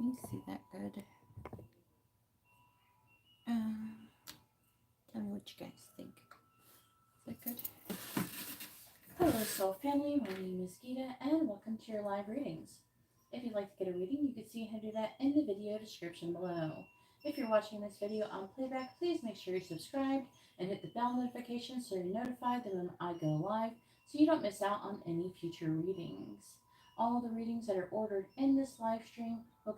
me see that good. Tell me what you guys think. Is that good? Hello, Soul Family. My name is Geeta, and welcome to your live readings. If you'd like to get a reading, you can see how to do that in the video description below. If you're watching this video on playback, please make sure you're subscribed and hit the bell notification so you're notified the moment I go live so you don't miss out on any future readings. All the readings that are ordered in this live stream will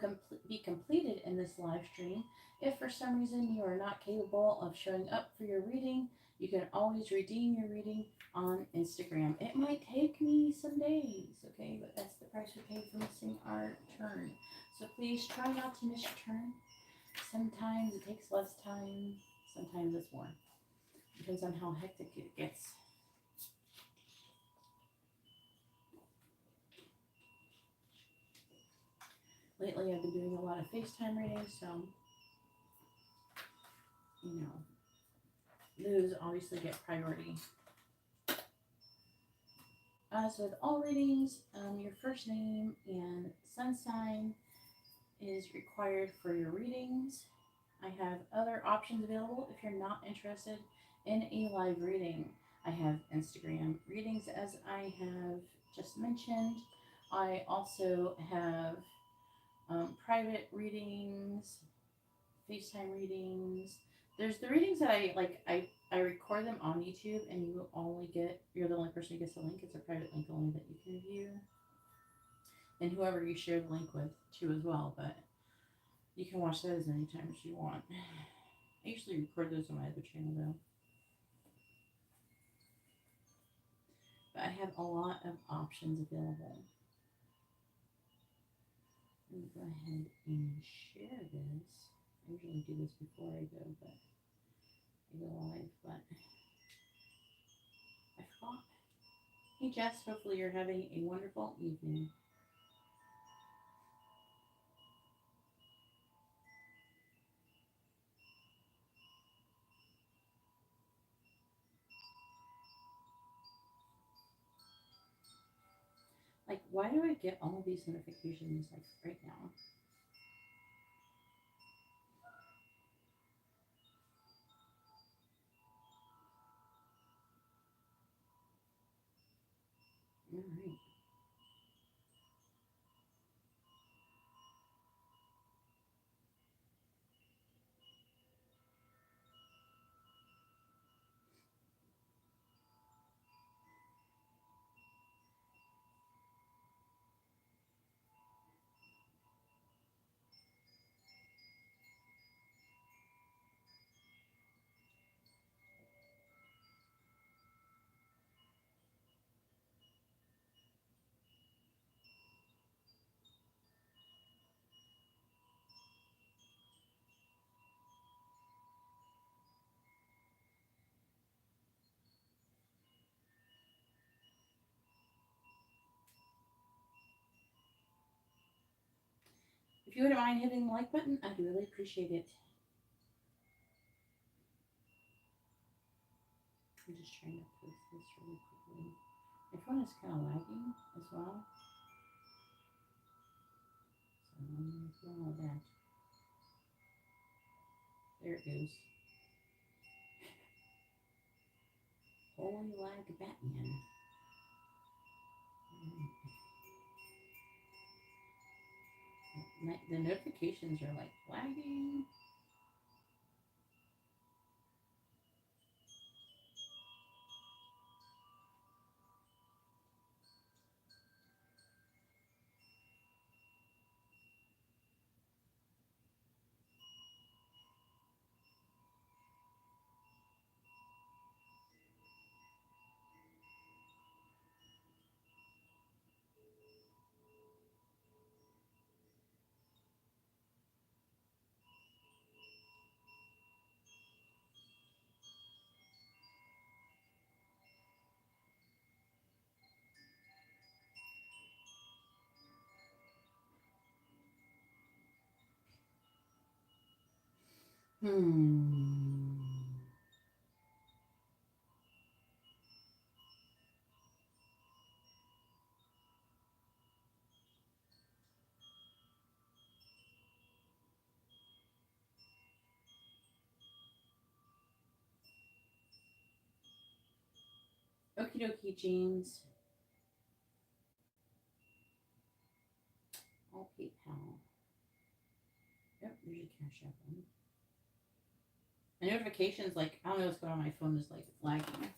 be completed in this live stream. If for some reason you are not capable of showing up for your reading, you can always redeem your reading on Instagram. It might take me some days, okay, but that's the price we pay for missing our turn. So please try not to miss your turn. Sometimes it takes less time, sometimes it's more. Depends on how hectic it gets. Lately I've been doing a lot of FaceTime readings, so, those obviously get priority. As with all readings, your first name and sun sign is required for your readings. I have other options available if you're not interested in a live reading. I have Instagram readings, as I have just mentioned. I also have private readings, FaceTime readings. There's the readings that I record them on YouTube, and you're the only person who gets the link. It's a private link only that you can view. And whoever you share the link with too as well, but you can watch that as many times as you want. I usually record those on my other channel though. But I have a lot of options available. Let me go ahead and share this. I usually do this before I go, but I go live, but I forgot. Hey Jess, hopefully you're having a wonderful evening. Like, why do I get all these notifications like right now? All right. If you wouldn't mind hitting the like button, I'd really appreciate it. I'm just trying to post this really quickly. My phone is kind of lagging as well. So I'm going to do all that. There it goes. Holy lag Batman. Right. The notifications are like lagging. Okie dokie, James. All PayPal. Yep, there's a CashApp one. The notifications, like, I don't know what's going on. My phone is like lagging.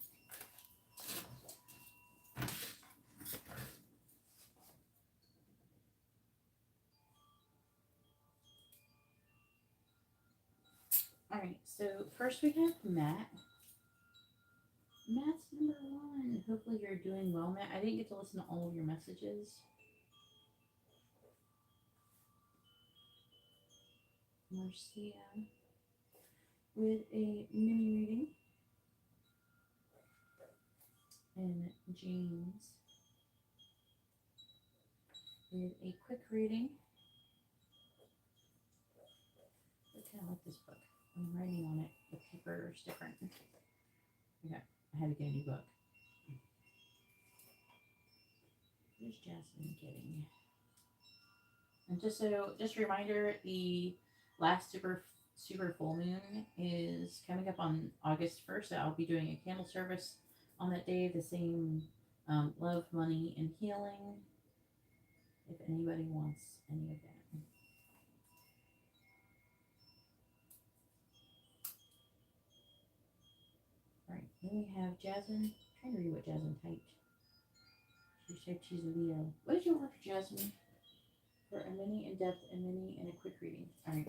Alright, so first we have Matt. Matt's number 1. Hopefully you're doing well, Matt. I didn't get to listen to all of your messages. Marcia with a mini reading. And James with a quick reading. I kind of like this book. I'm writing on it. The paper is different. Okay, I had to get a new book. What is Jasmine getting? And just a reminder, the last super full moon is coming up on August 1st. So I'll be doing a candle service on that day. The same love, money, and healing. If anybody wants any of that. Alright, then we have Jasmine. I'm trying to read what Jasmine typed. She said she's a Leo. What did you want for Jasmine? For a mini in-depth, a mini, and a quick reading. Alright.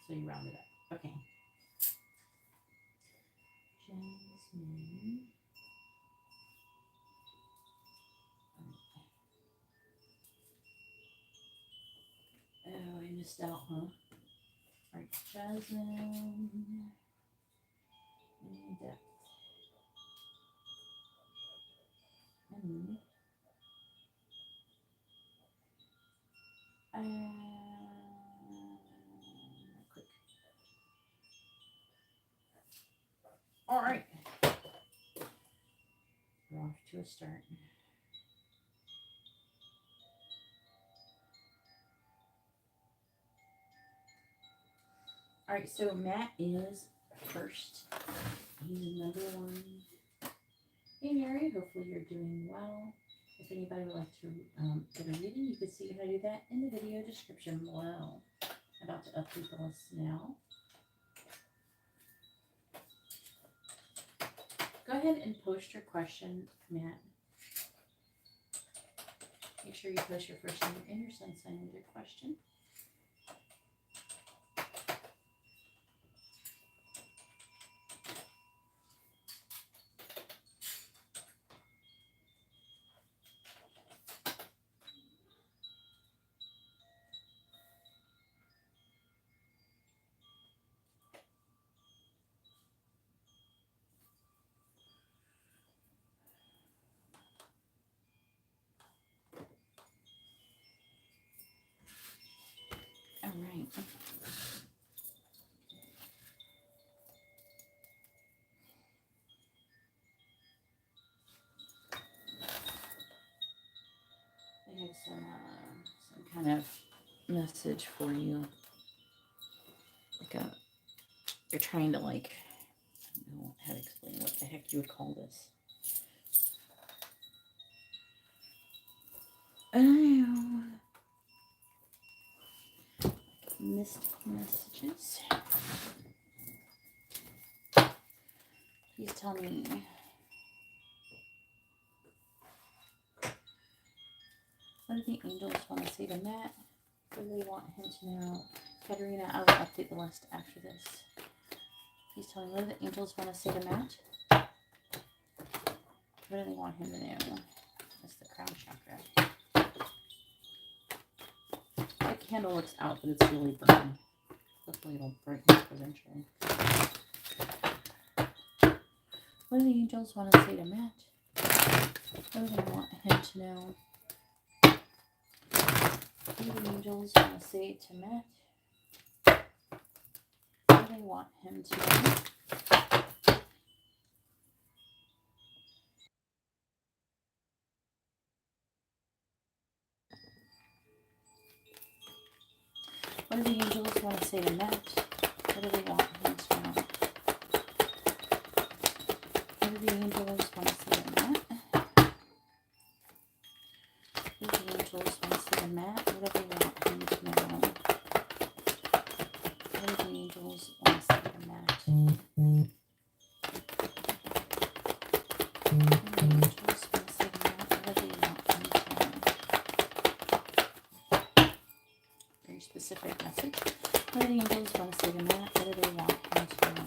So you round it up. Okay. Jasmine. Oh, I missed out, huh? Alright, Jasmine. In depth. Quick. Alright. We're off to a start. Alright, so Matt is first. He's number 1. Hey Mary, hopefully you're doing well. If anybody would like to get a reading, you can see how to do that in the video description below. I'm about to update the list now. Go ahead and post your question, Matt. Make sure you post your first name and your sun sign with your question. All right. I have some kind of message for you. Like you're trying to like, I don't know how to explain what the heck you would call this. Oh. Missed messages. Please tell me. What do the angels want to say to Matt? What do they want him to know? Katarina, I will update the list after this. Please tell me, what do the angels want to say to Matt? What do they want him to know? That's the crown chakra. The candle looks out, but it's really burning. Hopefully it'll break eventually. What do the angels want to say to Matt? What do they want him to know? What do the angels want to say to Matt? What do they want him to know? What do the angels want to say to Matt? What do they want him to know? What do the angels want to say to Matt? What do the angels want to say to Matt? What do they want him to know? What do the angels want to say to Matt? What do the angels want to say to Matt? What do they want him to know? Very specific message. What do the angels want to say to Matt? What do they want him to know?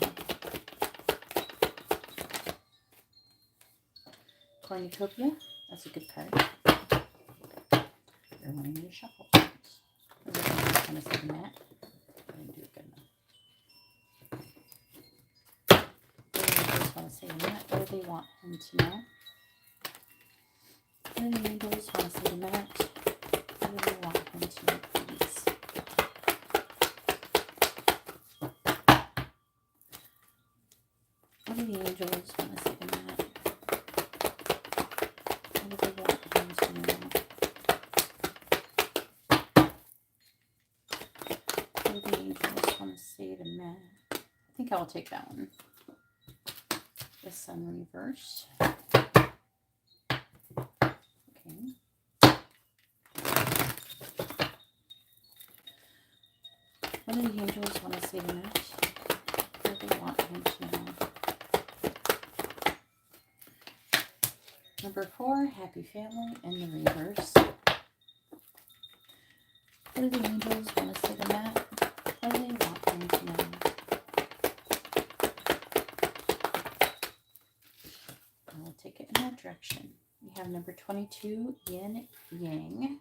Cornucopia. That's a good card. You're wanting me to shuffle cards. What do the angels want to say to Matt? I didn't do it good enough. What do the angels want to say to Matt? What do they want him to know? What do the angels want to say to Matt? What do they want him to know, please? What do the angels want to say to Matt? What do they want him to know? What do the angels want to say to Matt? I think I will take that one. The sun reversed. Okay. What do the angels want to say to Matt? What do they want him to know? Number 4, happy family in the reverse. What do the angels want to say to Matt? What do they want him to know? I'll take it in that direction. We have number 22, yin yang.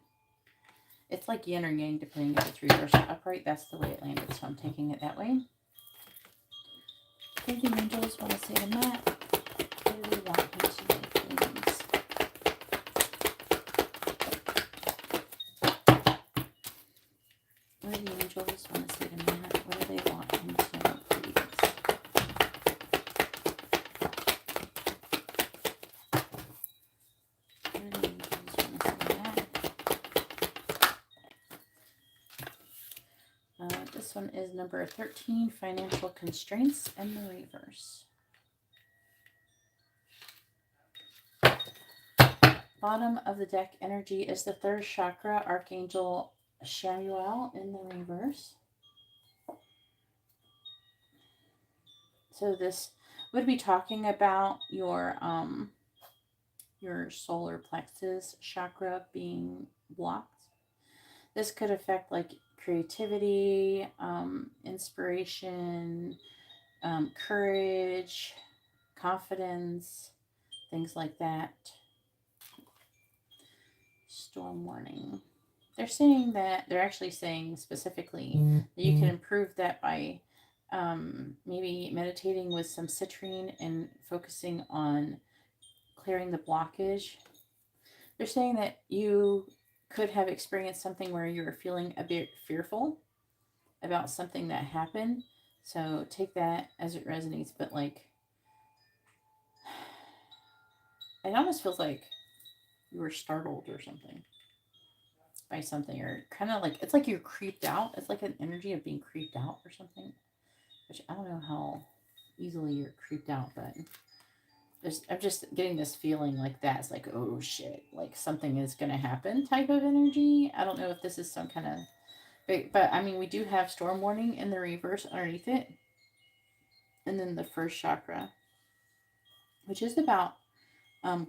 It's like yin or yang, depending if it's reversed or upright. That's the way it landed, so I'm taking it that way. What do the angels want to say to Matt? What do they want him to know, please? What do the angels want to say to Matt? What do they want him to know, please? What do the angels want to say to Matt? This one is number 13, financial constraints in the reverse. Bottom of the deck energy is the 3rd chakra, Archangel Shamuel in the reverse. So this would be talking about your solar plexus chakra being blocked. This could affect like creativity, inspiration, courage, confidence, things like that. Storm warning. They're actually saying specifically that you can improve that by maybe meditating with some citrine and focusing on clearing the blockage. They're saying that you could have experienced something where you were feeling a bit fearful about something that happened. So take that as it resonates, but like, it almost feels like you were startled or something by something, or kind of like, it's like you're creeped out. It's like an energy of being creeped out or something, which I don't know how easily you're creeped out, but I'm just getting this feeling like that. It's like, oh shit, like something is going to happen type of energy. I don't know if this is some kind of big, but I mean, we do have storm warning in the reverse underneath it. And then the 1st chakra, which is about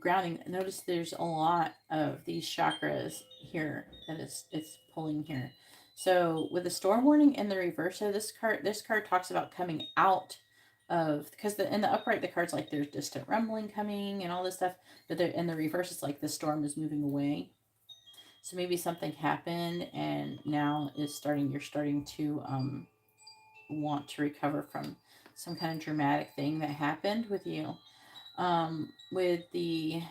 grounding. Notice there's a lot of these chakras here that it's pulling here. So with the storm warning in the reverse, so this card talks about coming out of, because in the upright the card's like there's distant rumbling coming and all this stuff, but in the reverse it's like the storm is moving away. So maybe something happened and now you're starting to want to recover from some kind of dramatic thing that happened with you. With the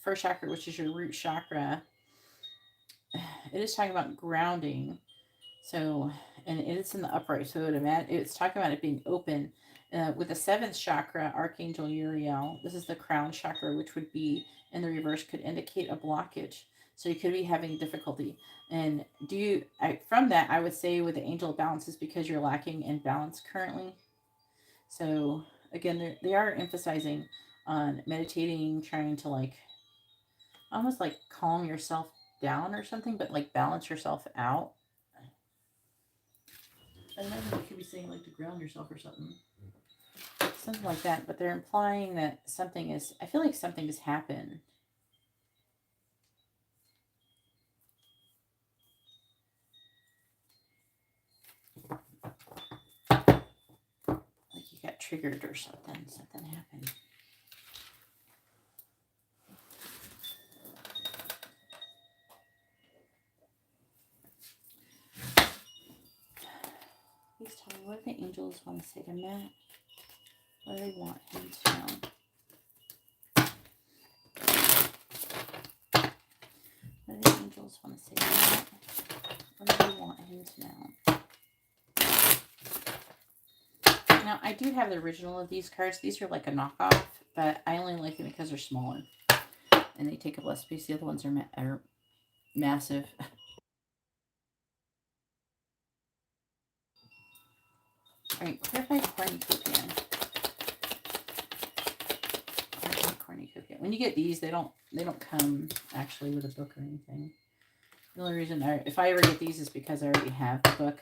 1st chakra, which is your root chakra, it is talking about grounding. So, and it's in the upright, so it's talking about it being open. With the 7th chakra, Archangel Uriel, this is the crown chakra, which would be in the reverse, could indicate a blockage. So you could be having difficulty. And from that, I would say with the angel balance is because you're lacking in balance currently. So again, they are emphasizing on meditating, trying to like almost like calm yourself down or something, but like balance yourself out. I don't know, you could be saying like to ground yourself or something. Something like that, but they're implying that I feel like something has happened. Like you got triggered or something. Something happened. Please tell me, what do the angels want to say to Matt? What do they want him to know? What do the angels want to say to Matt? What do they want him to know? Now, I do have the original of these cards. These are like a knockoff, but I only like them because they're smaller. And they take up less space. The other ones are massive. All right, clarify cornucopia. Cornucopia. When you get these, they don't come actually with a book or anything. The only reason if I ever get these is because I already have the book,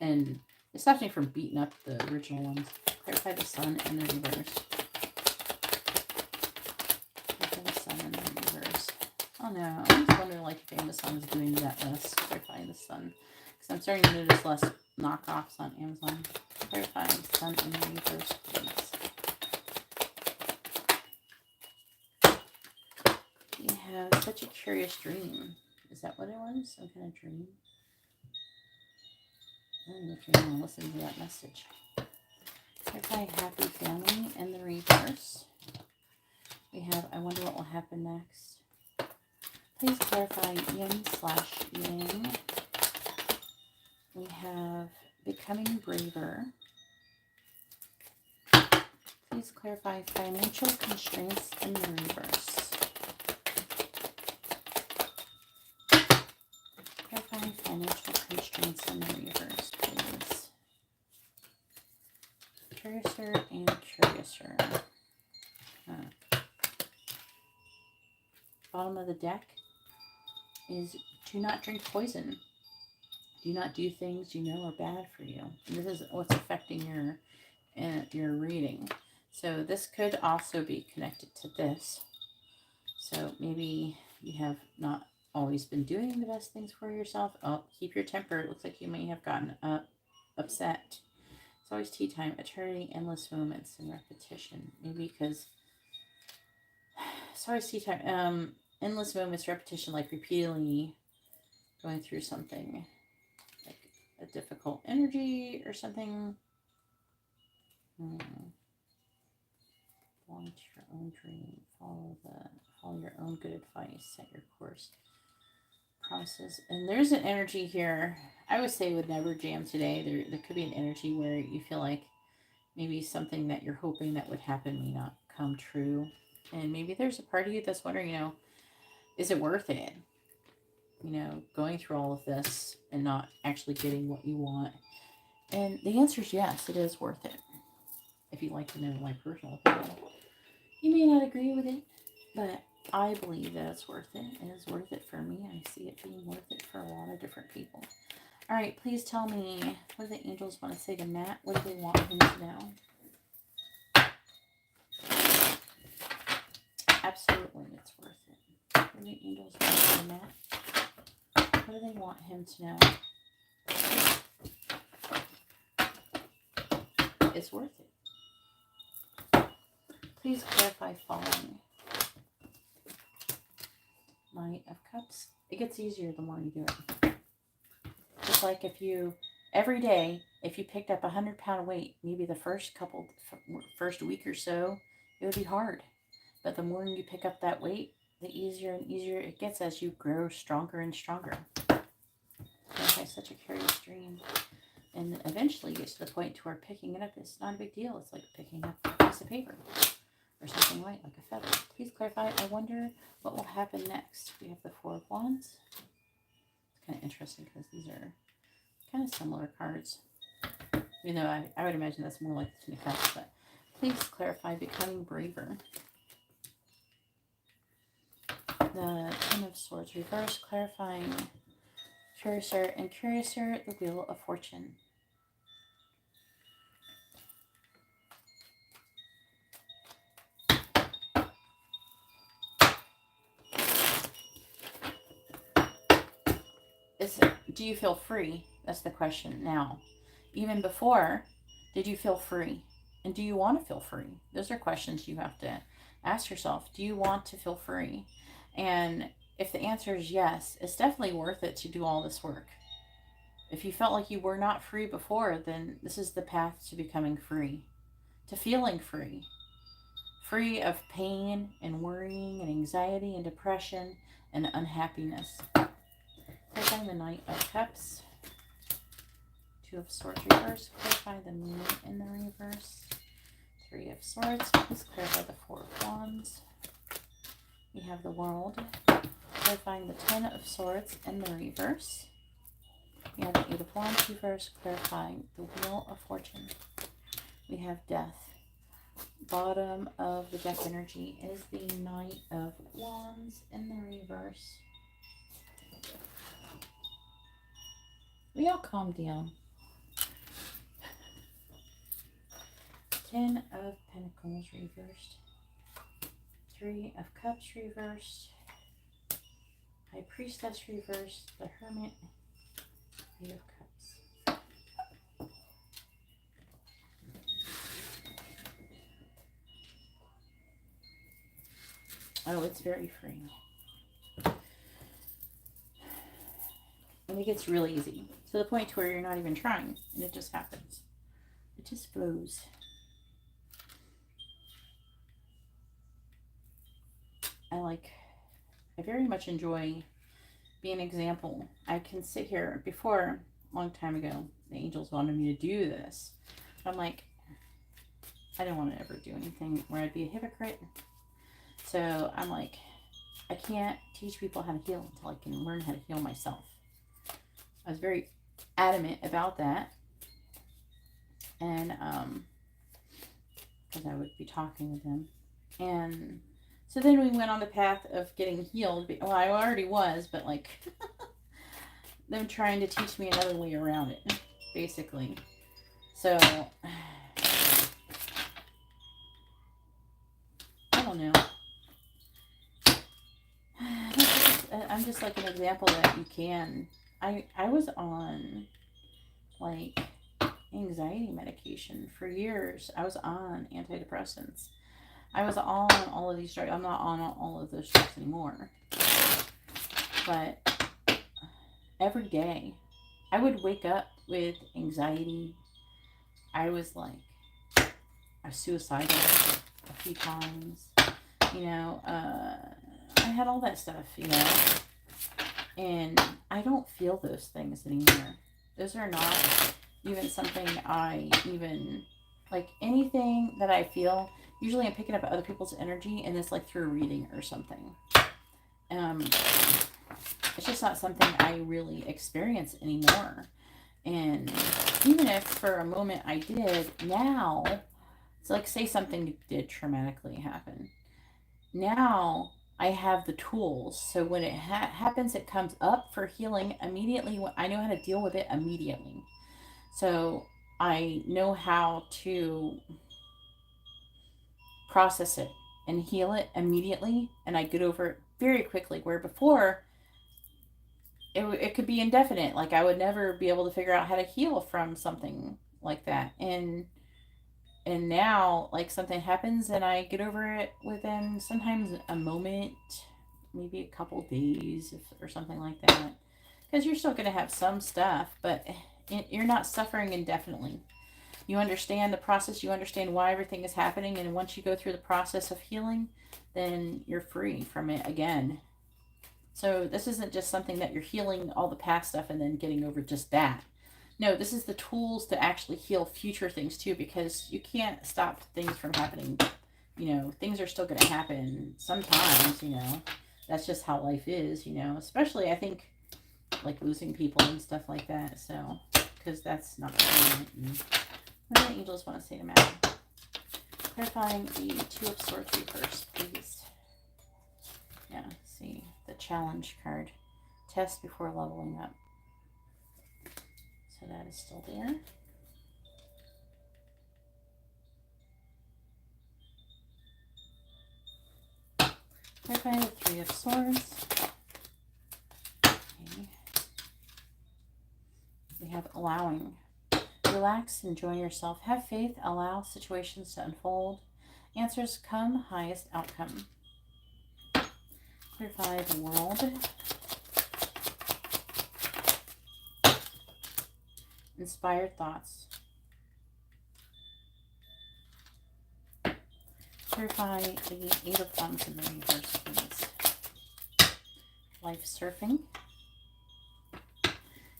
and it stops me from beating up the original ones. Clarify the sun and the reverse. Clarify the sun and the reverse. Oh no, I was wondering like if Amazon is doing that less. Clarifying the sun, because I'm starting to notice less knockoffs on Amazon. Clarify the sun and the reverse, please. You have such a curious dream. Is that what it was? Some kind of dream? I don't know if you want to listen to that message. Clarify happy family in the reverse. We have I wonder what will happen next. Please clarify yin/yang. We have becoming braver. Please clarify financial constraints in the reverse. Clarify financial constraints in the reverse, please. Curiouser and curiouser. Bottom of the deck is do not drink poison. Do not do things you know are bad for you. And this is what's affecting your reading. So this could also be connected to this. So maybe you have not always been doing the best things for yourself. Oh, keep your temper. It looks like you may have gotten upset. It's always tea time. Eternity, endless moments, and repetition. Maybe because it's always tea time. Endless moments, repetition, like repeatedly going through something, like a difficult energy or something. Belong to your own dream. Follow your own good advice. Set your course. Promises. And there's an energy here. I would say would never jam today. There could be an energy where you feel like maybe something that you're hoping that would happen may not come true. And maybe there's a part of you that's wondering, is it worth it? Going through all of this and not actually getting what you want. And the answer is yes, it is worth it. If you'd like to know my personal opinion. You may not agree with it, but I believe that it's worth it. It is worth it for me. I see it being worth it for a lot of different people. All right, please tell me, what do the angels want to say to Matt? What do they want him to know? Absolutely, it's worth it. What do the angels want to say to Matt? What do they want him to know? It's worth it. Please clarify following. Knight of Cups. It gets easier the more you do it. Just like every day, if you picked up 100-pound weight, maybe the first week or so, it would be hard. But the more you pick up that weight, the easier and easier it gets as you grow stronger and stronger. Okay, such a curious dream. And eventually get to the point to where picking it up is not a big deal. It's like picking up a piece of paper. or something light like a feather. Please clarify. I wonder what will happen next. We have the Four of Wands. It's kind of interesting because these are kind of similar cards. You know, I would imagine that's more like the Ten of Cups, but please clarify. Becoming braver. The Ten of Swords reverse, clarifying Curiouser and Curiouser, the Wheel of Fortune. Do you feel free? That's the question now. Even before, did you feel free? And do you want to feel free? Those are questions you have to ask yourself. Do you want to feel free? And if the answer is yes, it's definitely worth it to do all this work. If you felt like you were not free before, then this is the path to becoming free, to feeling free. Free of pain and worrying and anxiety and depression and unhappiness. Clarifying the Knight of Cups. Two of Swords reverse. Clarify the Moon in the reverse. Three of Swords. Please clarify the Four of Wands. We have the World. Clarifying the Ten of Swords in the reverse. We have the Eight of Wands reverse. Clarifying the Wheel of Fortune. We have Death. Bottom of the deck energy is the Knight of Wands in the reverse. We all calm down. Ten of Pentacles reversed. Three of Cups reversed. High Priestess reversed. The Hermit. Eight of Cups. Oh, it's very free. And it gets really easy. To the point to where you're not even trying. And it just happens. It just flows. I very much enjoy being an example. I can sit here before, a long time ago, the angels wanted me to do this. I'm like, I didn't want to ever do anything where I'd be a hypocrite. So I'm like, I can't teach people how to heal until I can learn how to heal myself. I was very adamant about that. And, because I would be talking with them. And so then we went on the path of getting healed. Well, I already was, but like, them trying to teach me another way around it, basically. So, I don't know. I'm just like an example that you can. I was on like anxiety medication for years. I was on antidepressants. I was on all of these drugs. I'm not on all of those drugs anymore. But every day, I would wake up with anxiety. I was suicidal a few times. You know, I had all that stuff, you know. And I don't feel those things anymore. Those are not even something I even, like anything that I feel. Usually I'm picking up other people's energy and it's like through a reading or something. It's just not something I really experience anymore. And even if for a moment I did, now, it's like say something did traumatically happen. Now I have the tools. So when it happens, it comes up for healing immediately. I know how to deal with it immediately. So I know how to process it and heal it immediately, and I get over it very quickly, where before it could be indefinite. Like I would never be able to figure out how to heal from something like that, and now like something happens and I get over it within sometimes a moment, maybe a couple days or something like that, because you're still going to have some stuff, but you're not suffering indefinitely. You understand the process. You understand why everything is happening. And once you go through the process of healing, then you're free from it again. So this isn't just something that you're healing all the past stuff and then getting over just that. No, this is the tools to actually heal future things too, because you can't stop things from happening. you know, things are still going to happen sometimes, you know. That's just how life is, you know, especially I think like losing people and stuff like that. So, because that's not permanent. And what do the angels want to say to Matt? Clarifying the Two of Swords reverse, please. Yeah, see the challenge card. Test before leveling up. So that is still there. Clarifying the Three of Swords. Okay. We have allowing. Relax, enjoy yourself. Have faith, allow situations to unfold. Answers come, highest outcome. Clarify the World. Inspired thoughts. Clarify the Eight of Wands in the reverse, please. Life surfing.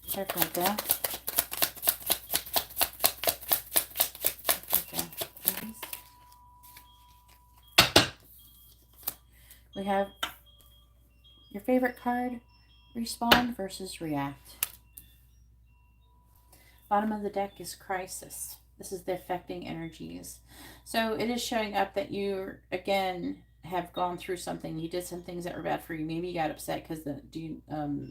Clarify death. We have your favorite card, respond versus react. Bottom of the deck is crisis. This is the affecting energies. So it is showing up that you, again, have gone through something. You did some things that were bad for you. Maybe you got upset because something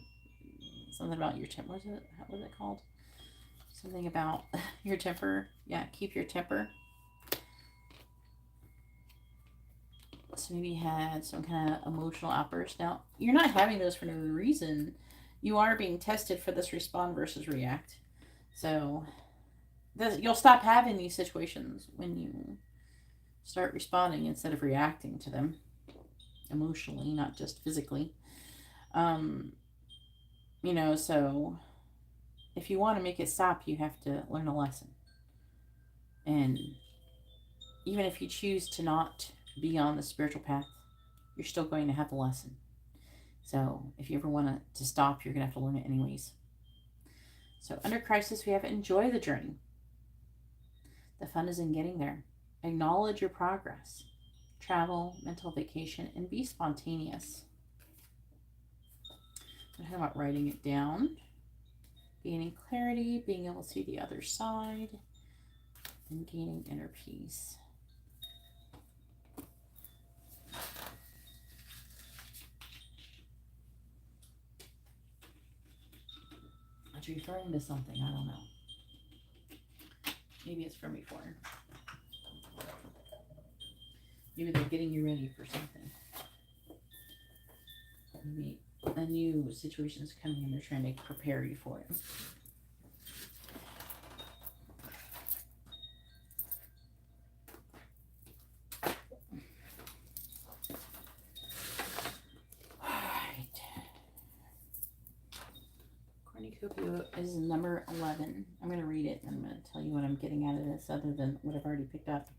about your temper. What was it called? Something about your temper. Yeah, keep your temper. So maybe you had some kind of emotional outburst. Now, you're not having those for no reason. You are being tested for this respond versus react. So you'll stop having these situations when you start responding instead of reacting to them emotionally, not just physically. You know, so if you want to make it stop, you have to learn a lesson. And even if you choose to not be on the spiritual path, you're still going to have the lesson. So if you ever want to stop, you're going to have to learn it anyways. So under crisis, we have enjoy the journey. The fun is in getting there. Acknowledge your progress. Travel, mental vacation, and be spontaneous. I'm talking about writing it down. Gaining clarity, being able to see the other side, and gaining inner peace. It's referring to something, I don't know. Maybe it's from before. Maybe they're getting you ready for something. Maybe a new situation is coming and they're trying to prepare you for it. Cornucopia is number 11. I'm going to read it and I'm going to tell you what I'm getting out of this other than what I've already picked up.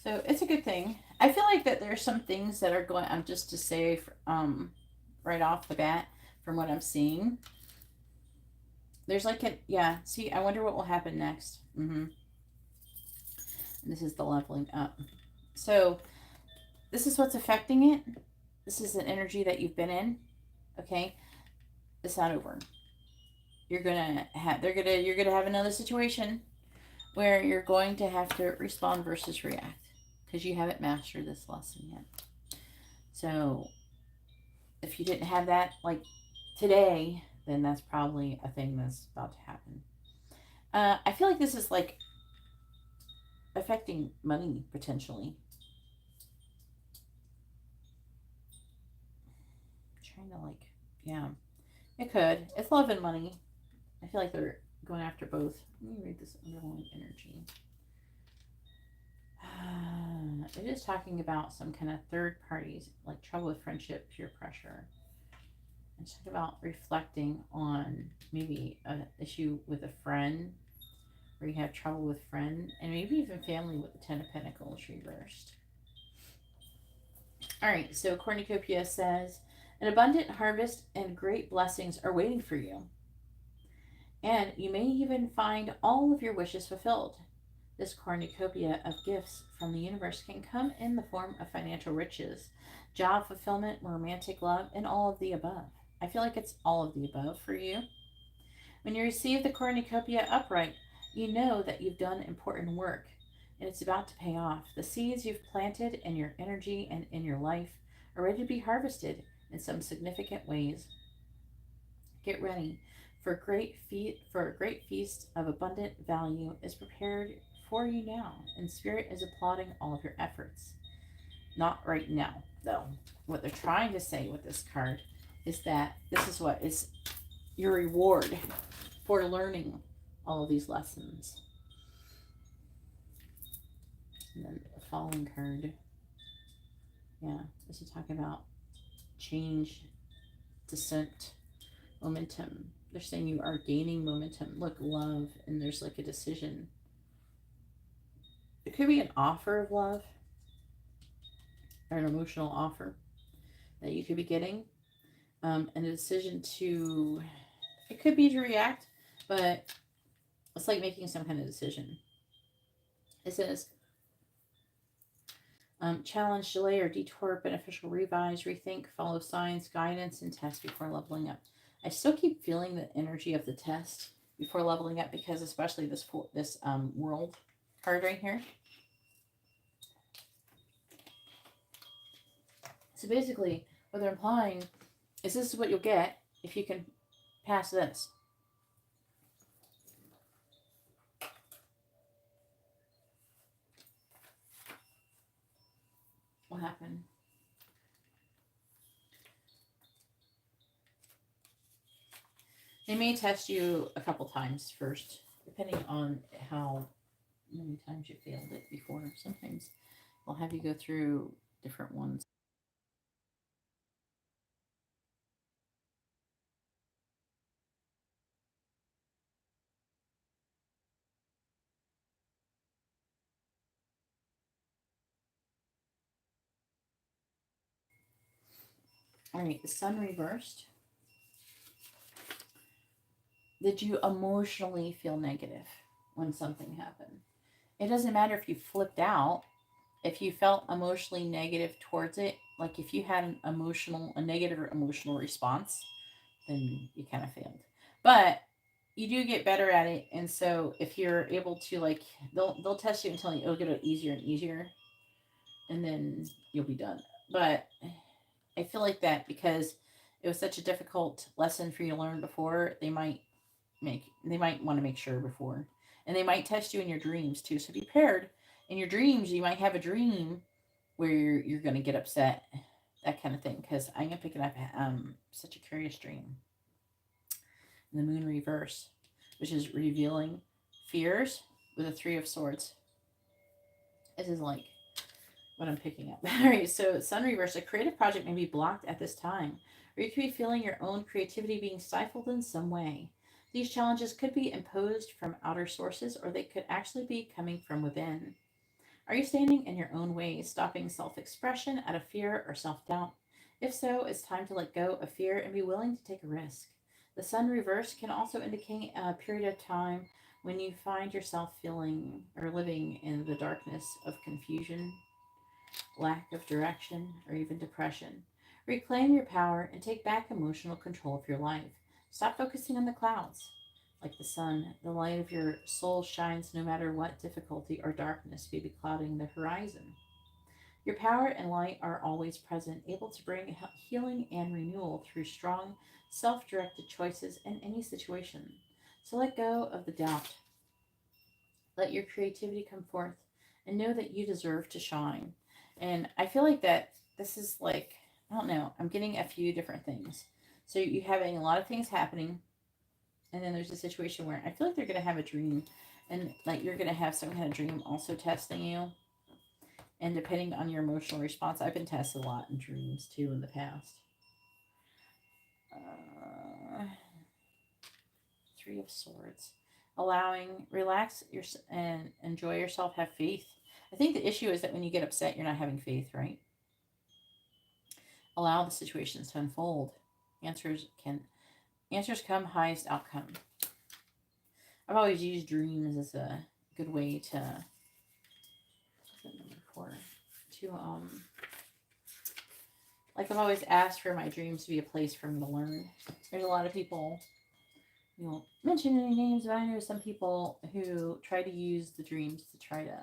So it's a good thing. I feel like that there's some things that are going, just to say right off the bat from what I'm seeing. There's like see, I wonder what will happen next. And this is the leveling up. So this is what's affecting it. This is an energy that you've been in. Okay. It's not over. You're going to have another situation where you're going to have to respond versus react. Because you haven't mastered this lesson yet. So if you didn't have that like today, then that's probably a thing that's about to happen. I feel like this is like affecting money potentially. I'm trying to it could. It's love and money. I feel like they're going after both. Let me read this underlying energy. It is talking about some kind of third parties, like trouble with friendship, peer pressure. It's talking about reflecting on maybe an issue with a friend, where you have trouble with friend, and maybe even family with the 10 of Pentacles reversed. All right, so Cornucopia says, an abundant harvest and great blessings are waiting for you. And you may even find all of your wishes fulfilled. This cornucopia of gifts from the universe can come in the form of financial riches, job fulfillment, romantic love, and all of the above. I feel like it's all of the above for you. When you receive the cornucopia upright, you know that you've done important work and it's about to pay off. The seeds you've planted in your energy and in your life are ready to be harvested in some significant ways. Get ready for a great feast of abundant value is prepared for you now, and spirit is applauding all of your efforts. Not right now, though. What they're trying to say with this card is that this is what is your reward for learning all of these lessons. And then the following card, yeah, this is talking about change, descent, momentum. They're saying you are gaining momentum. Look, love, and there's like a decision. It could be an offer of love or an emotional offer that you could be getting. And a decision to, it could be to react, but it's like making some kind of decision. It says, challenge, delay, or detour, beneficial, revise, rethink, follow signs, guidance, and test before leveling up. I still keep feeling the energy of the test before leveling up because especially this world card right here. So basically, what they're implying is this is what you'll get if you can pass this. What happened? They may test you a couple times first, depending on how many times you failed it before. Sometimes they'll have you go through different ones. All right, the sun reversed. Did you emotionally feel negative when something happened? It doesn't matter if you flipped out. If you felt emotionally negative towards it, like if you had a negative or emotional response, then you kind of failed. But you do get better at it, and so if you're able to like, they'll test you until you'll get it easier and easier, and then you'll be done. But I feel like that because it was such a difficult lesson for you to learn before, they might want to make sure before, and they might test you in your dreams too. So be prepared. In your dreams, you might have a dream where you're going to get upset, that kind of thing. Because I am picking up such a curious dream. And the moon reverse, which is revealing fears with a 3 of swords. This is like what I'm picking up. All right, so sun reverse, a creative project may be blocked at this time, or you could be feeling your own creativity being stifled in some way. These challenges could be imposed from outer sources, or they could actually be coming from within. Are you standing in your own way, stopping self-expression out of fear or self-doubt? If so, it's time to let go of fear and be willing to take a risk. The sun reverse can also indicate a period of time when you find yourself feeling or living in the darkness of confusion, lack of direction, or even depression. Reclaim your power and take back emotional control of your life. Stop focusing on the clouds. Like the sun, the light of your soul shines no matter what difficulty or darkness may be clouding the horizon. Your power and light are always present, able to bring healing and renewal through strong, self-directed choices in any situation. So let go of the doubt. Let your creativity come forth and know that you deserve to shine. And I feel like that this is like, I don't know, I'm getting a few different things. So you're having a lot of things happening. And then there's a situation where I feel like they're going to have a dream. And like you're going to have some kind of dream also testing you. And depending on your emotional response, I've been tested a lot in dreams too in the past. 3 of Swords. Relax and enjoy yourself, have faith. I think the issue is that when you get upset, you're not having faith, right? Allow the situations to unfold. Answers come, highest outcome. I've always used dreams as a good way to, what's that number for? To, like I've always asked for my dreams to be a place for me to learn. There's a lot of people, you won't mention any names, but I know some people who try to use the dreams to try to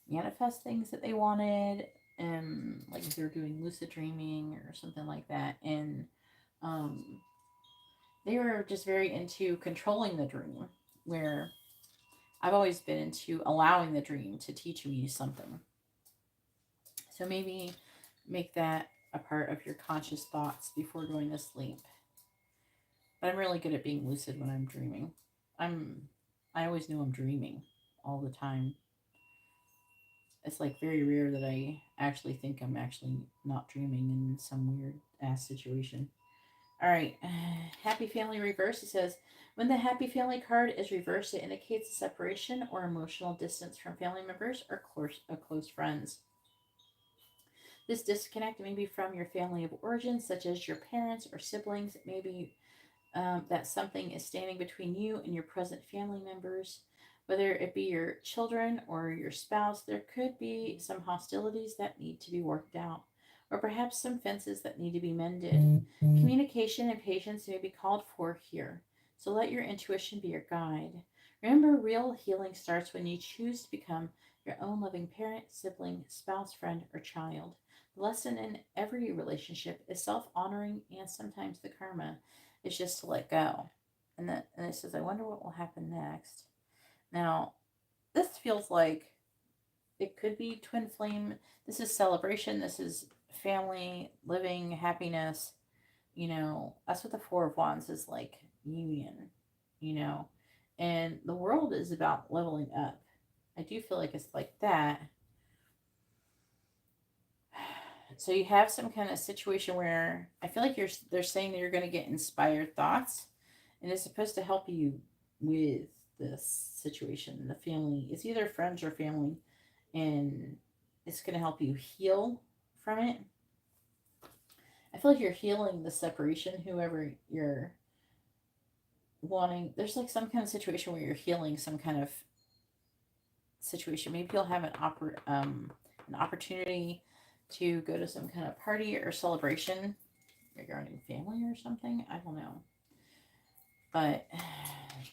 manifest things that they wanted, and like if they're doing lucid dreaming or something like that, and they were just very into controlling the dream, where I've always been into allowing the dream to teach me something. So maybe make that a part of your conscious thoughts before going to sleep. But I'm really good at being lucid when I'm dreaming. I always know I'm dreaming all the time. It's like very rare that I actually think I'm actually not dreaming in some weird ass situation. All right, happy family reverse. It says, when the happy family card is reversed, it indicates a separation or emotional distance from family members or close friends. This disconnect may be from your family of origin, such as your parents or siblings. It may be that something is standing between you and your present family members. Whether it be your children or your spouse, there could be some hostilities that need to be worked out, or perhaps some fences that need to be mended. Communication and patience may be called for here, so let your intuition be your guide. Remember, real healing starts when you choose to become your own loving parent, sibling, spouse, friend, or child. The lesson in every relationship is self-honoring, and sometimes the karma is just to let go. And it says, I wonder what will happen next. Now, this feels like it could be twin flame. This is celebration. This is family, living, happiness. You know, that's what the Four of Wands is like, union, you know. And the world is about leveling up. I do feel like it's like that. So you have some kind of situation where I feel like they're saying that you're going to get inspired thoughts, and it's supposed to help you with this situation. The family, it's either friends or family, and it's going to help you heal from it. I feel like you're healing the separation, whoever you're wanting. There's like some kind of situation where you're healing some kind of situation. Maybe you'll have an opportunity to go to some kind of party or celebration regarding family or something. I don't know. But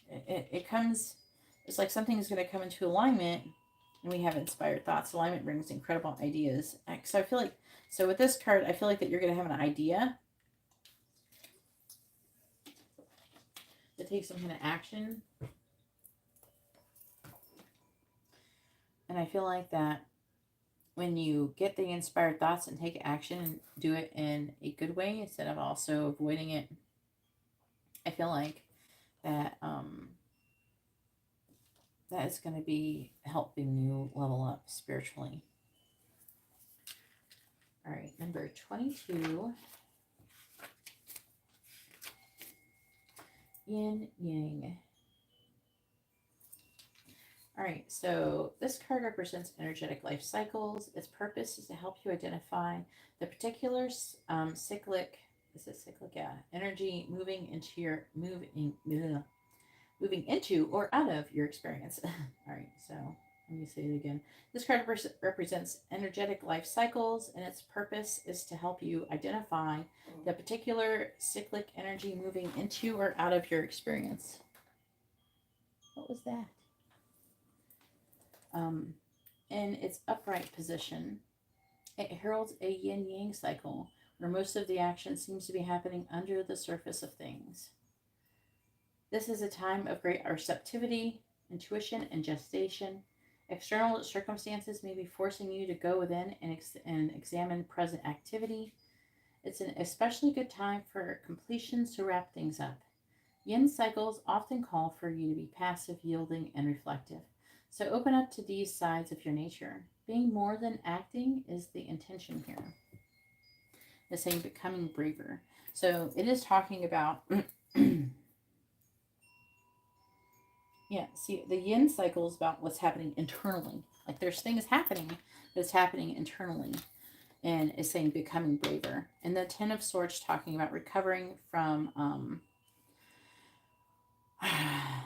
it comes, it's like something is going to come into alignment, and we have inspired thoughts. Alignment brings incredible ideas. So I feel like, so with this card, I feel like that you're going to have an idea to take some kind of action. And I feel like that when you get the inspired thoughts and take action and do it in a good way instead of also avoiding it, I feel like that that is going to be helping you level up spiritually. All right, number 22. Yin Yang. All right, so this card represents energetic life cycles. Its purpose is to help you identify the particular cyclic, is it cyclic? Yeah, energy moving into or out of your experience. All right, so let me say it again. This card represents energetic life cycles, and its purpose is to help you identify the particular cyclic energy moving into or out of your experience. What was that? In its upright position, it heralds a yin-yang cycle where most of the action seems to be happening under the surface of things. This is a time of great receptivity, intuition, and gestation. External circumstances may be forcing you to go within and examine present activity. It's an especially good time for completions to wrap things up. Yin cycles often call for you to be passive, yielding, and reflective. So open up to these sides of your nature. Being more than acting is the intention here. The saying becoming braver. So it is talking about, yeah, see, the yin cycle is about what's happening internally. Like there's things happening that's happening internally. And it's saying becoming braver. And the Ten of Swords talking about recovering from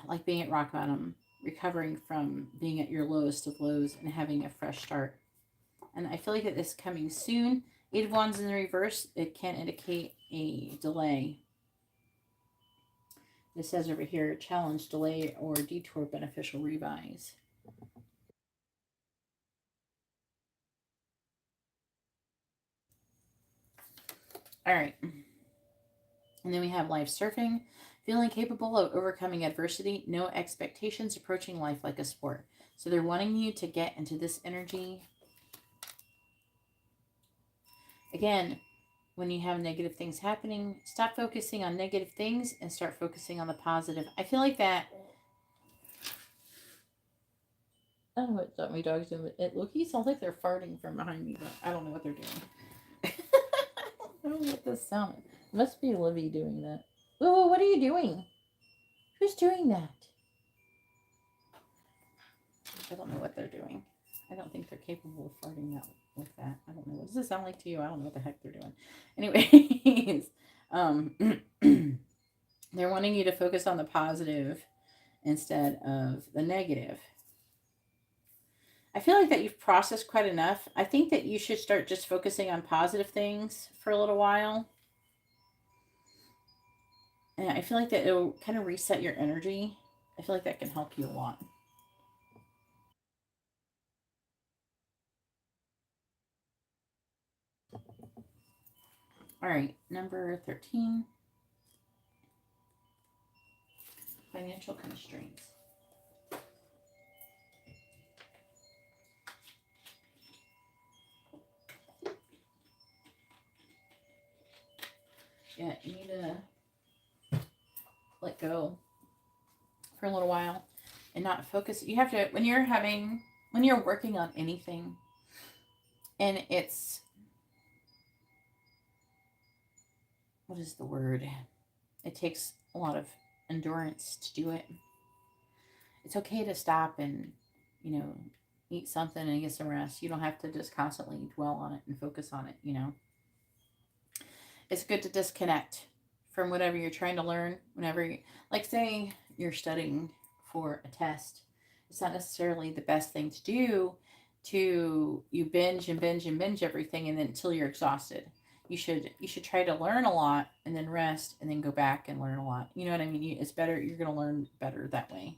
like being at rock bottom, recovering from being at your lowest of lows and having a fresh start. And I feel like it is coming soon. Eight of Wands in the reverse, it can indicate a delay. It says over here, challenge, delay, or detour, beneficial, revise. All right. And then we have life surfing, feeling capable of overcoming adversity, no expectations, approaching life like a sport. So they're wanting you to get into this energy. Again, when you have negative things happening, stop focusing on negative things and start focusing on the positive. I feel like that. I don't know what my dog's doing, but Loki sounds like they're farting from behind me, but I don't know what they're doing. I don't know what this sound is. It must be Livy doing that. Oh, what are you doing? Who's doing that? I don't know what they're doing. I don't think they're capable of farting that like that. I don't know. What does it sound like to you? I don't know what the heck they're doing. Anyways, they're wanting you to focus on the positive instead of the negative. I feel like that you've processed quite enough. I think that you should start just focusing on positive things for a little while. And I feel like that it'll kind of reset your energy. I feel like that can help you a lot. All right, number 13. Financial constraints. Yeah, you need to let go for a little while and not focus. You have to, when you're working on anything and it's, what is the word? It takes a lot of endurance to do it. It's okay to stop and, eat something and get some rest. You don't have to just constantly dwell on it and focus on it. It's good to disconnect from whatever you're trying to learn. Like say you're studying for a test, it's not necessarily the best thing to do to you binge and binge and binge everything and then until you're exhausted. You should try to learn a lot and then rest and then go back and learn a lot. You know what I mean? It's better. You're going to learn better that way.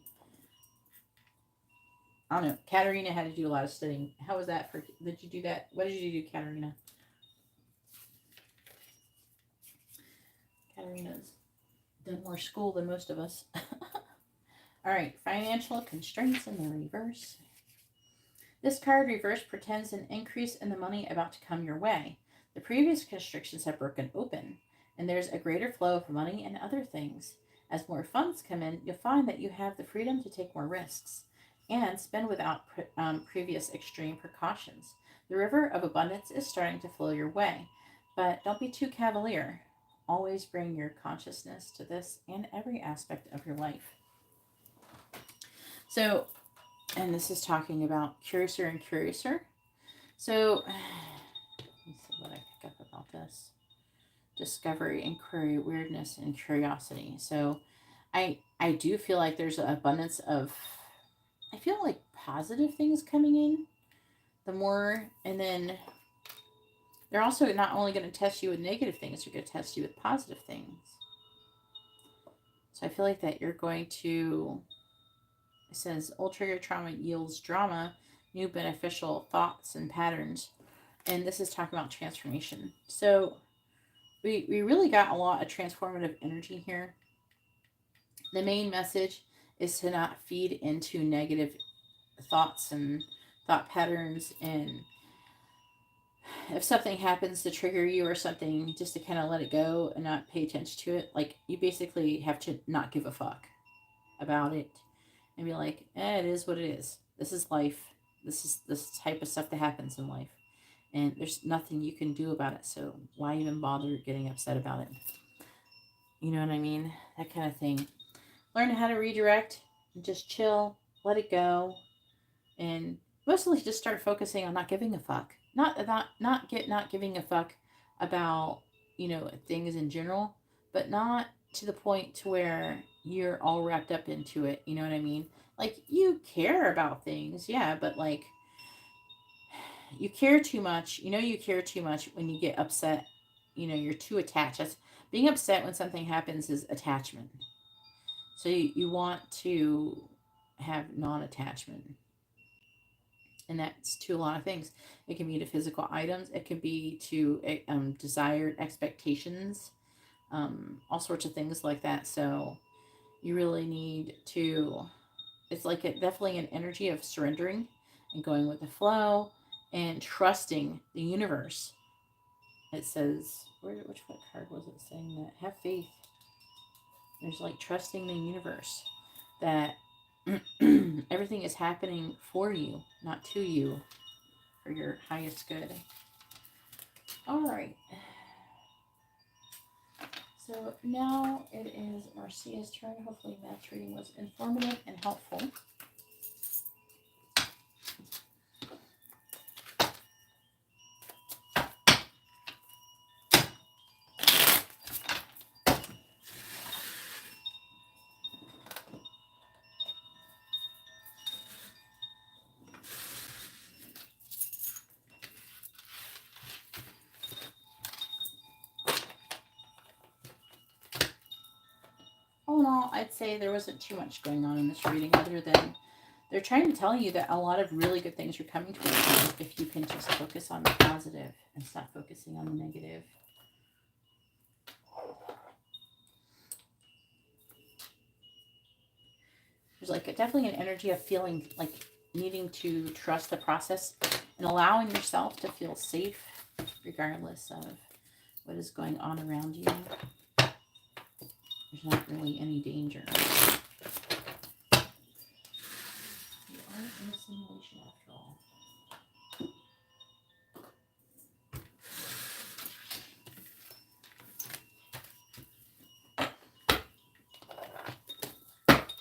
I don't know. Katarina had to do a lot of studying. How was that for? Did you do that? What did you do, Katarina? Katarina's done more school than most of us. All right, financial constraints in the reverse. This card reverse pretends an increase in the money about to come your way. The previous constrictions have broken open, and there's a greater flow of money and other things. As more funds come in, you'll find that you have the freedom to take more risks and spend without previous extreme precautions. The river of abundance is starting to flow your way, but don't be too cavalier. Always bring your consciousness to this and every aspect of your life. So, and this is talking about curiouser and curiouser. So, let me see what I pick up about this. Discovery, inquiry, weirdness, and curiosity. So, I do feel like there's an abundance of, I feel like positive things coming in. The more, and then they're also not only going to test you with negative things, they're going to test you with positive things. So I feel like that you're going to, it says, old trigger trauma yields drama, new beneficial thoughts and patterns. And this is talking about transformation. So we really got a lot of transformative energy here. The main message is to not feed into negative thoughts and thought patterns, and if something happens to trigger you or something, just to kind of let it go and not pay attention to it. Like, you basically have to not give a fuck about it and be like, it is what it is. This is life. This is this type of stuff that happens in life, and there's nothing you can do about it, so why even bother getting upset about it? You know what I mean? That kind of thing. Learn how to redirect and just chill, let it go, and mostly just start focusing on not giving a fuck. Not giving a fuck about, things in general, but not to the point to where you're all wrapped up into it. You know what I mean? Like, you care about things, yeah, but like, you care too much. You know, you care too much when you get upset. You know, you're too attached. That's, being upset when something happens is attachment. So you want to have non-attachment. And that's to a lot of things. It can be to physical items. It can be to desired expectations. All sorts of things like that. So you really need to, it's like definitely an energy of surrendering and going with the flow and trusting the universe. It says, which card was it saying that? Have faith. There's like trusting the universe that everything is happening for you, not to you, for your highest good. All right. So now it is Marcia's turn. Hopefully Matt's reading was informative and helpful. All in all, I'd say there wasn't too much going on in this reading other than they're trying to tell you that a lot of really good things are coming towards you if you can just focus on the positive and stop focusing on the negative. There's like definitely an energy of feeling like needing to trust the process and allowing yourself to feel safe regardless of what is going on around you. There's not really any danger. You aren't in a simulation after all.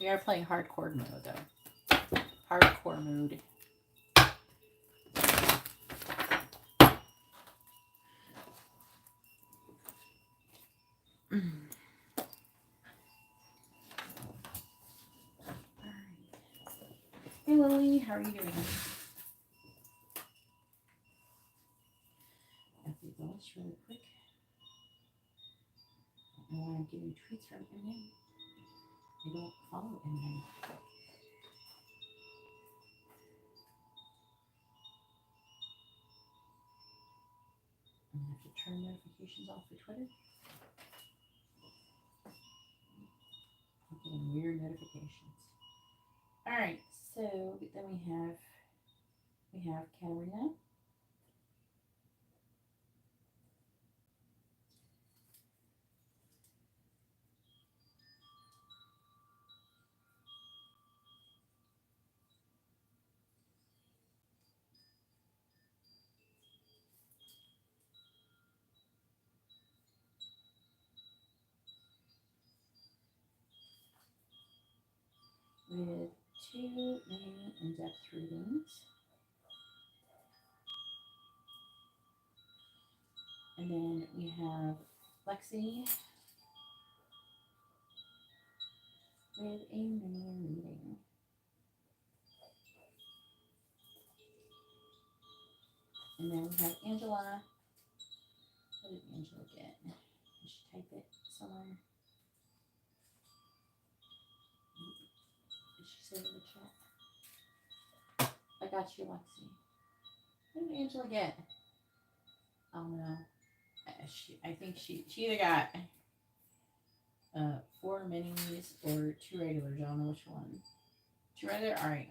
We are playing hardcore mode though. Hardcore mode. Hey Lily, how are you doing? Happy bonus really quick. I don't want to give you tweets from Eminem. I don't follow Eminem. I'm going to have to turn notifications off for Twitter. I'm getting weird notifications. Alright, so then we have Katarina. With 2 mini in-depth readings. And then we have Lexi with a mini reading. And then we have Angela. What did Angela get? Did she type it somewhere? Did she say it in the chat? I got you, Lexi. What did Angela get? Oh no. I think she either got 4 minis or 2 regulars. I don't know which one. 2 regular? Alright.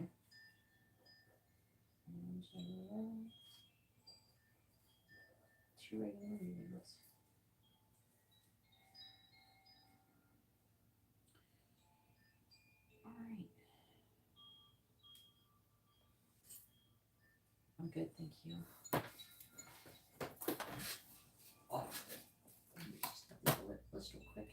2 regular readings. Alright. I'm good, thank you. Oh. Let me just double the list real quick.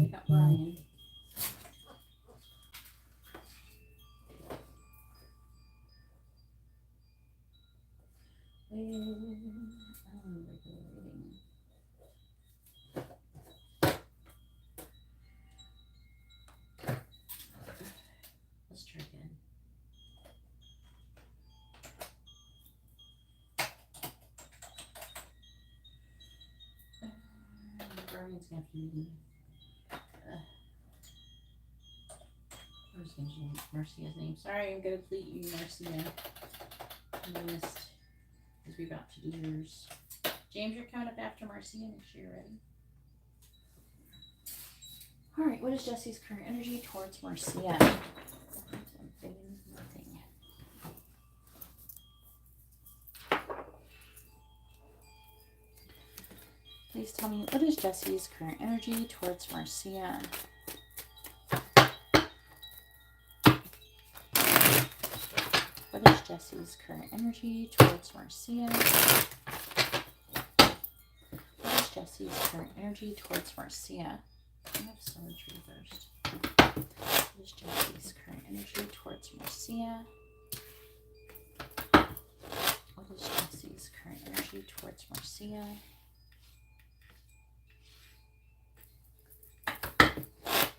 we got Brian. Let's try again. Brian's gonna have to read. Where's Marcia's name? Sorry, I'm gonna delete you, Marcia. I missed because we're about to do yours. James, you're coming up after Marcia. Make sure you're ready. All right, what is Jesse's current energy towards Marcia? Something, nothing. Please tell me, what is Jesse's current energy towards Marcia? What is Jesse's current energy towards Marcia? What is Jesse's current energy towards Marcia? I have swords reversed. What is Jesse's current energy towards Marcia? What is Jesse's current energy towards Marcia?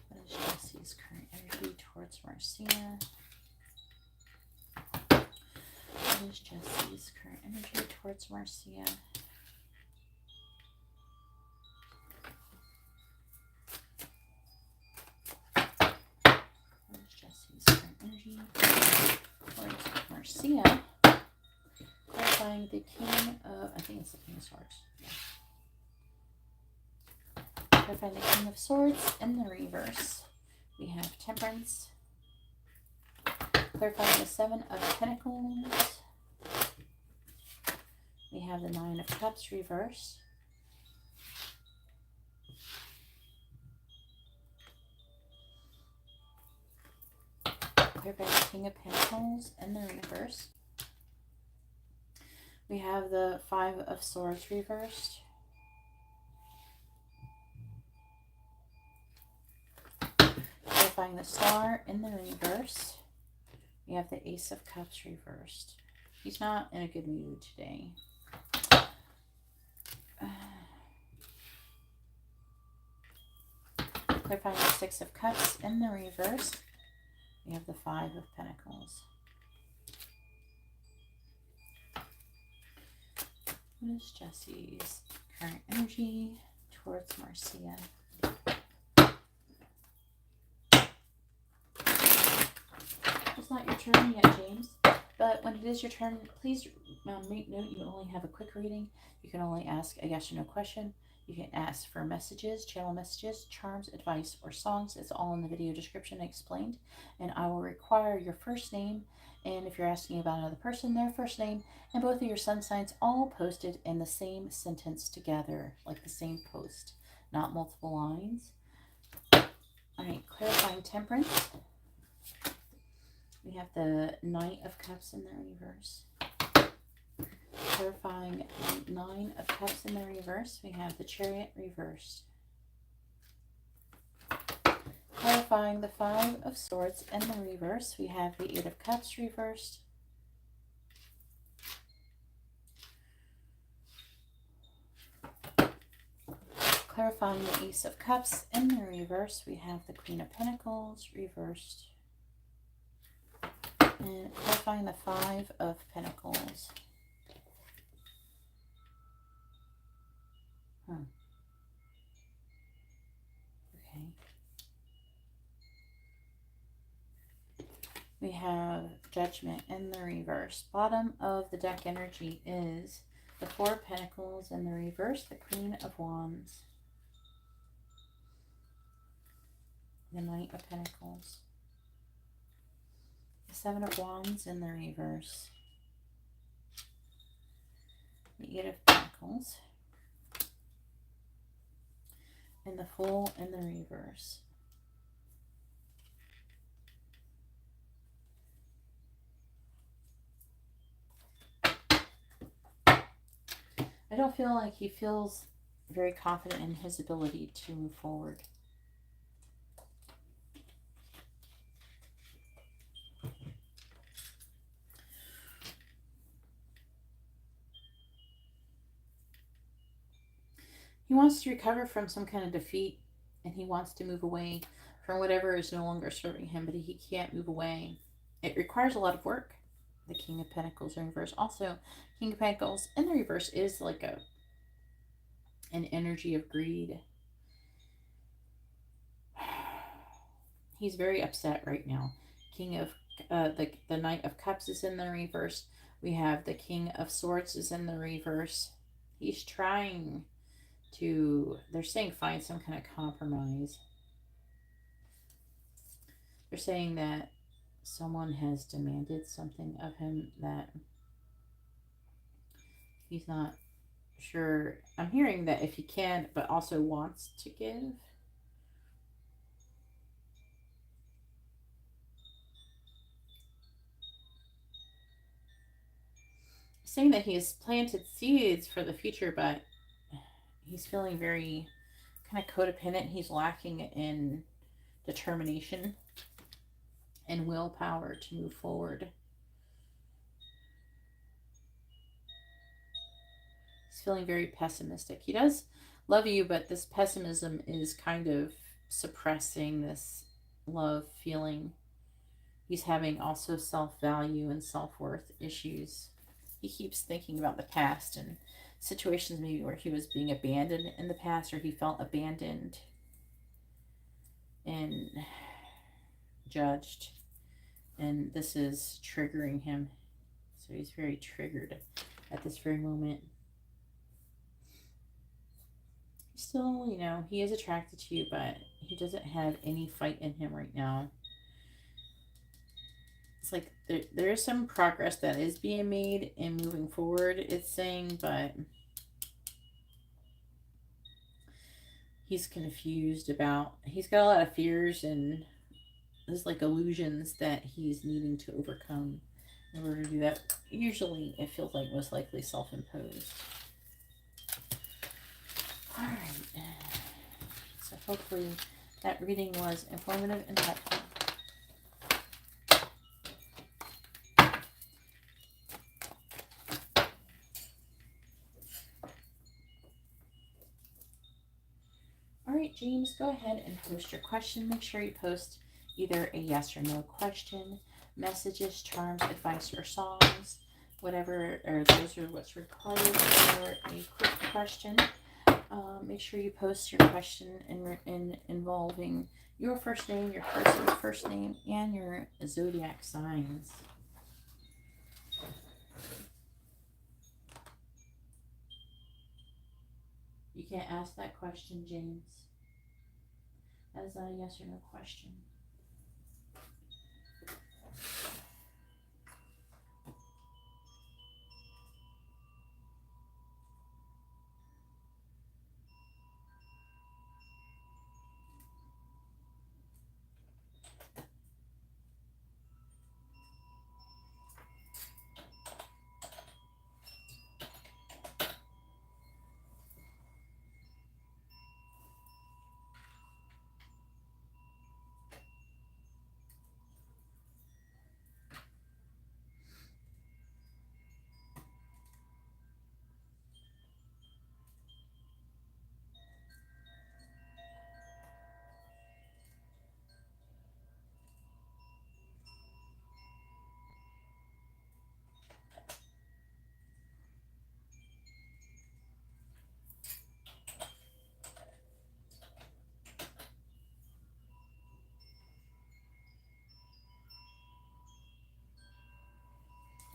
What is Jesse's current energy towards Marcia? What is Jesse's current energy towards Marcia? What is Jesse's current energy towards Marcia? Clarifying the King of, I think it's the King of Swords. Yeah. Clarifying the King of Swords in the reverse. We have Temperance. Clarifying the Seven of Pentacles. We have the Nine of Cups reversed. Clarifying the King of Pentacles in the reverse. We have the Five of Swords reversed. Clarifying the Star in the reverse. We have the Ace of Cups reversed. He's not in a good mood today. Clarifying the Six of Cups in the reverse. We have the Five of Pentacles. What is Jesse's current energy towards Marcia? It's not your turn yet, James. But when it is your turn, please make note you only have a quick reading. You can only ask a yes or no question. You can ask for messages, channel messages, charms, advice, or songs. It's all in the video description explained. And I will require your first name. And if you're asking about another person, their first name, and both of your sun signs all posted in the same sentence together, like the same post, not multiple lines. All right, clarifying Temperance. We have the Knight of Cups in the reverse. Clarifying Nine of Cups in the reverse. We have the Chariot reversed. Clarifying the Five of Swords in the reverse. We have the Eight of Cups reversed. Clarifying the Ace of Cups in the reverse. We have the Queen of Pentacles reversed. And clarifying the Five of Pentacles. Okay. We have Judgment in the reverse. Bottom of the deck energy is the Four of Pentacles in the reverse, the Queen of Wands, the Knight of Pentacles, the Seven of Wands in the reverse, the Eight of Pentacles, and the Fool in the reverse. I don't feel like he feels very confident in his ability to move forward. He wants to recover from some kind of defeat, and he wants to move away from whatever is no longer serving him, but he can't move away. It requires a lot of work. The King of Pentacles in reverse. Also, King of Pentacles in the reverse is like an energy of greed. He's very upset right now. King of the Knight of Cups is in the reverse. We have the King of Swords is in the reverse. He's trying to, they're saying, find some kind of compromise. They're saying that someone has demanded something of him that he's not sure. I'm hearing that if he can, but also wants to give. Saying that he has planted seeds for the future, but he's feeling very kind of codependent. He's lacking in determination and willpower to move forward. He's feeling very pessimistic. He does love you, but this pessimism is kind of suppressing this love feeling. He's having also self-value and self-worth issues. He keeps thinking about the past and situations maybe where he was being abandoned in the past, or he felt abandoned and judged, and this is triggering him. So he's very triggered at this very moment. Still, you know, he is attracted to you, but he doesn't have any fight in him right now. It's like there is some progress that is being made and moving forward, it's saying, but he's confused about, he's got a lot of fears and there's like illusions that he's needing to overcome in order to do that. Usually it feels like most likely self-imposed. All right. So hopefully that reading was informative and helpful. All right, James, go ahead and post your question. Make sure you post either a yes or no question, messages, charms, advice, or songs, whatever, or those are what's required for a quick question. Make sure you post your question in involving your first name, your person's first name, and your zodiac signs. You can't ask that question, James. That is not a yes or no question.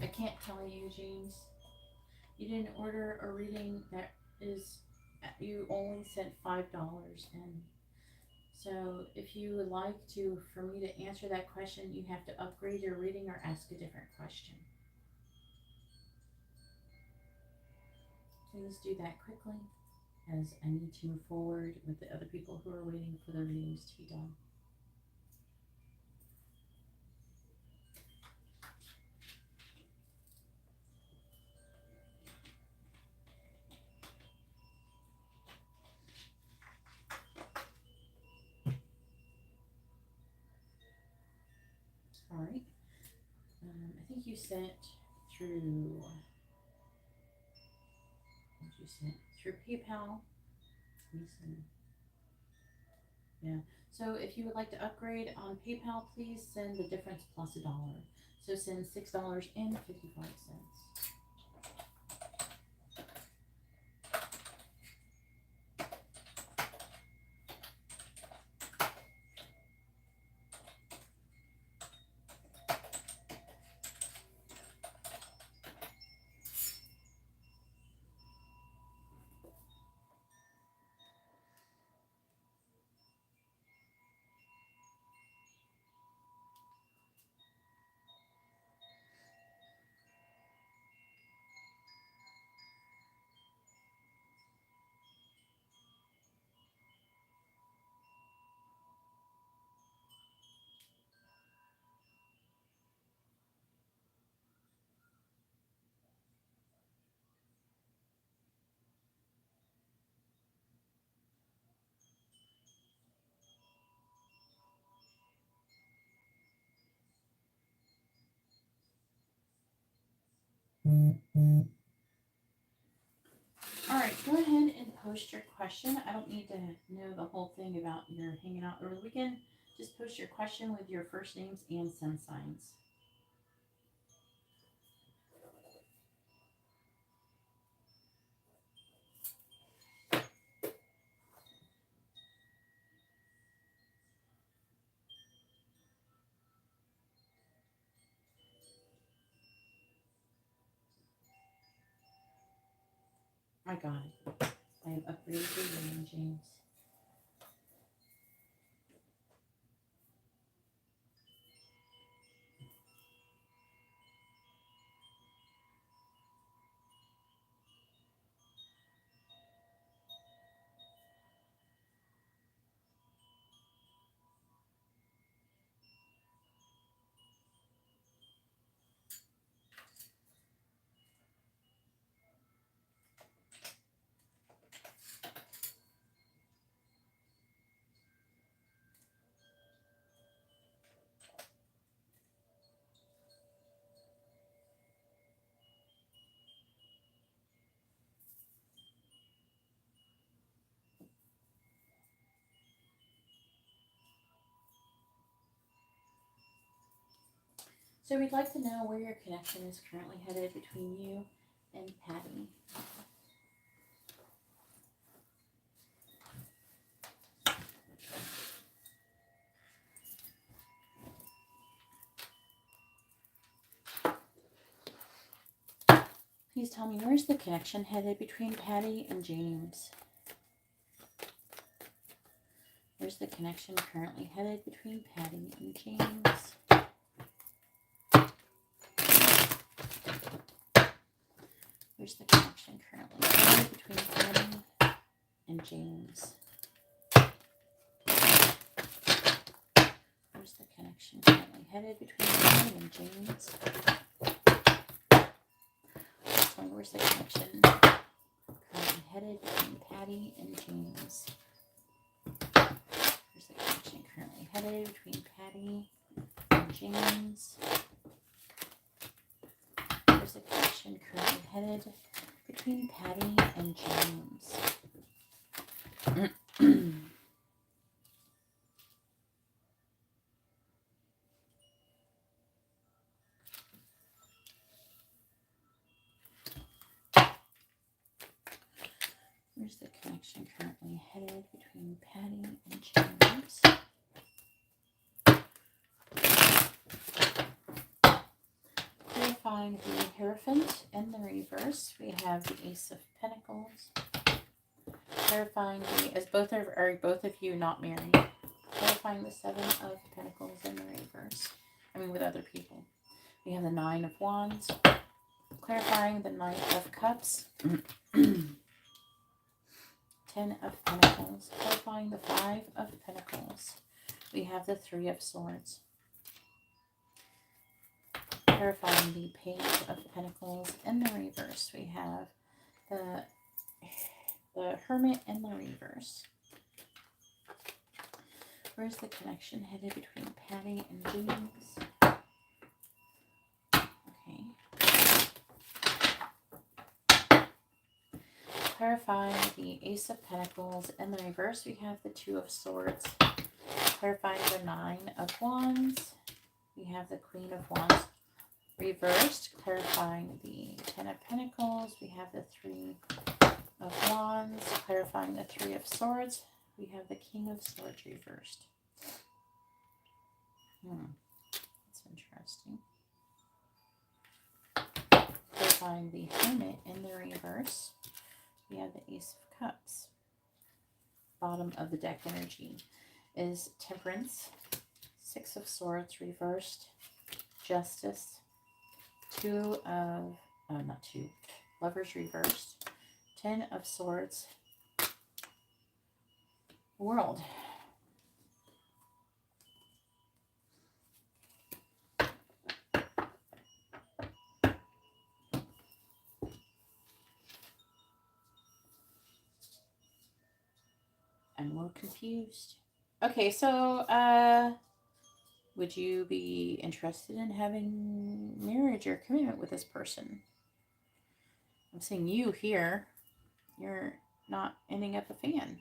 I can't tell you, James. You didn't order a reading that is, you only sent $5 in. So if you would like to, for me to answer that question, you have to upgrade your reading or ask a different question. Please do that quickly, as I need to move forward with the other people who are waiting for their readings to be done. All right. I think you sent through, what did you send? Through PayPal Recent. Yeah. So if you would like to upgrade on PayPal, please send the difference plus $1. So send $6.55. All right, go ahead and post your question. I don't need to know the whole thing about your hanging out over the weekend. Just post your question with your first names and sun signs. I got it. I have upgraded your reading, James. So we'd like to know where your connection is currently headed between you and Patty. Please tell me, where's the connection headed between Patty and James? Where's the connection currently headed between Patty and James? Where's the connection currently headed between Patty and James? Where's the connection currently headed between Patty and James? Where's the connection currently headed between Patty and James? Where's the connection currently headed between Patty and James? Where's the connection currently headed between Patty and James? Where's the connection currently headed between Patty and James? Clarifying the Hierophant in the reverse, we have the Ace of Pentacles. Clarifying the, as both of you not married? Clarifying the Seven of Pentacles in the reverse. I mean, with other people. We have the Nine of Wands. Clarifying the Knight of Cups. 10 of Pentacles. Clarifying the Five of Pentacles. We have the Three of Swords. Clarifying the Page of Pentacles in the reverse. We have the Hermit in the reverse. Where's the connection headed between Patty and James? Okay. clarifying the Ace of Pentacles. In the reverse, we have the Two of Swords. Clarifying the Nine of Wands. We have the Queen of Wands reversed. Clarifying the Ten of Pentacles. We have the Three of Wands. Clarifying the Three of Swords. We have the King of Swords reversed. That's interesting. Clarifying the Hermit in the reverse. We have the Ace of Cups. Bottom of the deck energy is Temperance, Six of Swords reversed, Justice, Lovers reversed, Ten of Swords, World. I'm a little confused. Okay, so would you be interested in having marriage or commitment with this person? I'm seeing you here. You're not ending up a fan.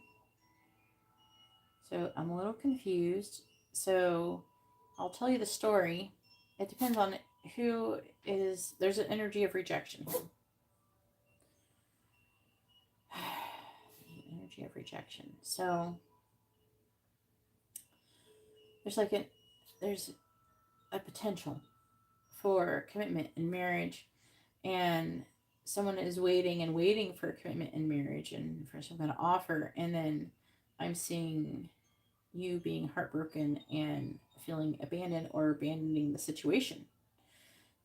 So I'm a little confused. So I'll tell you the story. It depends on who is. There's an energy of rejection. Energy of rejection. So there's a potential for commitment in marriage, and someone is waiting and waiting for a commitment in marriage and for some kind of offer, and then I'm seeing you being heartbroken and feeling abandoned or abandoning the situation,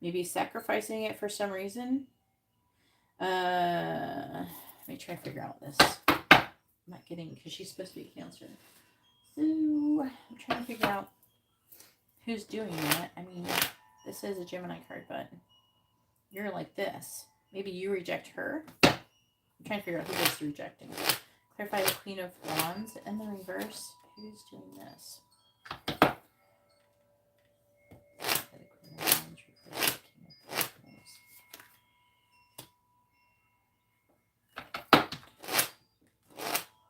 maybe sacrificing it for some reason. Let me try to figure out this. I'm not getting, because she's supposed to be Cancer. So I'm trying to figure out who's doing that. I mean, this is a Gemini card, but you're like this. Maybe you reject her. I'm trying to figure out who is rejecting. Clarify the Queen of Wands in the reverse. Who's doing this?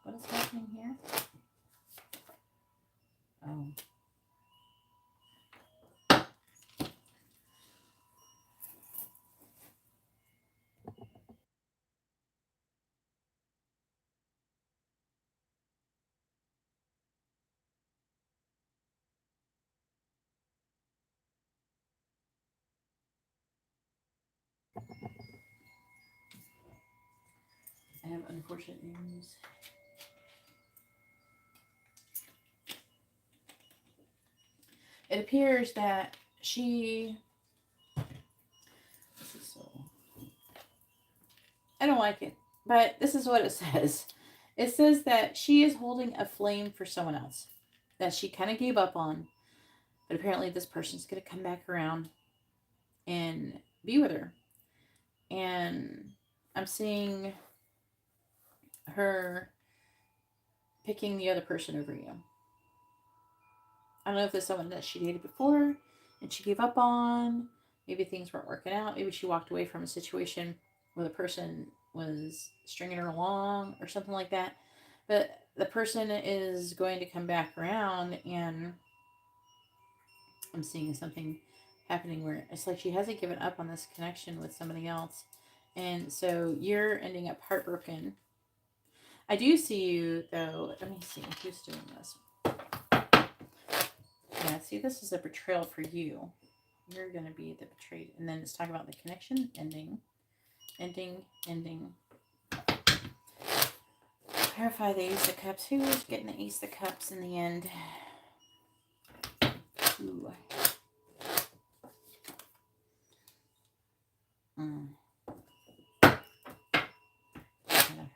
What is happening here? Oh. I have unfortunate news. It appears that she... This is so... I don't like it, but this is what it says. It says that she is holding a flame for someone else that she kind of gave up on, but apparently this person's going to come back around and be with her. And I'm seeing her picking the other person over you. I don't know if there's someone that she dated before and she gave up on. Maybe things weren't working out. Maybe she walked away from a situation where the person was stringing her along or something like that. But the person is going to come back around, and I'm seeing something happening where it's like she hasn't given up on this connection with somebody else. And so you're ending up heartbroken. I do see you, though. Let me see who's doing this. Yeah, see, this is a betrayal for you. You're going to be the betrayed. And then let's talk about the connection. Ending. Clarify the Ace of Cups. Who is getting the Ace of Cups in the end? Ooh.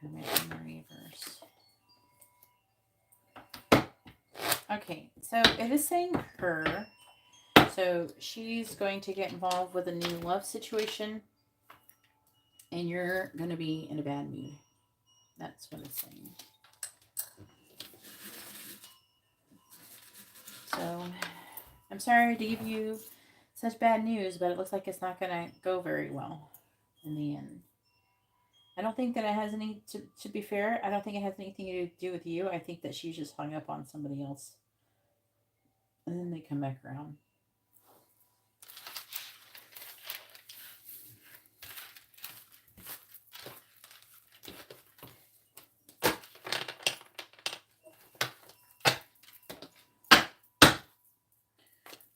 Hermit in the reverse. Okay, so it is saying her. So she's going to get involved with a new love situation, and you're going to be in a bad mood. That's what it's saying. So I'm sorry to give you such bad news, but it looks like it's not going to go very well in the end. I don't think that it has any, to be fair, I don't think it has anything to do with you. I think that she's just hung up on somebody else. And then they come back around.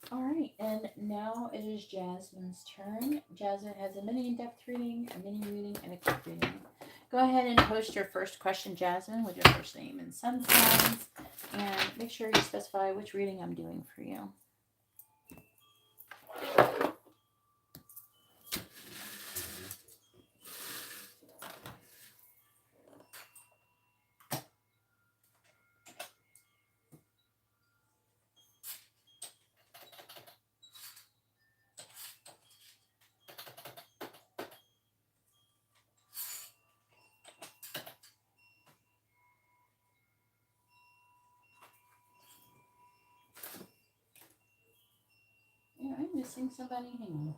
All right, and now it is Jasmine's turn. Jasmine has a mini in-depth reading, a mini reading, and a quick reading. Go ahead and post your first question, Jasmine, with your first name and sun signs, and make sure you specify which reading I'm doing for you. Yeah, I'm missing somebody. Hang on.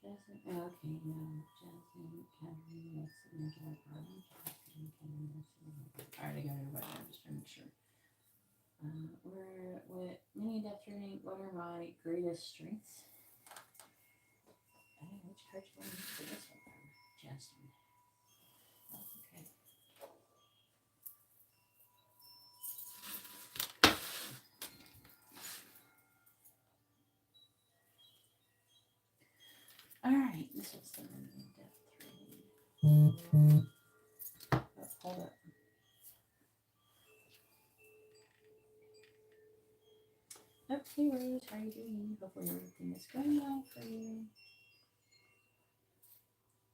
Jasmine. Oh, okay, no. Jasmine, Katarina, Lexi, and Brian. Jasmine, Katarina, Lexi. All right, I got everybody. I'm just trying to make sure. What mini depth reading? What are my greatest strengths? Which card do you want to use for this one? Jasmine. Oh, okay. All right, this is the mini depth reading. Oh, hold up. Okay, Rose, how are you doing? Hopefully everything is going well for you.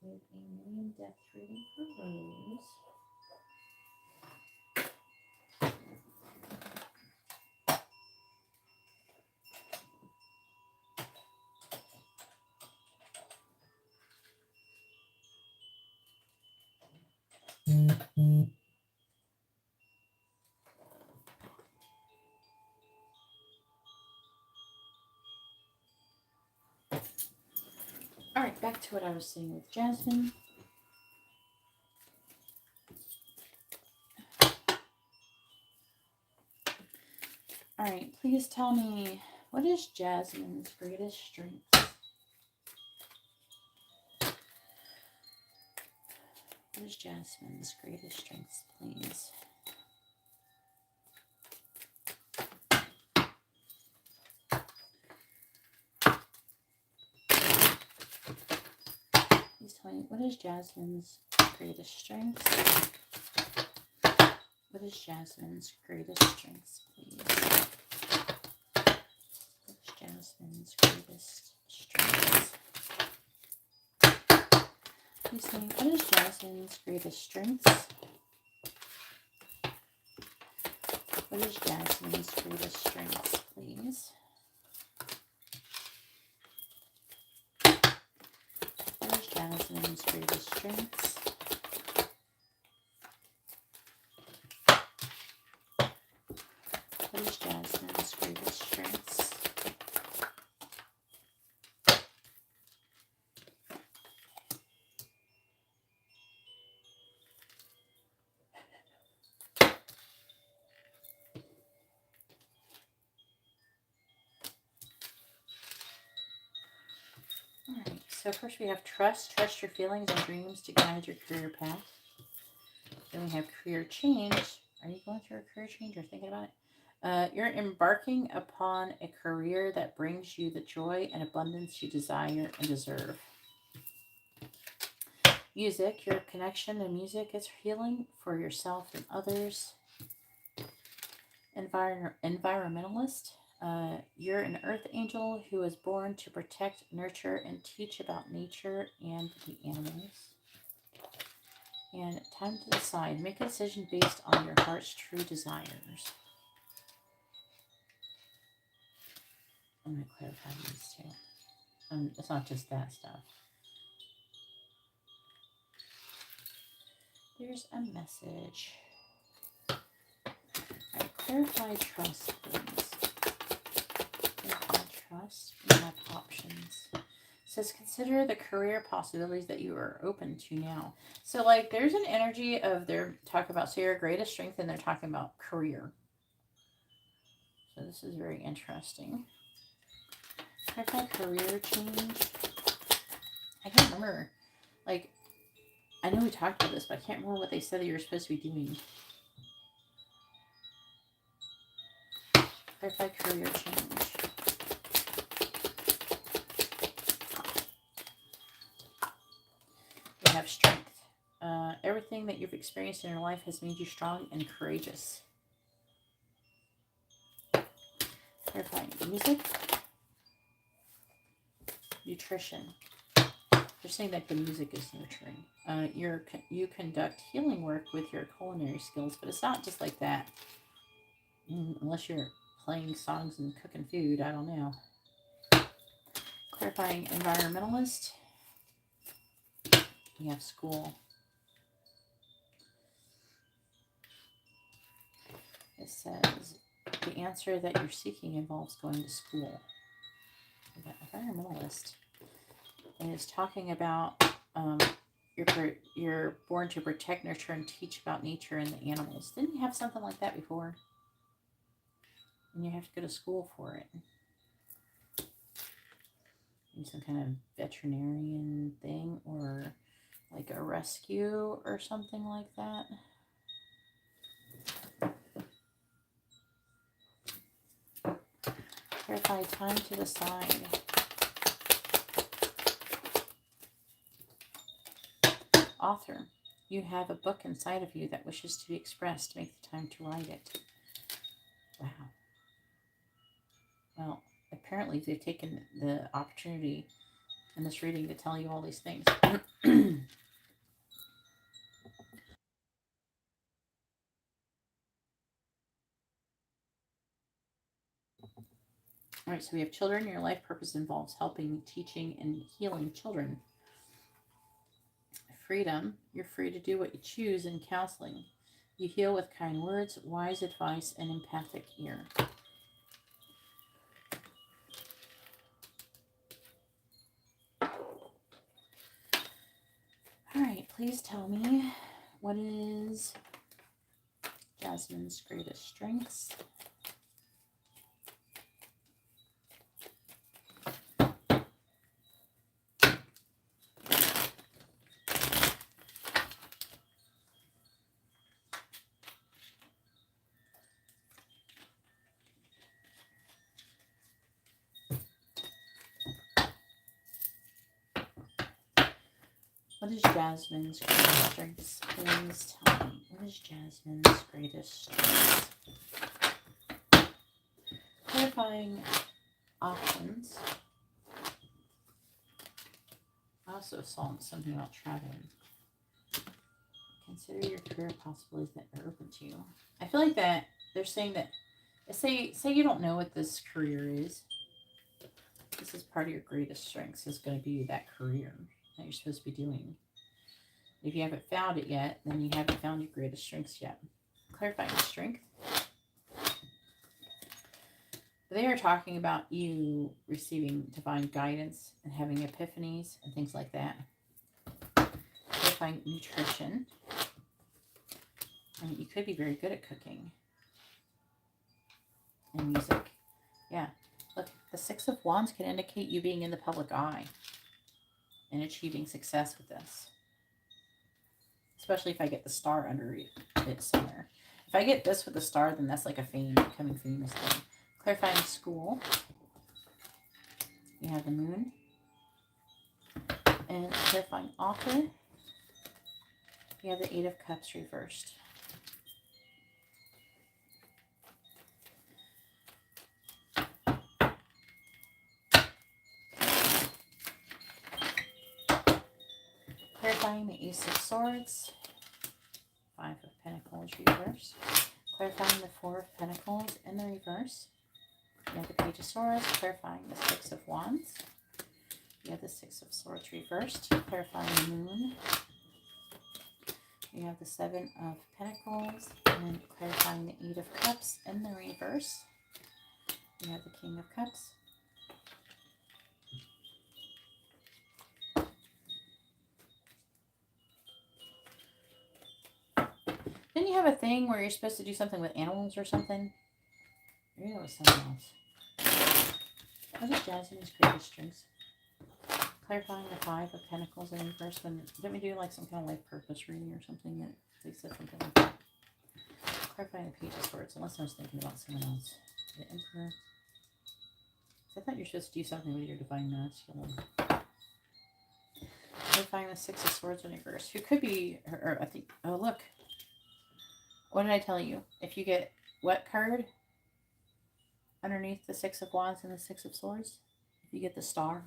With a mini depth reading for Rose. All right, back to what I was saying with Jasmine. All right, please tell me, what is Jasmine's greatest strength? What is Jasmine's greatest strengths, please? Please tell me, what is Jasmine's greatest strengths? What is Jasmine's greatest strengths, please? What is Jasmine's greatest strengths? Please tell me, what is Jasmine's greatest strengths? What is Jasmine's greatest strengths, please? What is Jasmine's greatest strengths? What is Jasmine's greatest strengths? Alright, so first we have trust. Trust your feelings and dreams to guide your career path. Then we have career change. Are you going through a career change or thinking about it? You're embarking upon a career that brings you the joy and abundance you desire and deserve. Music. Your connection to music is healing for yourself and others. Environmentalist. You're an earth angel who was born to protect, nurture, and teach about nature and the animals. And time to decide. Make a decision based on your heart's true desires. I'm going to clarify these too. It's not just that stuff. There's a message. Alright, clarify trust, please. Clarify trust. We have options. says, consider the career possibilities that you are open to now. So, like, there's an energy of they're talking about, so your greatest strength, and they're talking about career. So this is very interesting. Clarify career change. I can't remember. Like, I know we talked about this, but I can't remember what they said that you were supposed to be doing. Clarify career change. You have strength. Everything that you've experienced in your life has made you strong and courageous. Clarify music. Nutrition. They're saying that the music is nurturing. You conduct healing work with your culinary skills, but it's not just like that. Unless you're playing songs and cooking food, I don't know. Clarifying environmentalist. You have school. It says the answer that you're seeking involves going to school. Environmentalist. And it's talking about you're born to protect, nurture, and teach about nature and the animals. Didn't you have something like that before? And you have to go to school for it. Some kind of veterinarian thing, or like a rescue or something like that. Clarify time to decide. Author. You have a book inside of you that wishes to be expressed. Make the time to write it. Wow. Well, apparently they've taken the opportunity in this reading to tell you all these things. All right, so we have children. Your life purpose involves helping, teaching, and healing children. Freedom. You're free to do what you choose in counseling. You heal with kind words, wise advice, and empathic ear. All right, please tell me, what is Jasmine's greatest strengths? What is Jasmine's greatest strengths? Please tell me. What is Jasmine's greatest strengths? Clarifying options. I also saw something about traveling. Consider your career possibilities that are open to you. I feel like that they're saying that, say you don't know what this career is. This is part of your greatest strengths, is going to be that career that you're supposed to be doing. If you haven't found it yet, then you haven't found your greatest strengths yet. Clarifying strength. They are talking about you receiving divine guidance and having epiphanies and things like that. Clarifying nutrition. I mean, you could be very good at cooking and music. Yeah. Look, the Six of Wands can indicate you being in the public eye and achieving success with this. Especially if I get the star under it somewhere. If I get this with the star, then that's like a becoming famous thing. Clarifying school. You have the moon. And clarifying author. You have the Eight of Cups reversed. Clarifying the Ace of Swords. Five of Pentacles reversed. Clarifying the Four of Pentacles in the reverse. You have the Page of Swords, clarifying the Six of Wands. You have the Six of Swords reversed, clarifying the Moon. You have the Seven of Pentacles, and then clarifying the Eight of Cups in the reverse. You have the King of Cups. Didn't you have a thing where you're supposed to do something with animals or something? Maybe that was something else. Was it Jasmine's greatest strengths? Clarifying the 5 of Pentacles in reverse. When didn't we do like some kind of life purpose reading or something that they said something like that? Clarifying the Page of Swords. Unless I was thinking about someone else. The Emperor. I thought you were supposed to do something with your Divine Masculine. Clarifying the 6 of Swords in reverse. Who could be, or I think, oh look. What did I tell you? If you get what card underneath the 6 of Wands and the 6 of Swords? If you get the Star.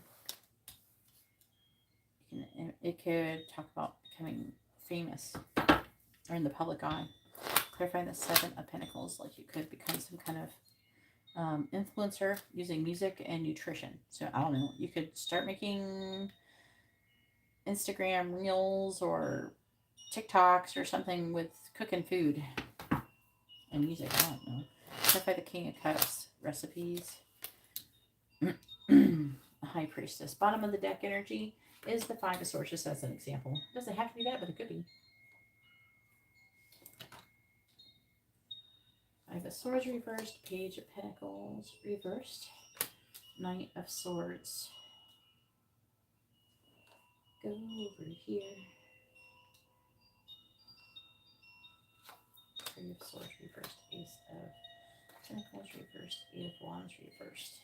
It could talk about becoming famous or in the public eye. Clarifying the 7 of Pentacles, like you could become some kind of influencer using music and nutrition. So I don't know, you could start making Instagram reels or TikToks or something with cooking food and music. I don't know. Clarify the King of Cups, recipes. High Priestess. Bottom of the deck energy is the 5 of Swords, just as an example. It doesn't have to be that, but it could be. 5 of Swords reversed, Page of Pentacles reversed, Knight of Swords. Go over here. 3 of Swords reversed, Ace of Pentacles reversed, 8 of Wands reversed.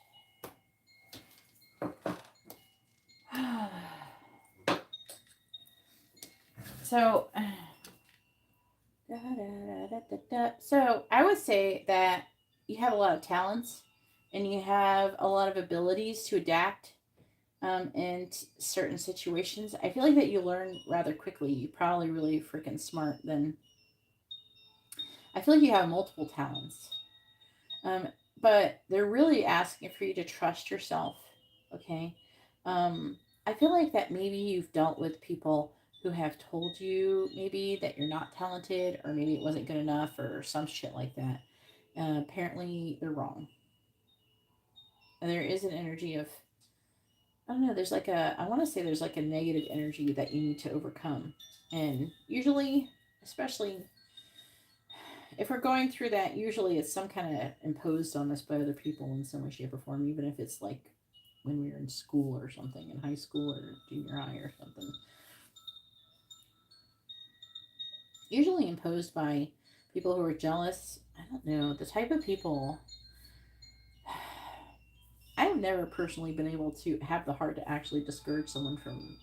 So I would say that you have a lot of talents and you have a lot of abilities to adapt in certain situations. I feel like that you learn rather quickly. You're probably really freaking smart. Then I feel like you have multiple talents, but they're really asking for you to trust yourself. Okay. I feel like that maybe you've dealt with people who have told you maybe that you're not talented or maybe it wasn't good enough or some shit like that. Apparently they're wrong. And there is an energy of, I don't know, there's like I want to say there's like a negative energy that you need to overcome. And usually, especially if we're going through that, usually it's some kind of imposed on us by other people in some way, shape, or form, even if it's like when we were in school or something, in high school or junior high or something. Usually imposed by people who are jealous. I don't know, the type of people. I've never personally been able to have the heart to actually discourage someone from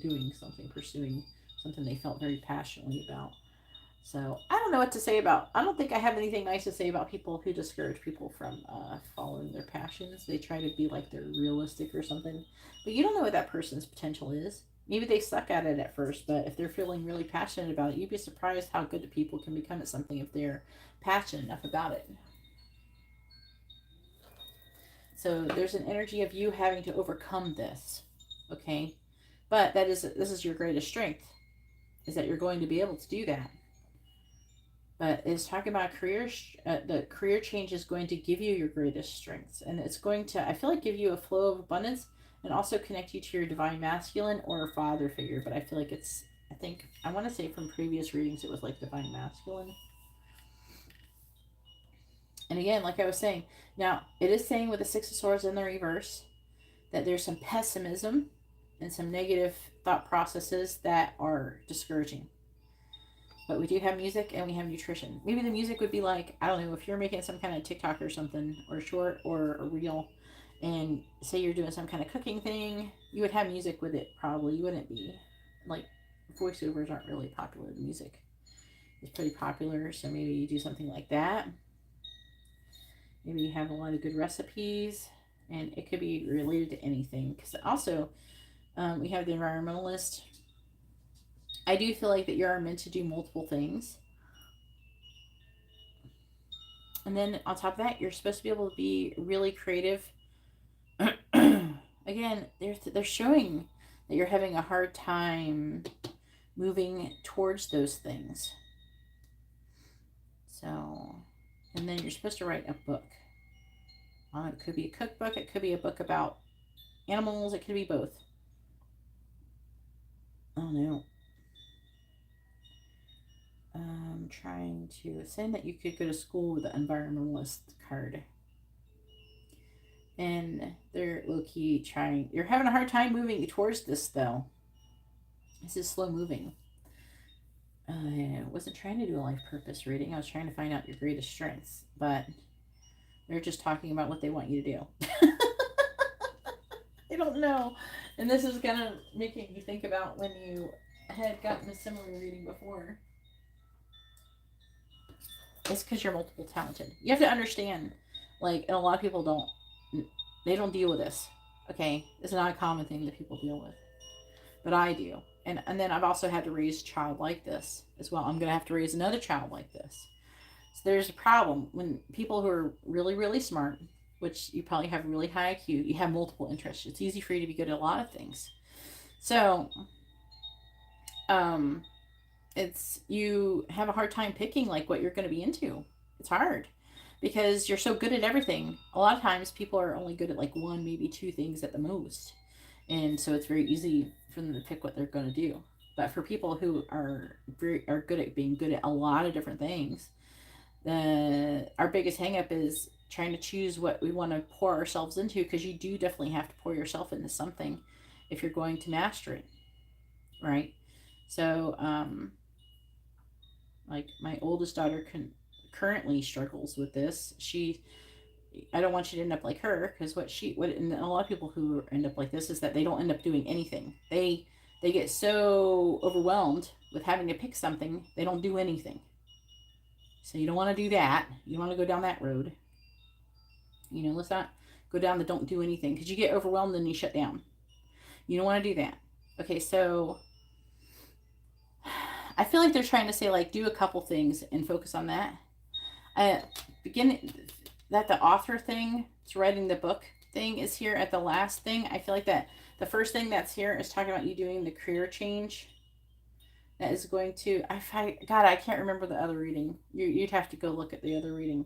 doing something, pursuing something they felt very passionately about. So I don't know what to say about. I don't think I have anything nice to say about people who discourage people from following their passions. They try to be like they're realistic or something, but you don't know what that person's potential is. Maybe they suck at it at first, but if they're feeling really passionate about it, you'd be surprised how good the people can become at something if they're passionate enough about it. So there's an energy of you having to overcome this, okay? But this is your greatest strength, is that you're going to be able to do that. But it's talking about career. The career change is going to give you your greatest strengths, and it's going to, I feel like, give you a flow of abundance, and also connect you to your divine masculine or a father figure. But I feel like it's, I want to say from previous readings, it was like divine masculine. And again, like I was saying, now it is saying with the 6 of Swords in the reverse that there's some pessimism and some negative thought processes that are discouraging. But we do have music and we have nutrition. Maybe the music would be like, I don't know, if you're making some kind of TikTok or something, or short or a reel, and say you're doing some kind of cooking thing, you would have music with it probably. You wouldn't be, like, voiceovers aren't really popular. The music is pretty popular, so maybe you do something like that. Maybe you have a lot of good recipes, and it could be related to anything. Because also, we have the environmentalist. I do feel like that you are meant to do multiple things. And then on top of that, you're supposed to be able to be really creative. Again, they're showing that you're having a hard time moving towards those things. So, and then you're supposed to write a book. It could be a cookbook. It could be a book about animals. It could be both. I don't know. trying to, saying that you could go to school with the environmentalist card. And they're low-key trying, you're having a hard time moving towards this though. This is slow moving. I wasn't trying to do a life purpose reading. I was trying to find out your greatest strengths, but they're just talking about what they want you to do. I don't know. And this is kind of making me think about when you had gotten a similar reading before. It's because you're multiple talented. You have to understand, like, and a lot of people don't deal with this. Okay? It's not a common thing that people deal with. But I do. And then I've also had to raise a child like this as well. I'm going to have to raise another child like this. So there's a problem when people who are really, really smart, which you probably have really high IQ, you have multiple interests. It's easy for you to be good at a lot of things. So, it's, you have a hard time picking like what you're going to be into. It's hard because you're so good at everything. A lot of times people are only good at like one, maybe two things at the most. And so it's very easy for them to pick what they're going to do. But for people who are good at being good at a lot of different things, our biggest hang up is trying to choose what we want to pour ourselves into, because you do definitely have to pour yourself into something if you're going to master it, right? So, like my oldest daughter currently struggles with this. I don't want you to end up like her, because and a lot of people who end up like this is that they don't end up doing anything. They get so overwhelmed with having to pick something, they don't do anything. So you don't want to do that. You want to go down that road. Let's not go down the don't do anything, because you get overwhelmed and you shut down. You don't want to do that. Okay, so I feel like they're trying to say, like, do a couple things and focus on that. That the author thing, it's writing the book thing, is here at the last thing. I feel like that the first thing that's here is talking about you doing the career change. That is going to, God, I can't remember the other reading. You'd have to go look at the other reading.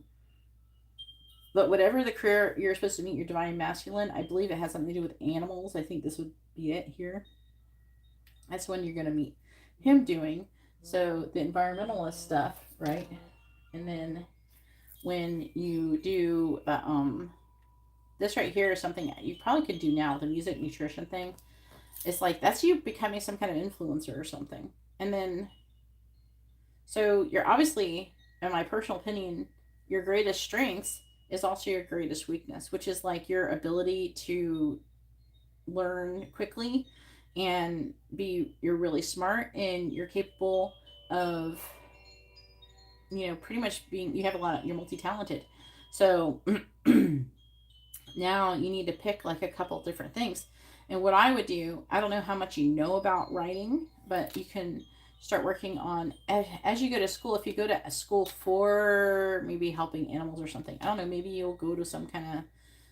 But whatever the career you're supposed to meet your divine masculine, I believe it has something to do with animals. I think this would be it here. That's when you're going to meet him doing. So the environmentalist stuff, right? And then when you do this right here is something you probably could do now, the music nutrition thing. It's like that's you becoming some kind of influencer or something. And then, so you're obviously, in my personal opinion, your greatest strengths is also your greatest weakness, which is like your ability to learn quickly and you're really smart, and you're capable of, pretty much you have you're multi-talented. So now you need to pick like a couple different things. And what I would do, I don't know how much you know about writing, but you can start working on, as you go to school, if you go to a school for maybe helping animals or something, I don't know, maybe you'll go to some kind of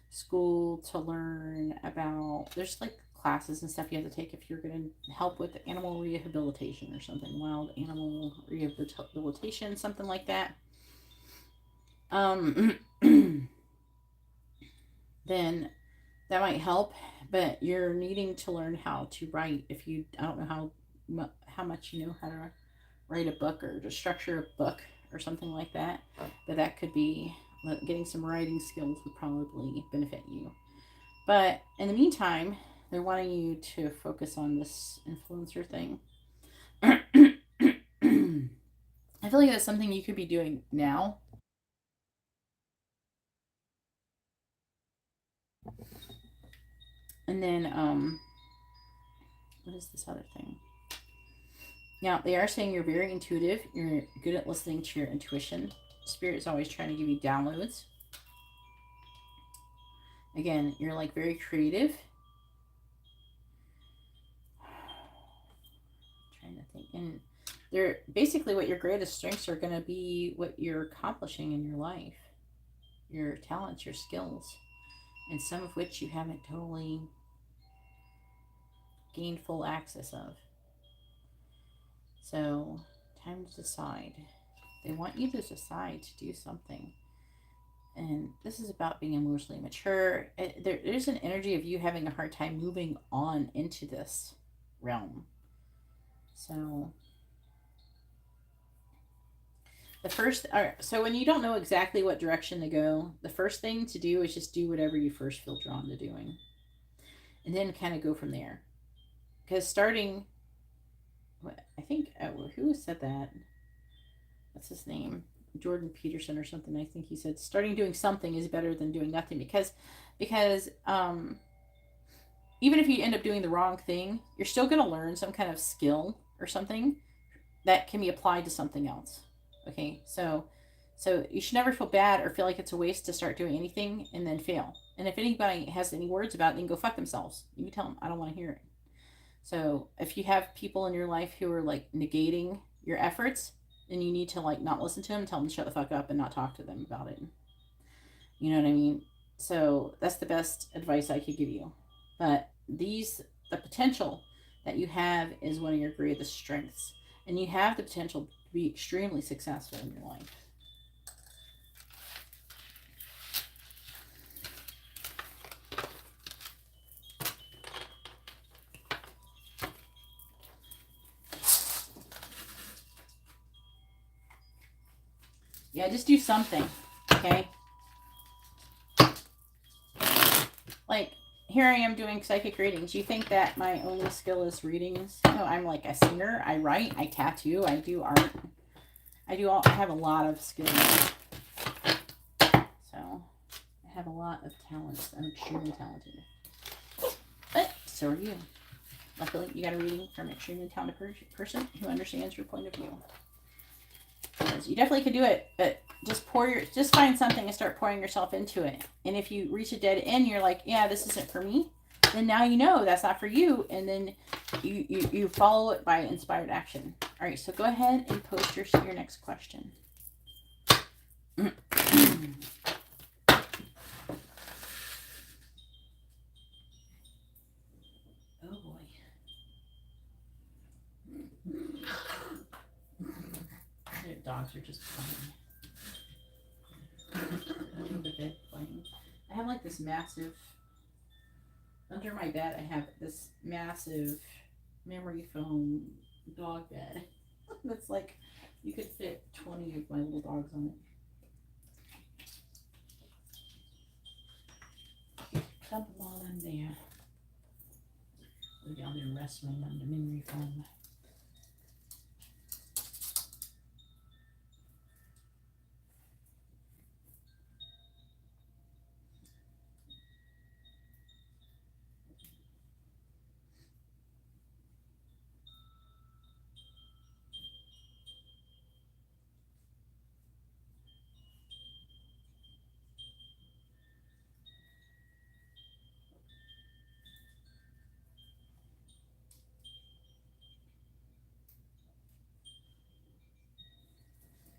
school to learn about, there's like classes and stuff you have to take if you're going to help with animal rehabilitation or something, wild animal rehabilitation, something like that. Then that might help, but you're needing to learn how to write. I don't know how much you know how to write a book or to structure a book or something like that, but that could be, getting some writing skills would probably benefit you. But in the meantime, they're wanting you to focus on this influencer thing. I feel like that's something you could be doing now. And then, what is this other thing? Now, they are saying you're very intuitive. You're good at listening to your intuition. Spirit is always trying to give you downloads. Again, you're like very creative. I'm trying to think. And they're basically what your greatest strengths are going to be, what you're accomplishing in your life. Your talents, your skills. And some of which you haven't totally gained full access of. So, time to decide. They want you to decide to do something. And this is about being emotionally mature. There's an energy of you having a hard time moving on into this realm. So, The first, so when you don't know exactly what direction to go, the first thing to do is just do whatever you first feel drawn to doing. And then kind of go from there. Because starting, I think, who said that? What's his name? Jordan Peterson or something. I think he said starting doing something is better than doing nothing because even if you end up doing the wrong thing, you're still going to learn some kind of skill or something that can be applied to something else. Okay, so you should never feel bad or feel like it's a waste to start doing anything and then fail. And if anybody has any words about it, they can go fuck themselves. You can tell them, I don't want to hear it. So if you have people in your life who are like negating your efforts, then you need to like not listen to them, tell them to shut the fuck up and not talk to them about it. You know what I mean? So that's the best advice I could give you. But the potential that you have is one of your greatest strengths. And you have the potential to be extremely successful in your life. Yeah, just do something, okay? Like, here I am doing psychic readings. You think that my only skill is readings? No, I'm like a singer. I write, I tattoo, I do art. I have a lot of skills. So, I have a lot of talents. I'm extremely talented. But, so are you. Luckily, you got a reading from an extremely talented person who understands your point of view. You definitely could do it, but just find something and start pouring yourself into it. And if you reach a dead end, you're like, yeah, this isn't for me. Then now you know that's not for you, and then you follow it by inspired action. All right, so go ahead and post your next question. Oh boy. Their dogs are just playing. The bed playing. I have like this massive, under my bed I have this massive memory foam dog bed. That's like, you could fit 20 of my little dogs on it. Dump them all in there. Go down there wrestling on the memory foam.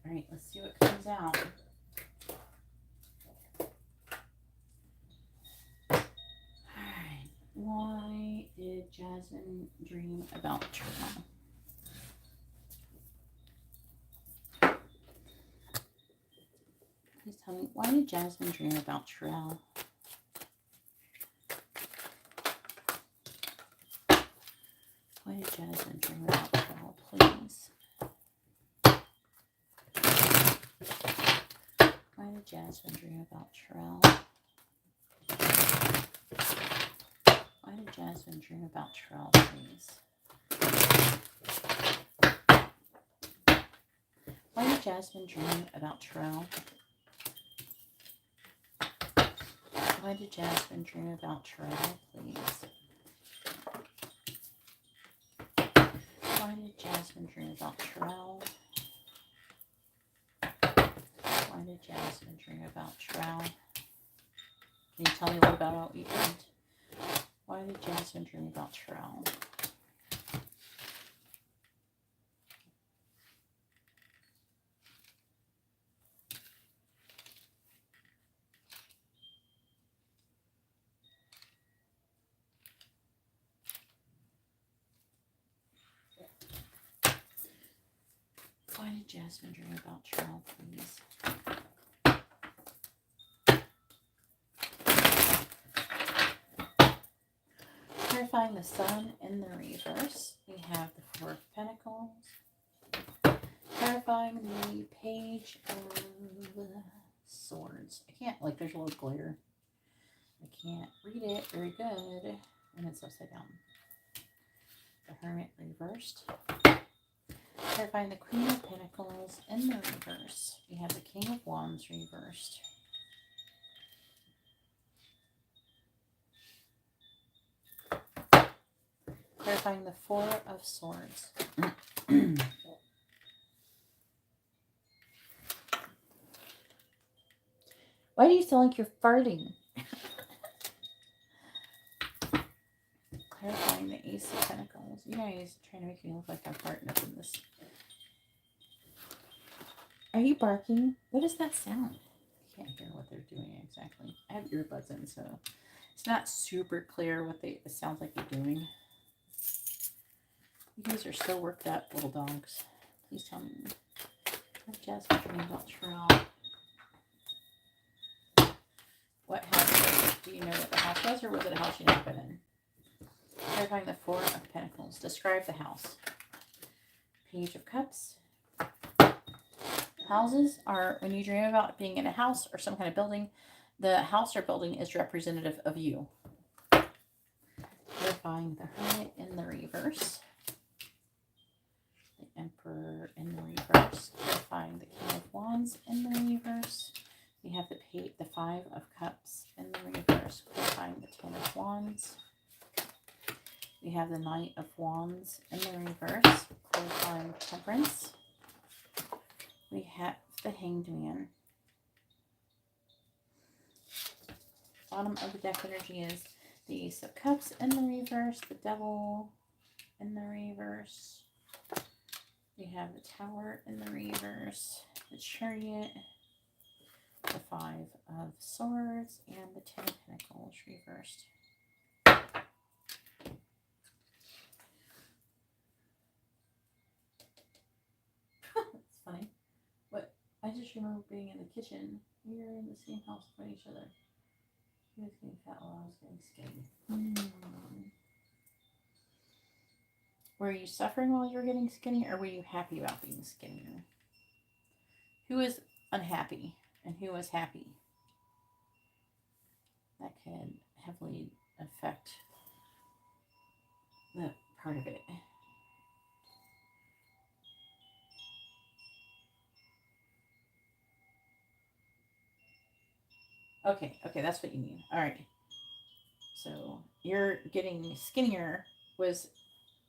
All right, let's see what comes out. All right, why did Jasmine dream about Trell? Please tell me, why did Jasmine dream about Trell? Why did Jasmine dream about Trell, please? Why did Jasmine dream about Trell? Why did Jasmine dream about Trell, please? Why did Jasmine dream about Trell? Why did Jasmine dream about Trell, please? Why did Jasmine dream about Trell? Why did Jasmine dream about Trell? Can you tell me what about it? Why did Jasmine dream about Trell? Why did Jasmine dream about Trell, please? Clarifying the Sun in the reverse, we have the Four of Pentacles. Clarifying the Page of Swords. I can't, like, there's a little glare. I can't read it very good. And it's upside down. The Hermit reversed. Clarifying the Queen of Pentacles in the reverse. We have the King of Wands reversed. Clarifying the Four of Swords. Why do you sound like you're farting? Clarifying the Ace of Pentacles. You guys are trying to make me look like I'm farting up in this. Are you barking? What does that sound? I can't hear what they're doing exactly. I have earbuds in, so it's not super clear what it sounds like they're doing. You guys are so worked up, little dogs. Please tell me. Have Jasmine dream about Trill. What house was it? Do you know what the house was, or was it a house you never been in? Clarifying the Four of Pentacles. Describe the house. Page of Cups. Houses are, when you dream about being in a house or some kind of building, the house or building is representative of you. Clarifying the Hermit in the reverse. The Emperor in the reverse. Clarifying the King of Wands in the reverse. We have the Five of Cups in the reverse. Clarifying the Ten of Wands. We have the Knight of Wands in the reverse. Clarifying Temperance. We have the Hanged Man. Bottom of the deck energy is the Ace of Cups in the reverse. The Devil in the reverse. We have the Tower in the reverse. The Chariot. The Five of Swords. And the Ten of Pentacles reversed. That's funny. What? I just remember being in the kitchen. We were in the same house with each other. He was getting fat while I was getting skinny. Were you suffering while you were getting skinny, or were you happy about being skinnier? Who is unhappy and who was happy? That could heavily affect that part of it. Okay, that's what you mean. All right. So you're getting skinnier was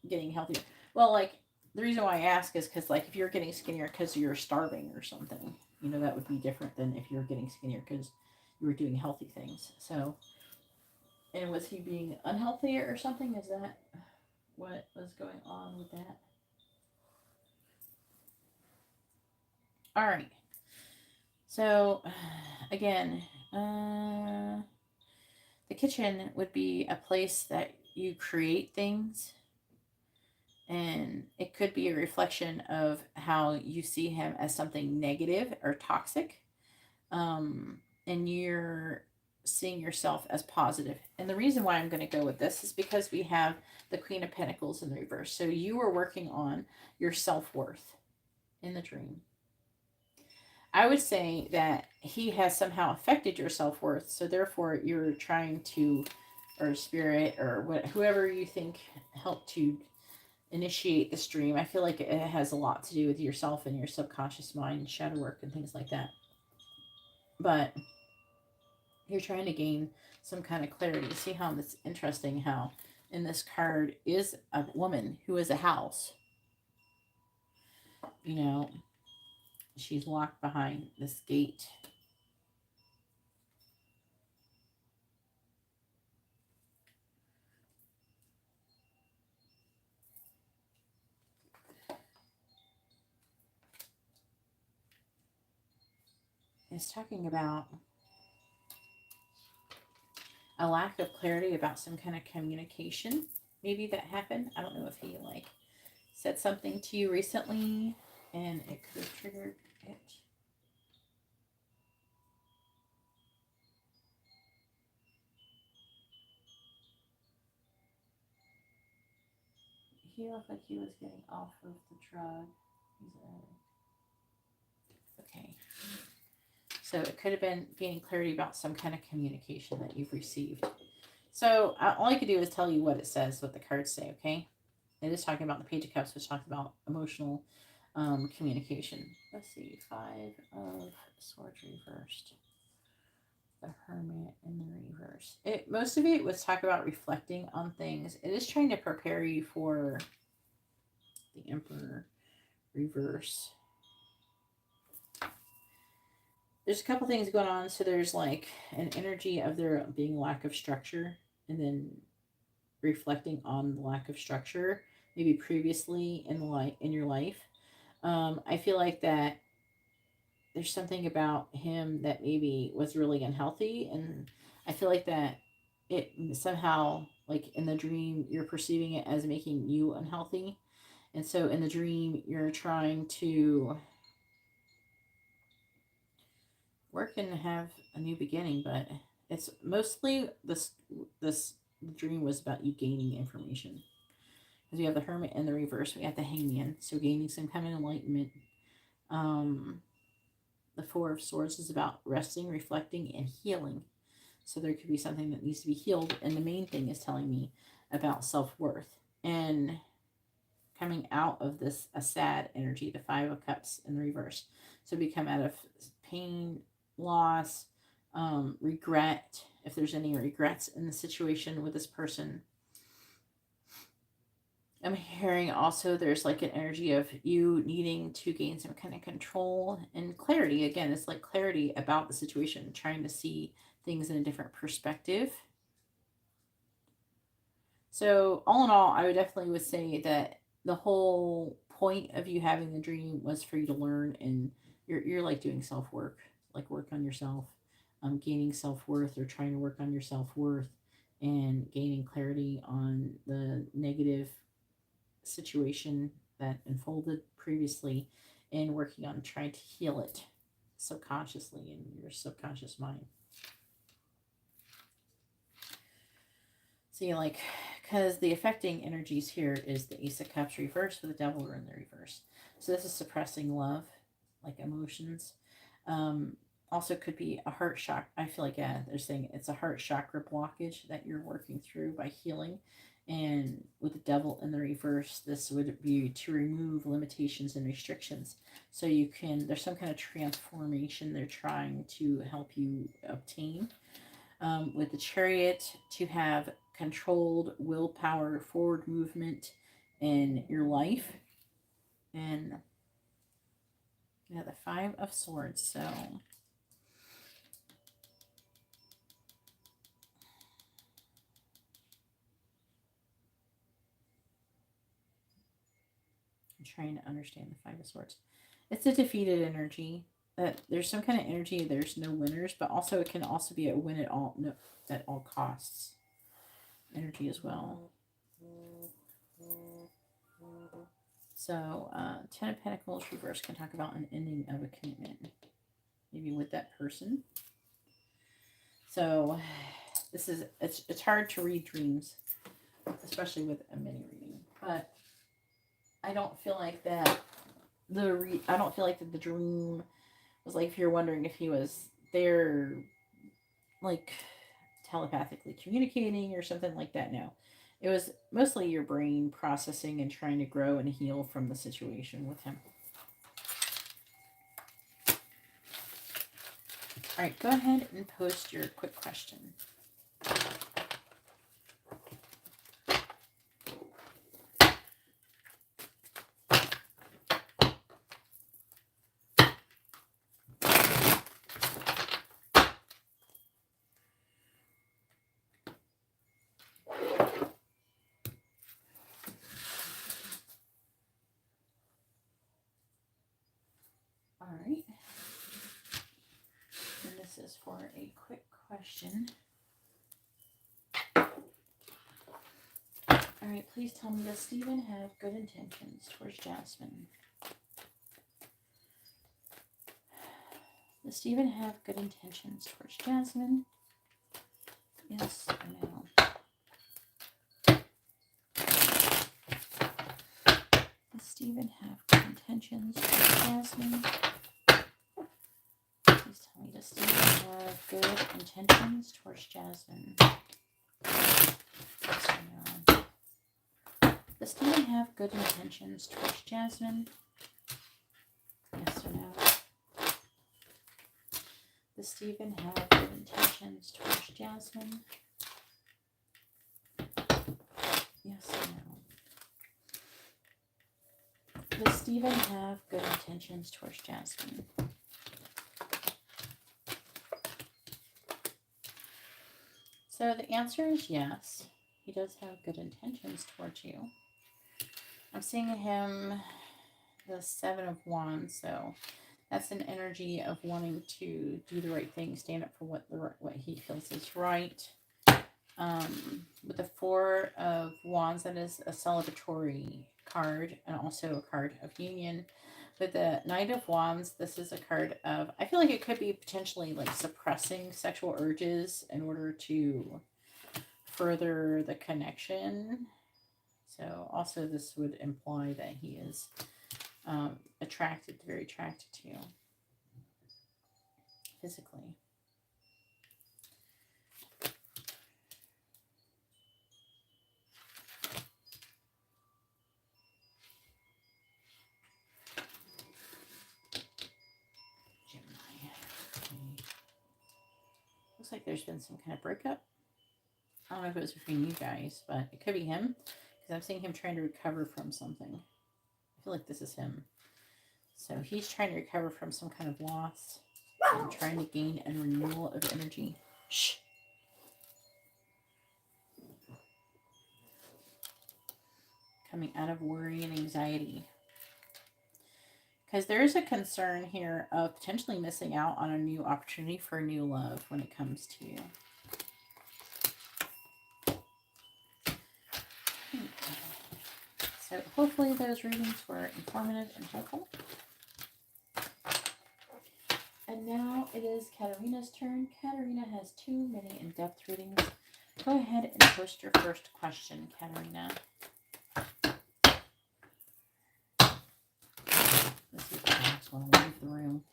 getting healthier. Well, like, the reason why I ask is because, like, if you're getting skinnier because you're starving or something, you know, that would be different than if you're getting skinnier because you were doing healthy things. So, and was he being unhealthy or something? Is that what was going on with that? All right. So, again, the kitchen would be a place that you create things, and it could be a reflection of how you see him as something negative or toxic, and you're seeing yourself as positive. And the reason why I'm going to go with this is because we have the Queen of Pentacles in the reverse. So you were working on your self-worth in the dream. I would say that he has somehow affected your self-worth, so therefore you're trying to, or spirit, or whoever you think helped to initiate this dream. I feel like it has a lot to do with yourself and your subconscious mind, shadow work, and things like that. But you're trying to gain some kind of clarity. See how it's interesting how in this card is a woman who is a house. You know, she's locked behind this gate. It's talking about a lack of clarity about some kind of communication. Maybe that happened. I don't know if he, like, said something to you recently and it could have triggered it. He looked like he was getting off of the drug. He's So it could have been gaining clarity about some kind of communication that you've received. So all I could do is tell you what it says, what the cards say, okay? It is talking about the Page of Cups, which talks about emotional communication. Let's see, 5 of Swords reversed. The Hermit in the reverse. Most of it was talk about reflecting on things. It is trying to prepare you for the Emperor reverse. There's a couple things going on. So there's like an energy of there being lack of structure, and then reflecting on the lack of structure, maybe previously in your life. I feel like that there's something about him that maybe was really unhealthy, and I feel like that it somehow, like in the dream, you're perceiving it as making you unhealthy, and so in the dream you're trying to work and have a new beginning, but it's mostly this dream was about you gaining information, because we have the Hermit in the reverse, we have the Hangman, so gaining some kind of enlightenment. The Four of Swords is about resting, reflecting, and healing. So there could be something that needs to be healed. And the main thing is telling me about self-worth. And coming out of this, a sad energy, the Five of Cups in the reverse. So we come out of pain, loss, regret, if there's any regrets in the situation with this person. I'm hearing also there's like an energy of you needing to gain some kind of control and clarity. Again, it's like clarity about the situation, trying to see things in a different perspective. So all in all, I would definitely would say that the whole point of you having the dream was for you to learn, and you're like doing self-work, like work on yourself, gaining self-worth, or trying to work on your self-worth and gaining clarity on the negative situation that unfolded previously, and working on trying to heal it subconsciously in your subconscious mind. See, like, because the affecting energies here is the Ace of Cups reversed with the Devil in the reverse. So this is suppressing love, like emotions. Also could be a heart shock. I feel like they're saying it's a heart chakra blockage that you're working through by healing. And with the Devil in the reverse, this would be to remove limitations and restrictions. So you can, there's some kind of transformation they're trying to help you obtain. With the Chariot, to have controlled willpower, forward movement in your life. And yeah, the Five of Swords. So I'm trying to understand the Five of Swords. It's a defeated energy. There's some kind of energy, there's no winners, but also it can also be a win at all, no, at all costs energy as well. So Ten of Pentacles reverse can talk about an ending of a commitment, maybe with that person. So this is, it's hard to read dreams, especially with a mini reading, but I don't feel like that I don't feel like that the dream was like, if you're wondering if he was there like telepathically communicating or something like that. No, it was mostly your brain processing and trying to grow and heal from the situation with him. All right, go ahead and post your quick question. All right. And this is for a quick question. All right, please tell me, does Stephen have good intentions towards Jasmine? Does Stephen have good intentions towards Jasmine? Yes or no? Does Stephen have good intentions towards Jasmine? Please tell me, does good intentions towards Jasmine? Yes or no? Does Steven have good intentions towards Jasmine? Yes or no? Does Steven have good intentions towards Jasmine? Yes or no? Does Steven have good intentions towards Jasmine? So the answer is yes. He does have good intentions towards you. I'm seeing him the 7 of Wands, so that's an energy of wanting to do the right thing, stand up for what he feels is right. With the 4 of Wands, that is a celebratory card and also a card of union. With the Knight of Wands, this is a card of, I feel like it could be potentially like suppressing sexual urges in order to further the connection. So also this would imply that he is very attracted to you physically. Looks like there's been some kind of breakup. I don't know if it was between you guys, but it could be him because I'm seeing him trying to recover from something. I feel like this is him. So he's trying to recover from some kind of loss and trying to gain a renewal of energy. Shh. Coming out of worry and anxiety. Because there is a concern here of potentially missing out on a new opportunity for a new love when it comes to you. So hopefully those readings were informative and helpful. And now it is Katarina's turn. Katarina has 2 mini in-depth readings. Go ahead and post your first question, Katarina. Let's see if the dogs want to leave the room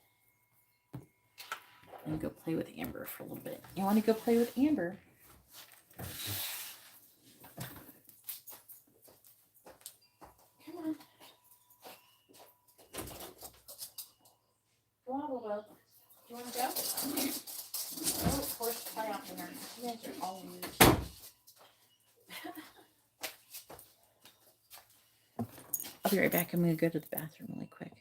and go play with Amber for a little bit. You want to go play with Amber? Come on. Go on, Willow. Do you want to go? Oh, of course, play out there. You guys are all weird. I'll be right back. I'm going to go to the bathroom really quick.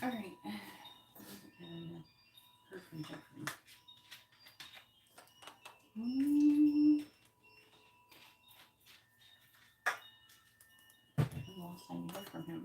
All right. Katarina heard from Jeffrey. The last time you heard from him.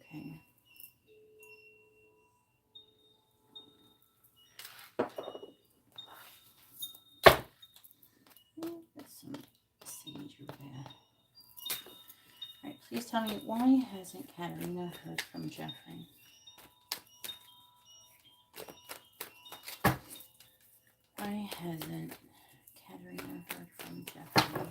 Okay. That's some sage over there. Alright, please tell me, why hasn't Katarina heard from Jeffrey? Why hasn't Katarina heard from Jeffrey?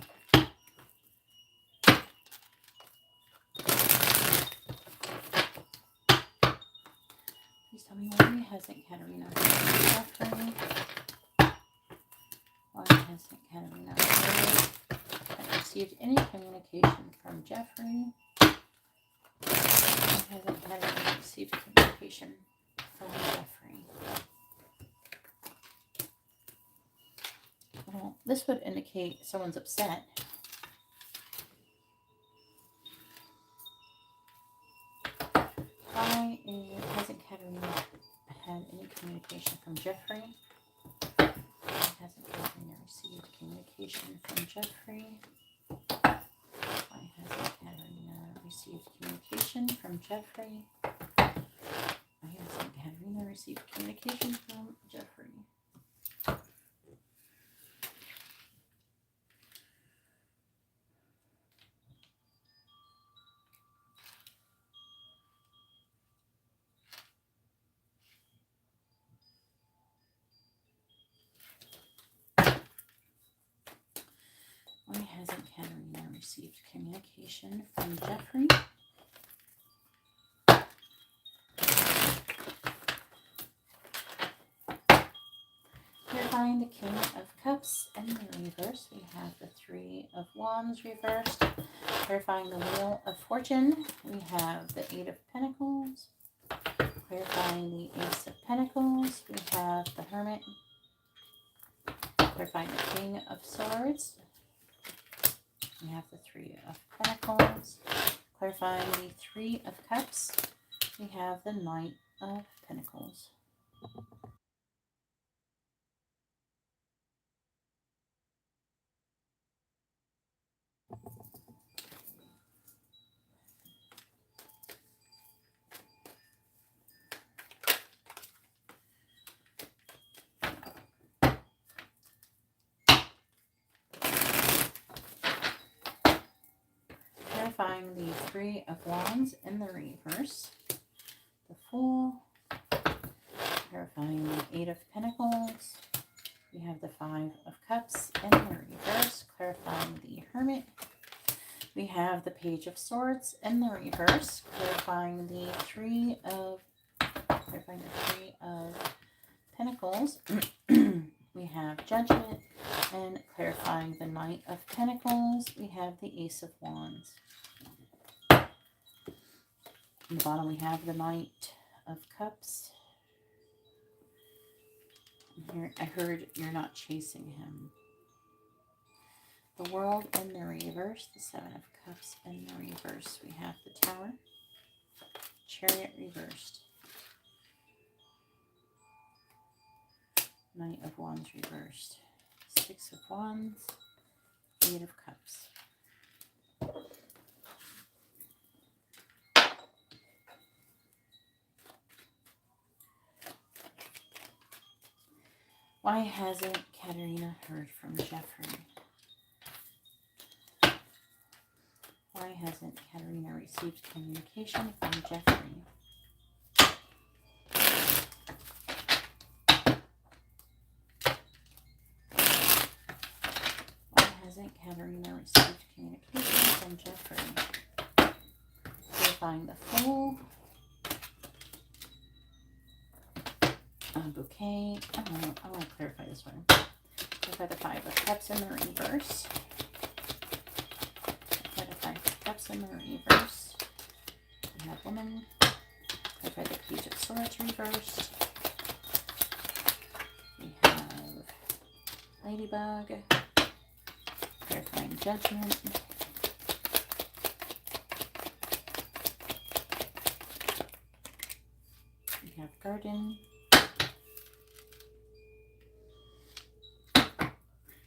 Please tell me, why hasn't Katarina heard from Jeffrey? Why hasn't Katarina received any communication from Jeffrey? Why hasn't Katarina received communication from Jeffrey? Well, this would indicate someone's upset. Why hasn't Katarina had any communication from Jeffrey? Why hasn't Katarina received communication from Jeffrey? Why hasn't Katarina received communication from Jeffrey? Why hasn't Katarina received communication from Jeffrey? Why hasn't Katarina received communication from Jeffrey? Clarifying the King of Cups and the reverse, we have the Three of Wands reversed. Clarifying the Wheel of Fortune, we have the Eight of Pentacles. Clarifying the Ace of Pentacles, we have the Hermit. Clarifying the King of Swords, we have the Three of Pentacles. Clarifying the Three of Cups, we have the Knight of Pentacles. Clarifying the Three of Wands in the reverse, the Fool. Clarifying the Eight of Pentacles, we have the Five of Cups in the reverse. Clarifying the Hermit, we have the Page of Swords in the reverse. Clarifying the Three of Pentacles, we have Judgment. And clarifying the Knight of Pentacles, we have the Ace of Wands. On the bottom, we have the Knight of Cups. Here, I heard you're not chasing him. The World in the reverse, the Seven of Cups in the reverse. We have the Tower, Chariot reversed, Knight of Wands reversed, Six of Wands, Eight of Cups. Why hasn't Katarina heard from Jeffrey? Why hasn't Katarina received communication from Jeffrey? Clarifying the full bouquet. I want to clarify this one. Clarify the 5 of Cups in the reverse. Clarify the 5 of Cups in the reverse. We have Woman. Clarify the Page of Swords reversed. We have Ladybug. Clarifying Judgment. We have Garden.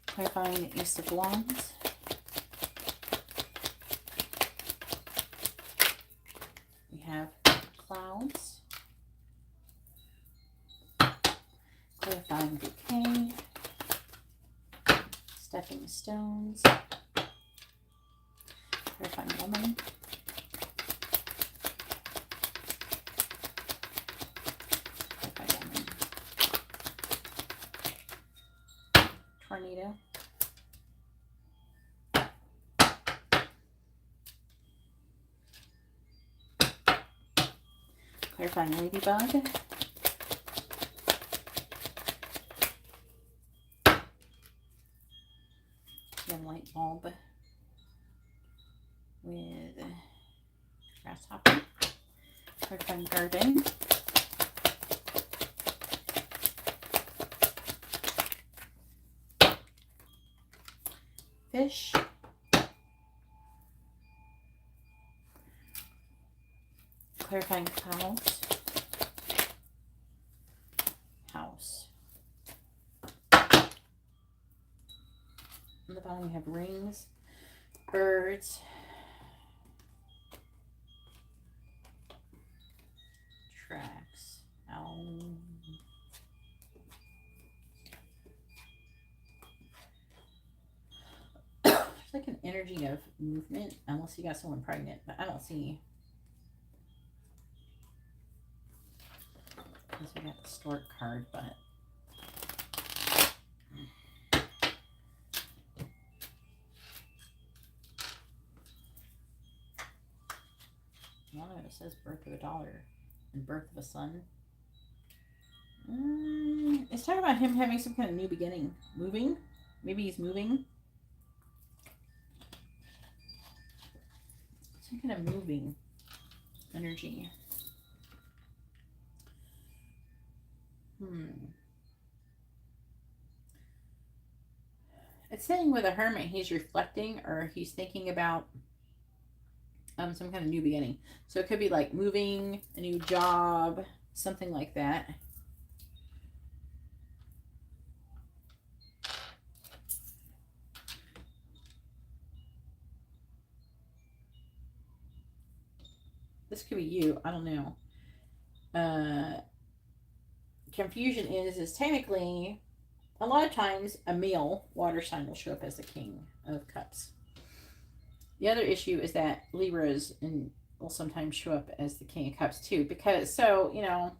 Clarifying the Ace of Wands. We have Clouds. Clarifying Bouquet. Stepping Stones. Clarifying Woman. Clarifying Woman. Tornado. Clarifying Ladybug. Then Light Bulb with Grasshopper. Clarifying Garden. Fish. Clarifying Clouds. House. On the bottom we have Rings, Birds, Tracks, Owl. There's like an energy of movement, unless you got someone pregnant, but I don't see. Because we got the Stork card, but one of it says birth of a daughter and birth of a son. It's talking about him having some kind of new beginning. Moving? Maybe he's moving. Some kind of moving energy. It's saying with a hermit, he's reflecting or he's thinking about some kind of new beginning. So it could be like moving, a new job, something like that. This could be you. I don't know. Confusion is technically a lot of times a male water sign will show up as the King of Cups. The other issue is that Libras will sometimes show up as the King of Cups too, because you know,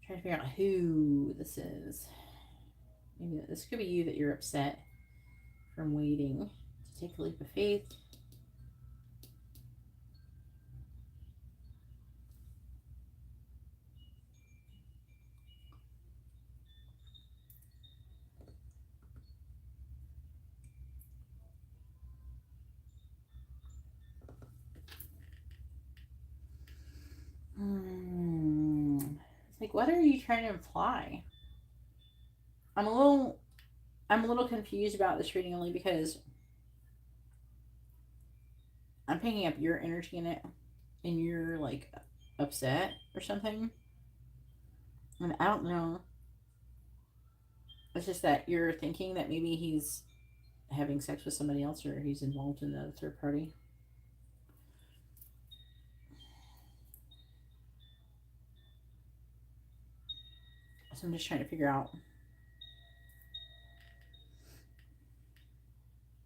trying to figure out who this is. Maybe this could be you, that you're upset from waiting to take a leap of faith. It's like, what are you trying to imply? I'm a little confused about this reading, only because I'm picking up your energy in it, and you're like upset or something. And I don't know. It's just that you're thinking that maybe he's having sex with somebody else, or he's involved in a third party. So I'm just trying to figure out,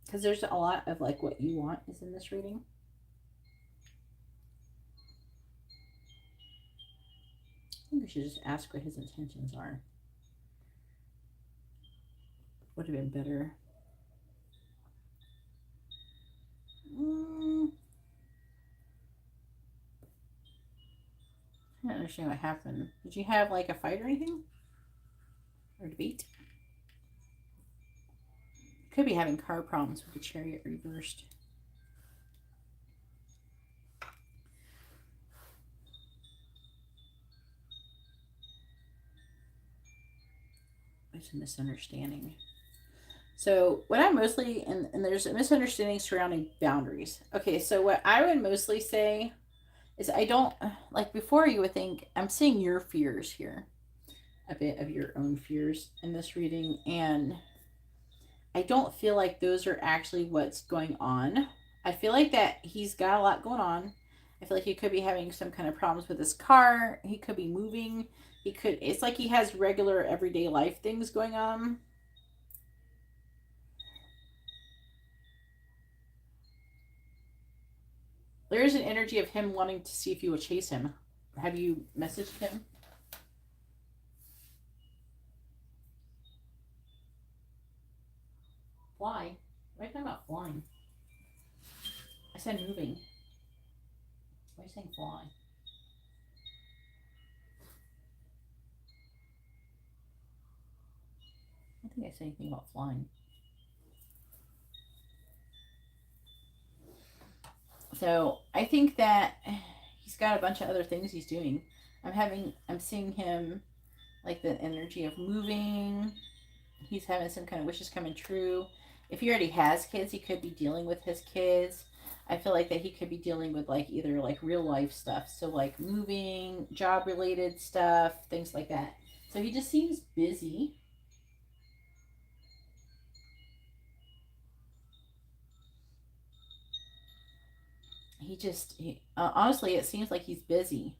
because there's a lot of like what you want is in this reading. I think we should just ask what his intentions are. Would have been better. understand what happened. Did you have like a fight or anything? Or debate? Could be having car problems with the Chariot reversed. It's a misunderstanding. So what I mostly, and there's a misunderstanding surrounding boundaries. Okay, so what I would mostly say is I don't, like before you would think, I'm seeing your fears here. A bit of your own fears in this reading. And I don't feel like those are actually what's going on. I feel like that he's got a lot going on. I feel like he could be having some kind of problems with his car. He could be moving. It's like he has regular everyday life things going on. There is an energy of him wanting to see if you will chase him. Have you messaged him? Fly? Why are you talking about flying? I said moving. Why are you saying fly? I don't think I said anything about flying. So I think that he's got a bunch of other things he's doing. I'm seeing him like the energy of moving. He's having some kind of wishes coming true. If he already has kids, he could be dealing with his kids. I feel like that he could be dealing with like either like real life stuff. So like moving, job related stuff, things like that. So he just seems busy. Honestly, it seems like he's busy.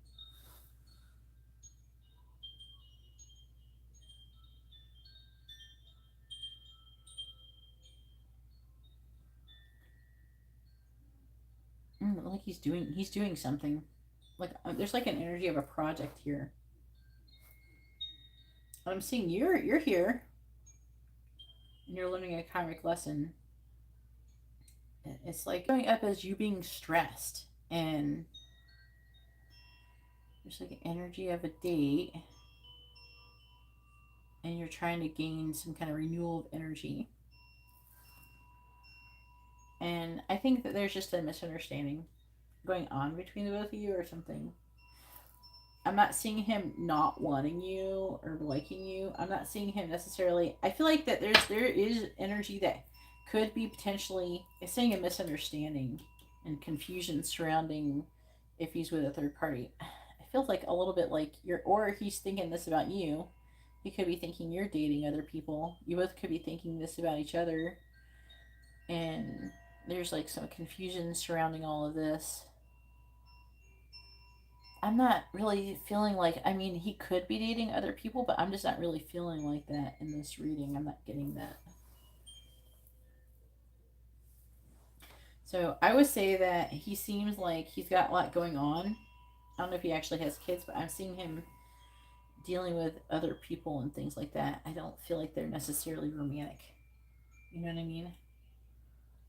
Like he's doing something. Like there's like an energy of a project here. I'm seeing you're here. And you're learning a karmic lesson. It's like going up as you being stressed, and there's like an energy of a date, and you're trying to gain some kind of renewal of energy. And I think that there's just a misunderstanding going on between the both of you or something. I'm not seeing him not wanting you or liking you. I'm not seeing him necessarily. I feel like that there is energy that could be potentially, it's saying a misunderstanding and confusion surrounding if he's with a third party. It feels like a little bit like or he's thinking this about you. He could be thinking you're dating other people. You both could be thinking this about each other. And there's like some confusion surrounding all of this. I'm not really feeling like, I mean, he could be dating other people, but I'm just not really feeling like that in this reading. I'm not getting that. So I would say that he seems like he's got a lot going on. I don't know if he actually has kids, but I'm seeing him dealing with other people and things like that. I don't feel like they're necessarily romantic. You know what I mean?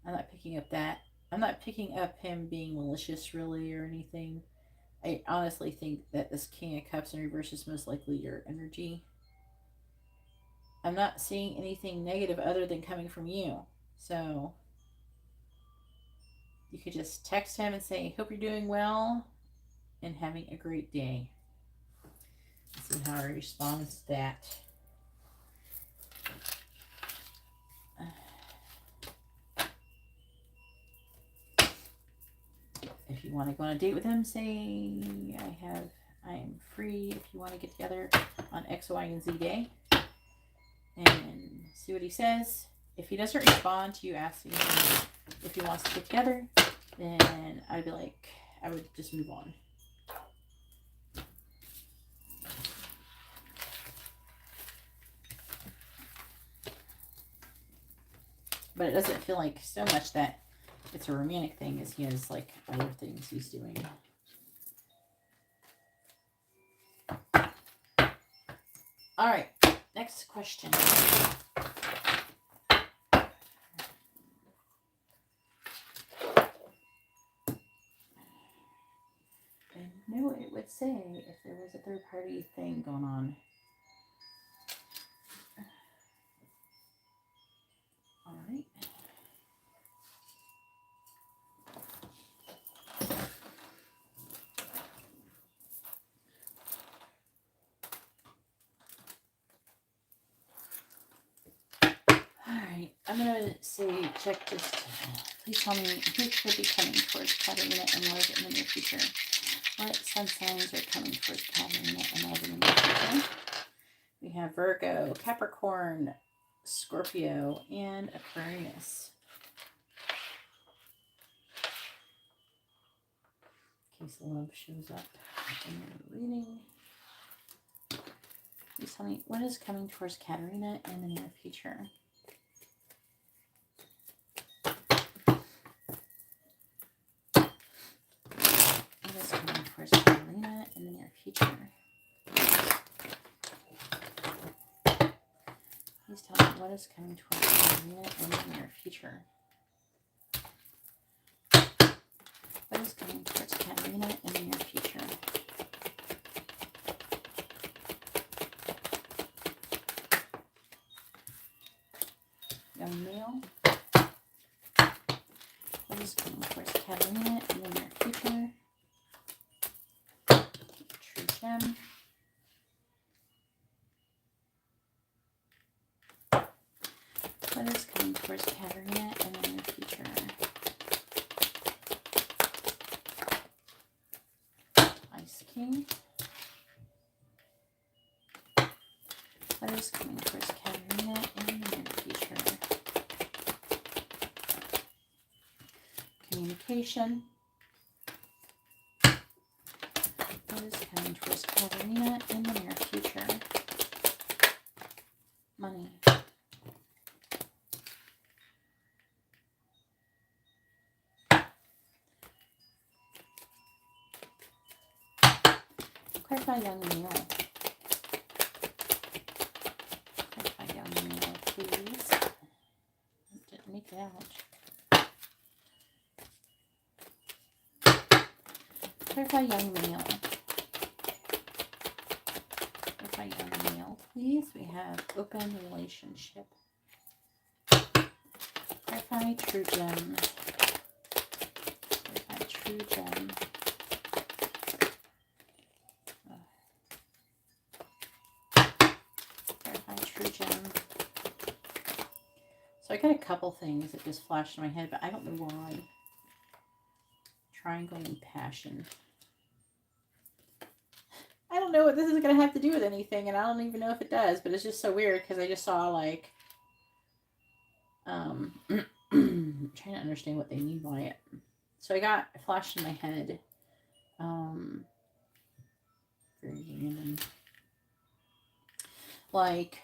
I'm not picking up that. I'm not picking up him being malicious really or anything. I honestly think that this King of Cups in reverse is most likely your energy. I'm not seeing anything negative other than coming from you. So you could just text him and say, hope you're doing well and having a great day. Let's see how he responds to that. If you want to go on a date with him, say, I am free if you want to get together on X, Y, and Z day. And see what he says. If he doesn't respond to you asking him if he wants to get together, then I'd be like, I would just move on. But it doesn't feel like so much that it's a romantic thing as he has like other things he's doing. All right, next question. know what it would say if there was a third party thing going on. All right. Alright, I'm gonna say, check this. Please tell me who could be coming towards Katarina and love in the near future. What sun signs are coming towards Katarina and love in the near future? We have Virgo, Capricorn, Scorpio, and Aquarius. In case love shows up in your reading. Please tell me what is coming towards Katarina in the near future. What is coming towards Katarina in the near future? Please tell me what is coming towards Katarina in the near future. What is coming towards Katarina in the near future? Young male. What is coming towards Katarina in the near future? True gem. What is coming towards Katarina in the near future? Ice King. What is coming towards Katarina in the near future? Communication. What is coming towards Katarina in the near future? Money. Clarify young male. Clarify young male, please. Didn't make it out. Clarify young male. Clarify young male, please. We have open relationship. Clarify true gem. Clarify true gem. Clarify true gem. So I got a couple things that just flashed in my head, but I don't know why. Triangle and passion. I don't know what this is going to have to do with anything, and I don't even know if it does, but it's just so weird because I just saw, like, trying to understand what they mean by it. So I got a flash in my head. Very random. Like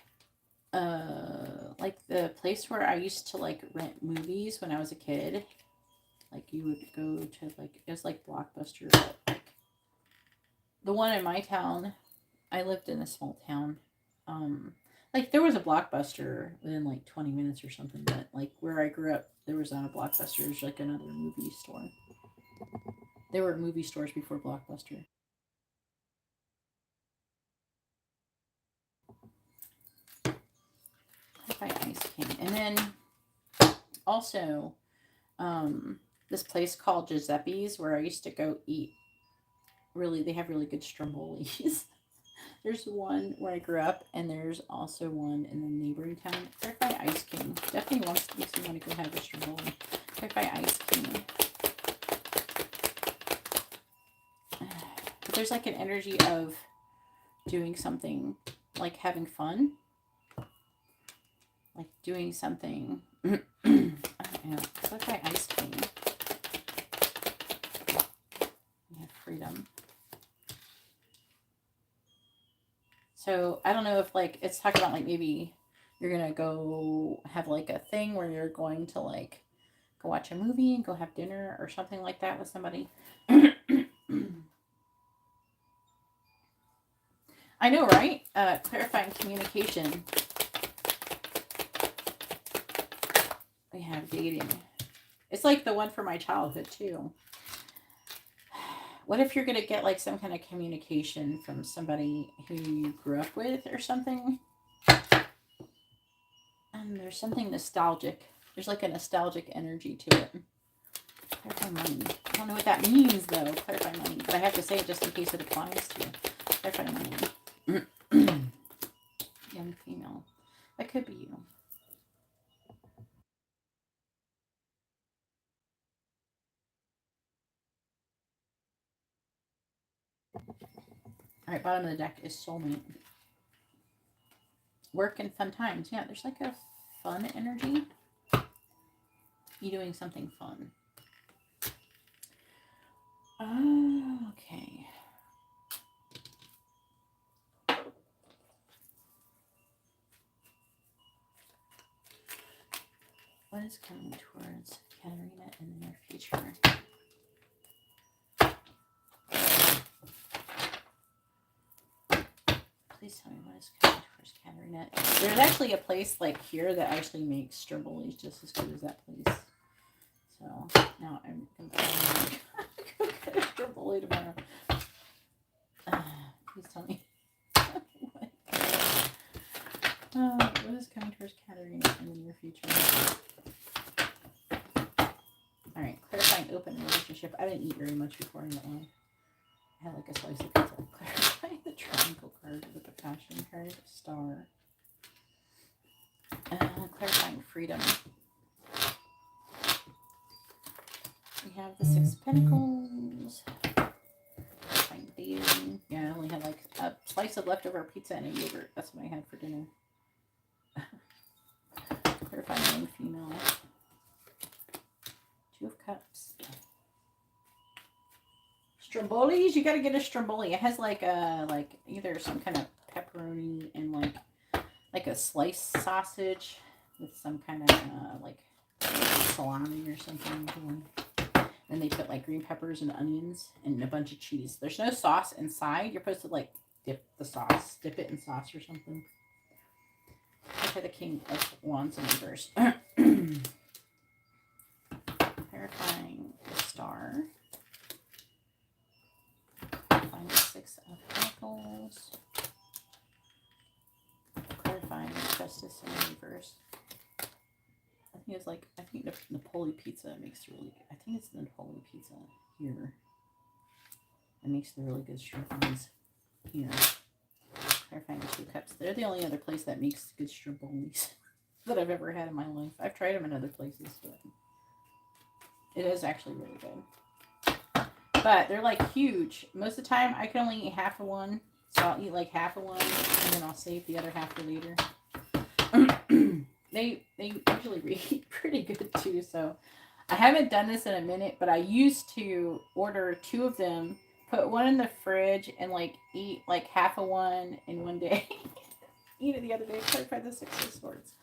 the place where I used to, like, rent movies when I was a kid. Like, you would go to, like, it was like Blockbuster, but, like, the one in my town, I lived in a small town. Like, there was a Blockbuster within, like, 20 minutes or something, but, like, where I grew up, there was not a Blockbuster. It was, like, another movie store. There were movie stores before Blockbuster. By Ice King. And then, also, this place called Giuseppe's, where I used to go eat. Really, they have really good strombolis. There's one where I grew up, and there's also one in the neighboring town. Clarify Ice King. Definitely makes me want to go have a stromboli. Clarify Ice King. But there's, like, an energy of doing something, like having fun. Like doing something. I don't know. Clarify Ice King. We have freedom. So I don't know if, like, it's talking about, like, maybe you're gonna go have, like, a thing where you're going to, like, go watch a movie and go have dinner or something like that with somebody. I know, right? Clarifying communication. We have dating. It's like the one from my childhood too. What if you're going to get like some kind of communication from somebody who you grew up with or something? And there's something nostalgic. There's like a nostalgic energy to it. Clarify money. I don't know what that means though. Clarify money. But I have to say it just in case it applies to you. Clarify money. Young female. That could be you. All right, bottom of the deck is soulmate. Work and fun times. Yeah, there's like a fun energy. You doing something fun. Oh, okay. What is coming towards Katarina in the near future? Please tell me what is coming towards Katarina. There's actually a place like here that actually makes stromboli's just as good as that place. So now I'm complaining. Go get a stromboli tomorrow. Please tell me. What is coming towards Katarina in the near future? Alright, clarifying open relationship. I didn't eat very much before in that one. I had like a slice of pizza. Clarifying the triangle card with the passion card. Star. Clarifying freedom. We have the Six of Pentacles. Clarifying dating. Yeah, I only had like a slice of leftover pizza and a yogurt. That's what I had for dinner. Clarifying young female. Two of Cups. Strombolis, you gotta get a stromboli. It has like a either some kind of pepperoni and like a sliced sausage with some kind of like salami or something. And they put like green peppers and onions and a bunch of cheese. There's no sauce inside. You're supposed to like dip it in sauce or something. For the King of Wands in reverse. Clarifying the Star. Clarifying the Six of Pentacles. Clarifying Justice in reverse. I think it's like, I think the Napoli pizza makes really good. I think it's the Napoli pizza here. It makes the really good strombolis here. Clarifying the Two Cups. They're the only other place that makes good strombolis that I've ever had in my life. I've tried them in other places, but it is actually really good. But they're like huge. Most of the time, I can only eat half of one. So I'll eat like half of one, and then I'll save the other half for later. They usually read pretty good too. So I haven't done this in a minute, but I used to order 2 of them, put one in the fridge, and like eat like half of one in one day. Eat it the other day. Clarify the Six of Swords.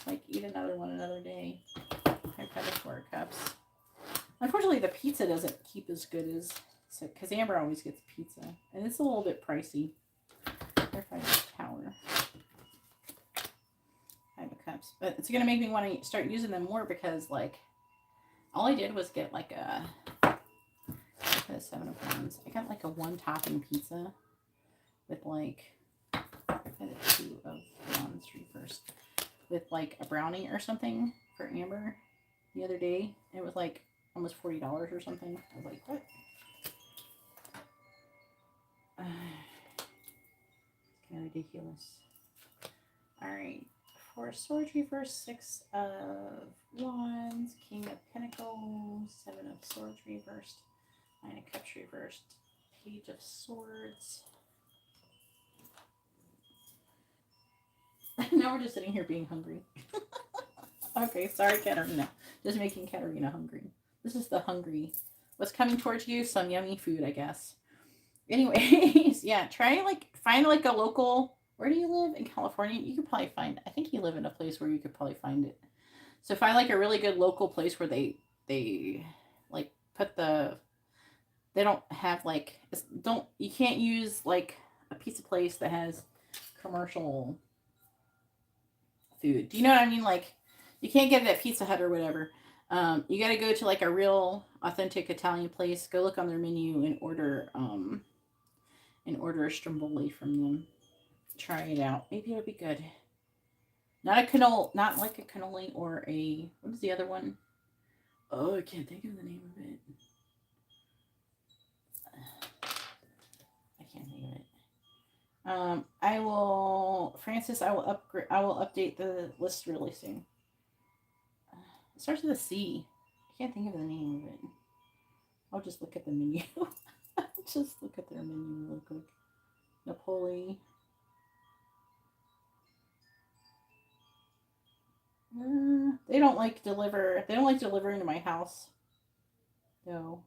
Like eat another one another day. Clarify the Four of Cups. Unfortunately, the pizza doesn't keep as good as, because Amber always gets pizza, and it's a little bit pricey. Clarify the Tower. Five of Cups, but it's gonna make me want to start using them more because like all I did was get like a Seven of Wands. I got like a 1-topping pizza with like the Two of Wands reversed with like a brownie or something for Amber the other day. It was like almost $40 or something. I was like, what? It's kind of ridiculous. All right. Four of Swords reversed, Six of Wands, King of Pentacles, Seven of Swords reversed, Nine of Cups reversed, Page of Swords. Now we're just sitting here being hungry. Okay, sorry, Katarina. Just making Katarina hungry. This is the hungry. What's coming towards you? Some yummy food, I guess. Anyways, yeah, try like find like a local. Where do you live? In California? You could probably find, I think you live in a place where you could probably find it. So find like a really good local place where they like put the, they don't have like, you can't use like a pizza place that has commercial food. Do you know what I mean? Like you can't get it at Pizza Hut or whatever. You got to go to like a real authentic Italian place. Go look on their menu and order a stromboli from them. Try it out. Maybe it'll be good. Not like a cannoli or a, what is the other one? Oh, I can't think of the name of it. I can't think of it. Francis, I will update the list really soon. It starts with a C. I can't think of the name of it. I'll just look at the menu. Just look at their menu real quick. Napoli. They don't like delivering to my house. No.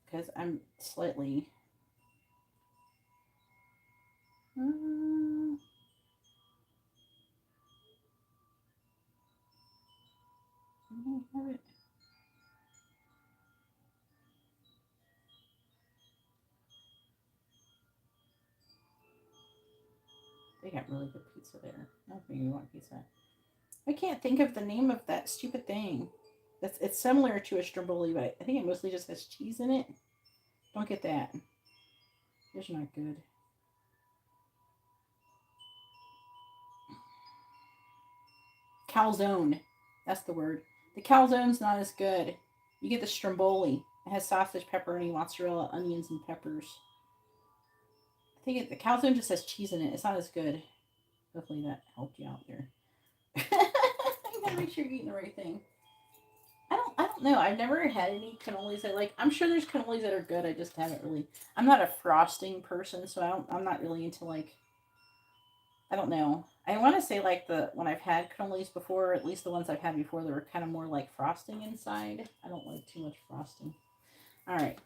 Because I'm slightly... I don't have it. They got really good pizza there. I don't think you want pizza. I can't think of the name of that stupid thing. It's similar to a stromboli, but I think it mostly just has cheese in it. Don't get that. Those are not good. Calzone. That's the word. The calzone's not as good. You get the stromboli. It has sausage, pepperoni, mozzarella, onions, and peppers. I think the calzone just has cheese in it. It's not as good. Hopefully that helped you out there. You gotta make sure you're eating the right thing. I don't know. I've never had any cannolis that like. I'm sure there's cannolis that are good. I just haven't really. I'm not a frosting person, so I'm not really into like. I don't know. I want to say like when I've had cannolis before, at least the ones I've had before, they were kind of more like frosting inside. I don't like too much frosting. All right.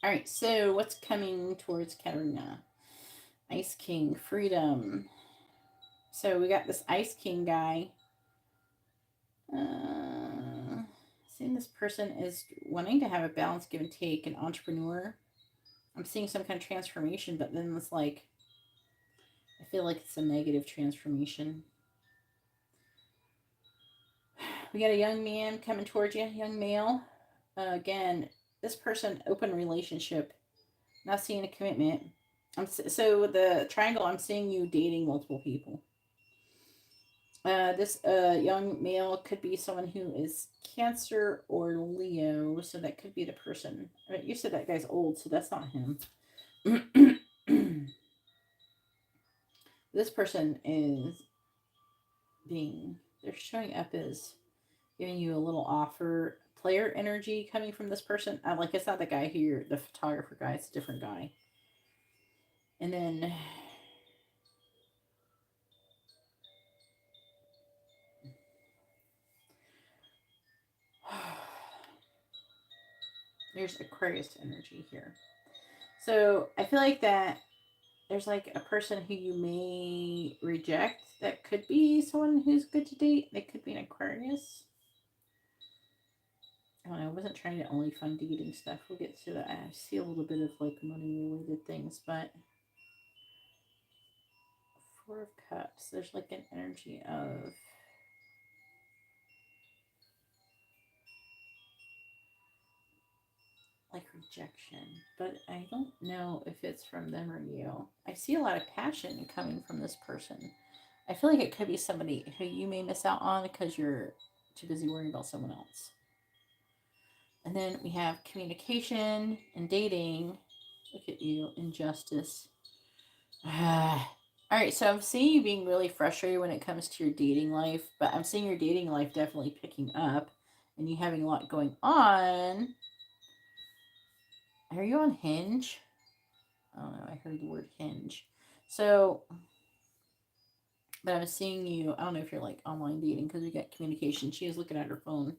All right. So what's coming towards Katarina? Ice King, freedom. So we got this Ice King guy. Seeing this person is wanting to have a balance, give and take, an entrepreneur. I'm seeing some kind of transformation, but then it's like, I feel like it's a negative transformation. We got a young man coming towards you, young male. Again, this person, open relationship. Not seeing a commitment. So the triangle, I'm seeing you dating multiple people. This young male could be someone who is Cancer or Leo, so that could be the person. I mean, you said that guy's old, so that's not him. This person is they're showing up as giving you a little offer, player energy coming from this person. Like, it's not the guy here, the photographer guy, it's a different guy. And then there's Aquarius energy here. So I feel like that there's like a person who you may reject that could be someone who's good to date. They could be an Aquarius. I don't know. I wasn't trying to only fund dating stuff. We'll get to that. I see a little bit of like money related things, but Four of Cups. There's like an energy of like rejection, but I don't know if it's from them or you. I see a lot of passion coming from this person. I feel like it could be somebody who you may miss out on because you're too busy worrying about someone else. And then we have communication and dating. Look at you, injustice. All right, so I'm seeing you being really frustrated when it comes to your dating life, but I'm seeing your dating life definitely picking up and you having a lot going on. Are you on Hinge? I don't know. I heard the word Hinge. So, but I'm seeing you. I don't know if you're like online dating because we got communication. She is looking at her phone.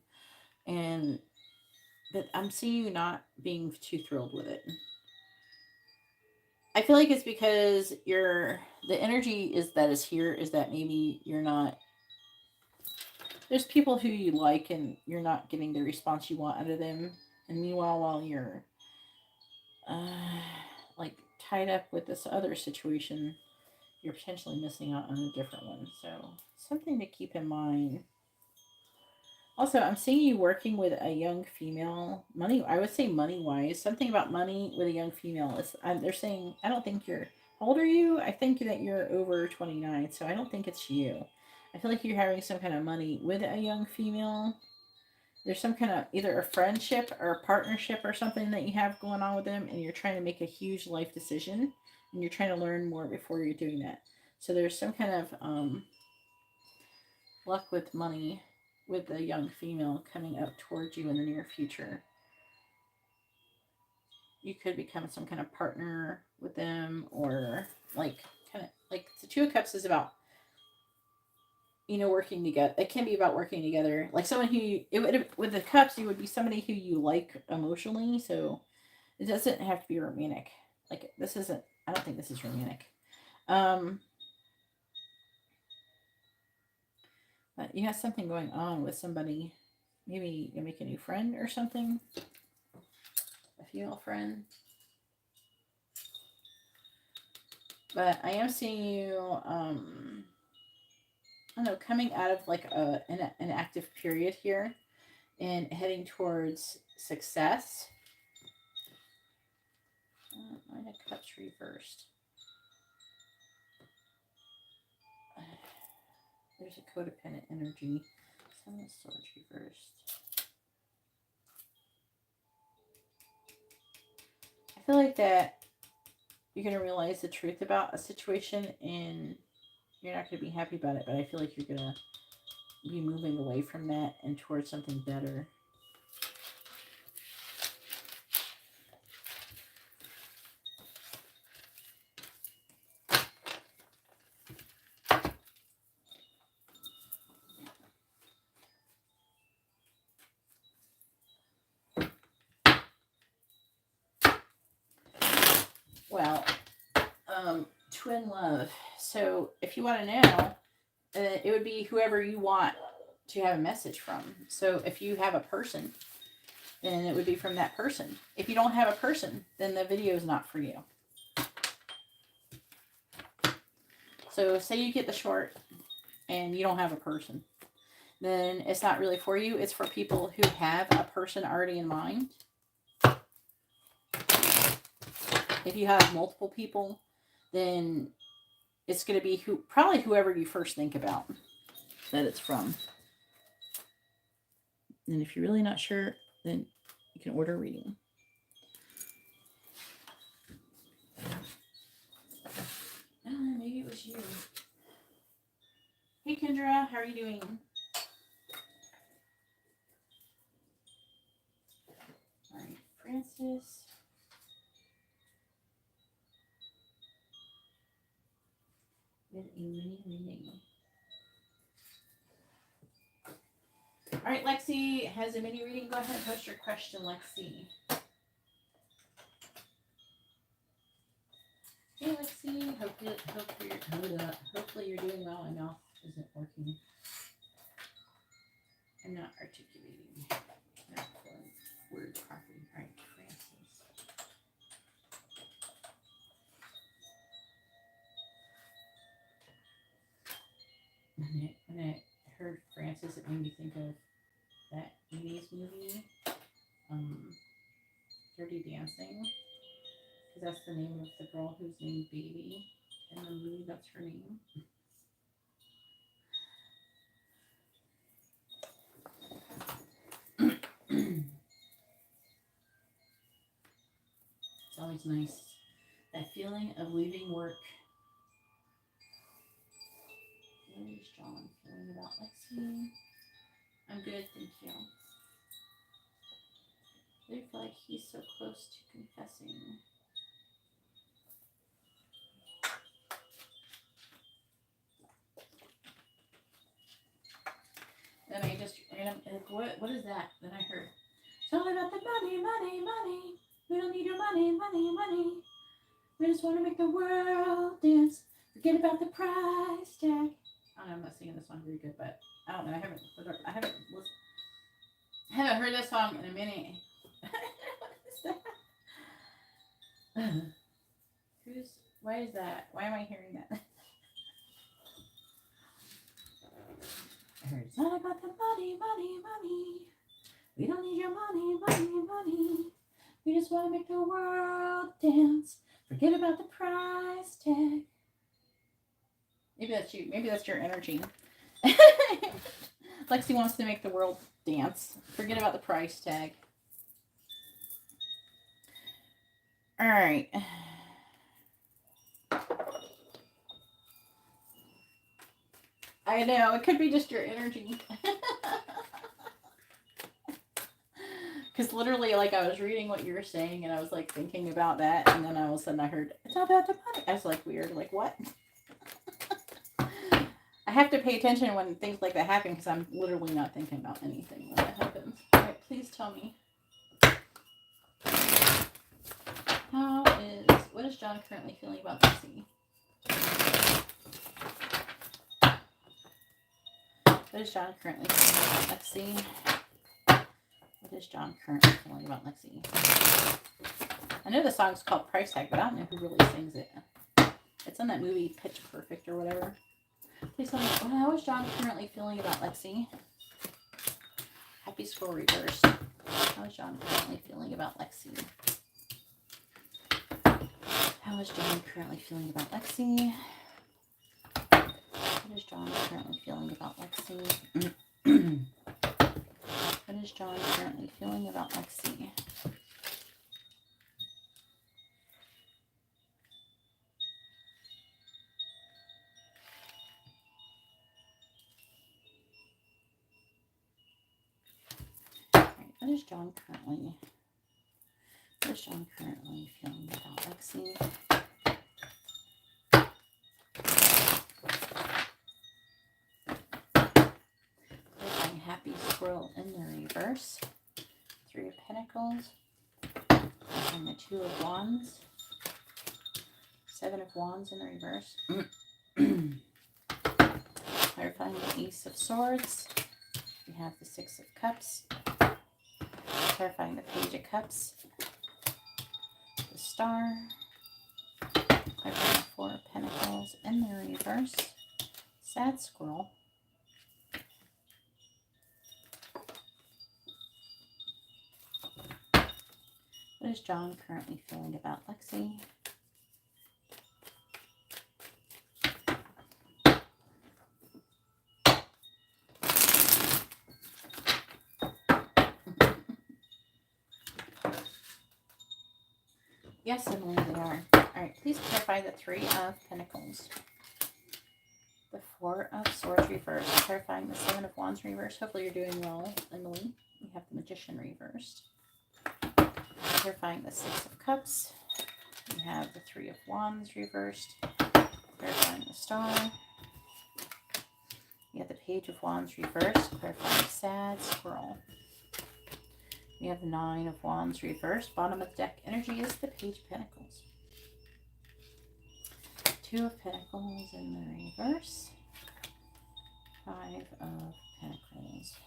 But I'm seeing you not being too thrilled with it. I feel like it's because the energy is that maybe you're not. There's people who you like and you're not getting the response you want out of them. And meanwhile, while you're like tied up with this other situation, you're potentially missing out on a different one. So something to keep in mind. Also, I'm seeing you working with a young female. Money, I would say money-wise. Something about money with a young female. They're saying, I don't think you're... How old are you? I think that you're over 29, so I don't think it's you. I feel like you're having some kind of money with a young female. There's some kind of either a friendship or a partnership or something that you have going on with them, and you're trying to make a huge life decision, and you're trying to learn more before you're doing that. So there's some kind of luck with money with a young female coming up towards you in the near future. You could become some kind of partner with them, or like kind of like the Two of Cups is about, working together. It can be about working together, like someone who with the Cups, you would be somebody who you like emotionally. So it doesn't have to be romantic. Like this isn't. I don't think this is romantic. But you have something going on with somebody. Maybe you make a new friend or something. A female friend. But I am seeing you, I don't know, coming out of like an active period here and heading towards success. Nine of Cups reversed. There's a codependent energy. Seven of Swords reversed. I feel like that you're going to realize the truth about a situation and you're not going to be happy about it, but I feel like you're going to be moving away from that and towards something better. Well, twin love. So if you want to know, it would be whoever you want to have a message from. So if you have a person, then it would be from that person. If you don't have a person, then the video is not for you. So say you get the short and you don't have a person, then it's not really for you. It's for people who have a person already in mind. If you have multiple people, then it's going to be probably whoever you first think about that it's from. And if you're really not sure, then you can order a reading. Maybe it was you. Hey Kendra, how are you doing? All right, Francis. With a mini reading. All right, Lexi has a mini reading. Go ahead and post your question, Lexi. Hey, Lexi. Hopefully you're doing well. My mouth isn't working. I'm not articulating. Not pulling words properly. All right, Francis. When I heard Francis, it made me think of that 80s movie, Dirty Dancing, because that's the name of the girl who's named Baby in the movie. That's her name. It's always nice, that feeling of leaving work. Really strong feeling about Lexi. I'm good, thank you. I feel like he's so close to confessing. Then I just what is that? Then I heard, it's all about the money, money, money. We don't need your money, money, money. We just want to make the world dance. Forget about the price tag. I don't know, I'm not singing this song very good, but I don't know. I haven't heard this song in a minute. What is that? Why is that? Why am I hearing that? It's not about the money, money, money. We don't need your money, money, money. We just want to make the world dance. Forget about the price tag. Maybe that's you. Maybe that's your energy. Lexi wants to make the world dance. Forget about the price tag. All right. I know. It could be just your energy. Because literally, like, I was reading what you were saying, and I was, like, thinking about that, and then all of a sudden I heard, it's all about the money. I was, like, weird. Like, what? I have to pay attention when things like that happen, because I'm literally not thinking about anything when that happens. All right, please tell me. What is John currently feeling about Lexi? What is John currently feeling about Lexi? What is John currently feeling about Lexi? I know the song's called Price Tag, but I don't know who really sings it. It's in that movie Pitch Perfect or whatever. Please tell me, how is John currently feeling about Lexi? Happy Scroll Reverse. How is John currently feeling about Lexi? How is John currently feeling about Lexi? What is John currently feeling about Lexi? What is John currently feeling about Lexi? What is John currently feeling about Lexi? Clarifying Happy Squirrel in the reverse. 3 of Pentacles. And the 2 of Wands. 7 of Wands in the reverse. Clarifying the Ace of Swords. We have the 6 of Cups. Clarifying the Page of Cups. The Star. Clarifying the 4 of Pentacles in the reverse. Sad Squirrel. What is John currently feeling about Lexi? Yes, Emily, they are. Alright, please clarify the 3 of Pentacles. The 4 of Swords reversed. Clarifying the 7 of Wands reversed. Hopefully you're doing well, Emily. We have the Magician reversed. Clarifying the 6 of Cups. We have the 3 of Wands reversed. Clarifying the Star. We have the Page of Wands reversed. Clarifying the Sad Squirrel. We have the 9 of Wands reversed. Bottom of the deck energy is the Page of Pentacles. 2 of Pentacles in the reverse. 5 of Pentacles.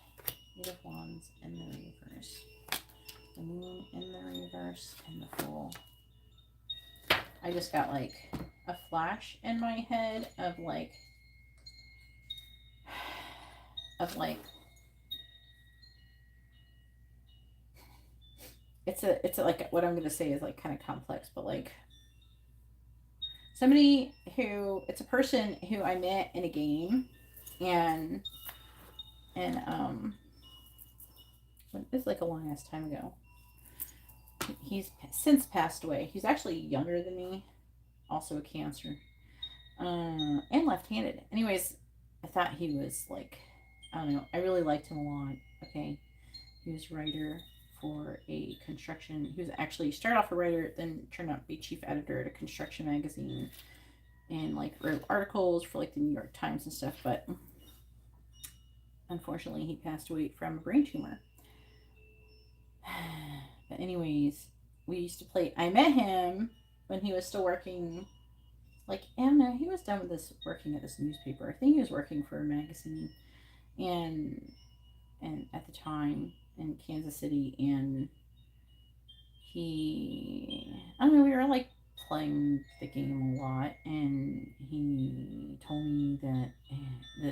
8 of Wands in the reverse. The Moon in the reverse and the Fool. I just got like a flash in my head of like it's like what I'm gonna say is like kind of complex, but like somebody who, it's a person who I met in a game, and it's like a long ass time ago. He's since passed away. He's actually younger than me, also a Cancer, and left-handed. Anyways, I thought he was like, I don't know, I really liked him a lot. Okay, he was writer for a construction. He was actually started off a writer, then turned out to be chief editor at a construction magazine, and like wrote articles for like the New York Times and stuff. But unfortunately, he passed away from a brain tumor. But anyways, we used to play. I met him when he was still working. Like, I don't know, he was done with this, working at this newspaper. I think he was working for a magazine, and at the time in Kansas City, and I don't know, we were like playing the game a lot, and he told me that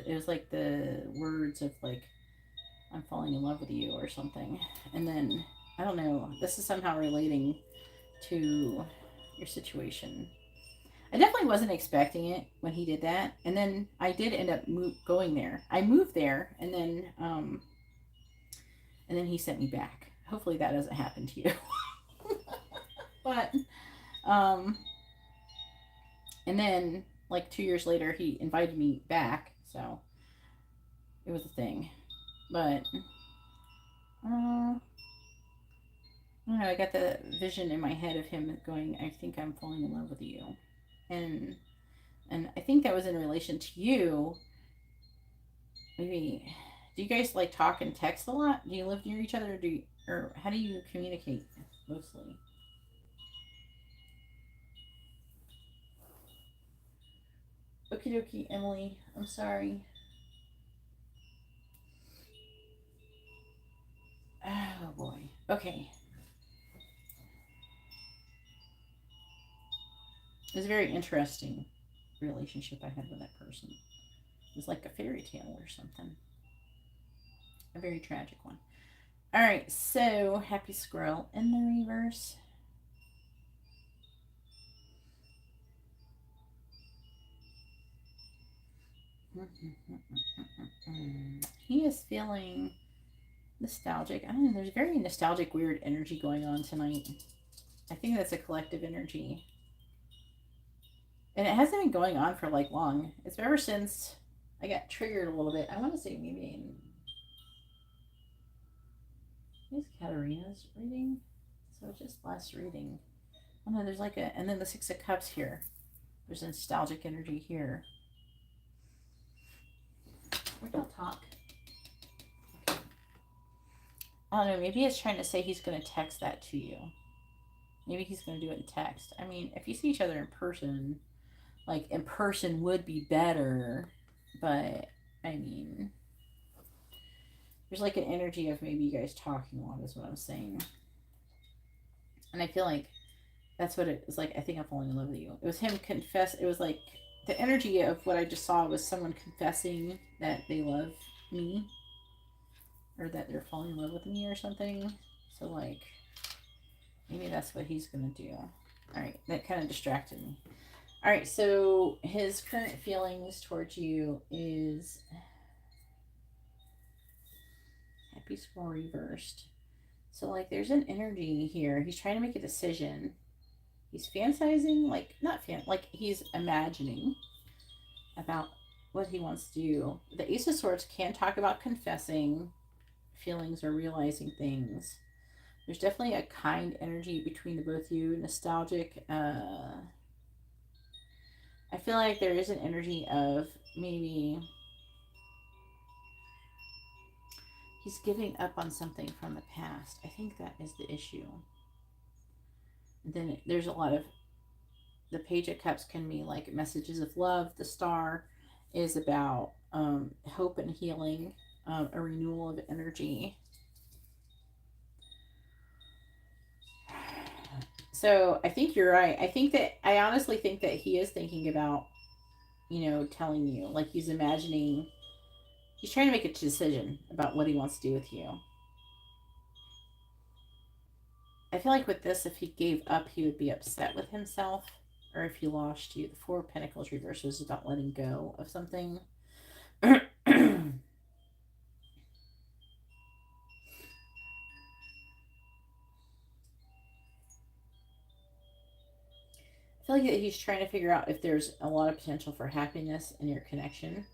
it was like the words of like, I'm falling in love with you or something. And then, I don't know, this is somehow relating to your situation. I definitely wasn't expecting it when he did that. And then I did end up going there. I moved there, and then he sent me back. Hopefully that doesn't happen to you. But, and then like 2 years later, he invited me back. So it was a thing. But, I don't know, I got the vision in my head of him going, I think I'm falling in love with you. And I think that was in relation to you. Maybe, do you guys like talk and text a lot? Do you live near each other, or how do you communicate mostly? Okie dokie, Emily. I'm sorry. Oh boy. Okay. It was a very interesting relationship I had with that person. It was like a fairy tale or something. A very tragic one. All right, so happy squirrel in the reverse. He is feeling nostalgic. I don't know, there's very nostalgic, weird energy going on tonight. I think that's a collective energy. And it hasn't been going on for like long. It's ever since I got triggered a little bit. I want to say maybe in is Katarina's reading. So just last reading. Oh no, there's like and then the Six of Cups here. There's a nostalgic energy here. We don't talk. Okay. I don't know, maybe it's trying to say he's going to text that to you. Maybe he's going to do it in text. I mean, if you see each other in person, like in person would be better, but I mean, there's like an energy of maybe you guys talking a lot is what I'm saying. And I feel like that's what it was like. I think I'm falling in love with you. It was him confess. It was like the energy of what I just saw was someone confessing that they love me or that they're falling in love with me or something. So like maybe that's what he's going to do. All right. That kind of distracted me. All right. So his current feelings towards you is happy squirrel reversed. So like there's an energy here. He's trying to make a decision. He's fantasizing, like not like he's imagining about what he wants to do. The Ace of Swords can talk about confessing feelings or realizing things. There's definitely a kind energy between the both of you, nostalgic. I feel like there is an energy of maybe he's giving up on something from the past. I think that is the issue. And then there's a lot of the Page of Cups can be like messages of love. The Star is about hope and healing, a renewal of energy. So I think you're right. I honestly think that he is thinking about, telling you, like he's imagining, he's trying to make a decision about what he wants to do with you. I feel like with this, if he gave up, he would be upset with himself. Or if he lost you. The Four of Pentacles reverse is about letting go of something. I feel like that he's trying to figure out if there's a lot of potential for happiness in your connection.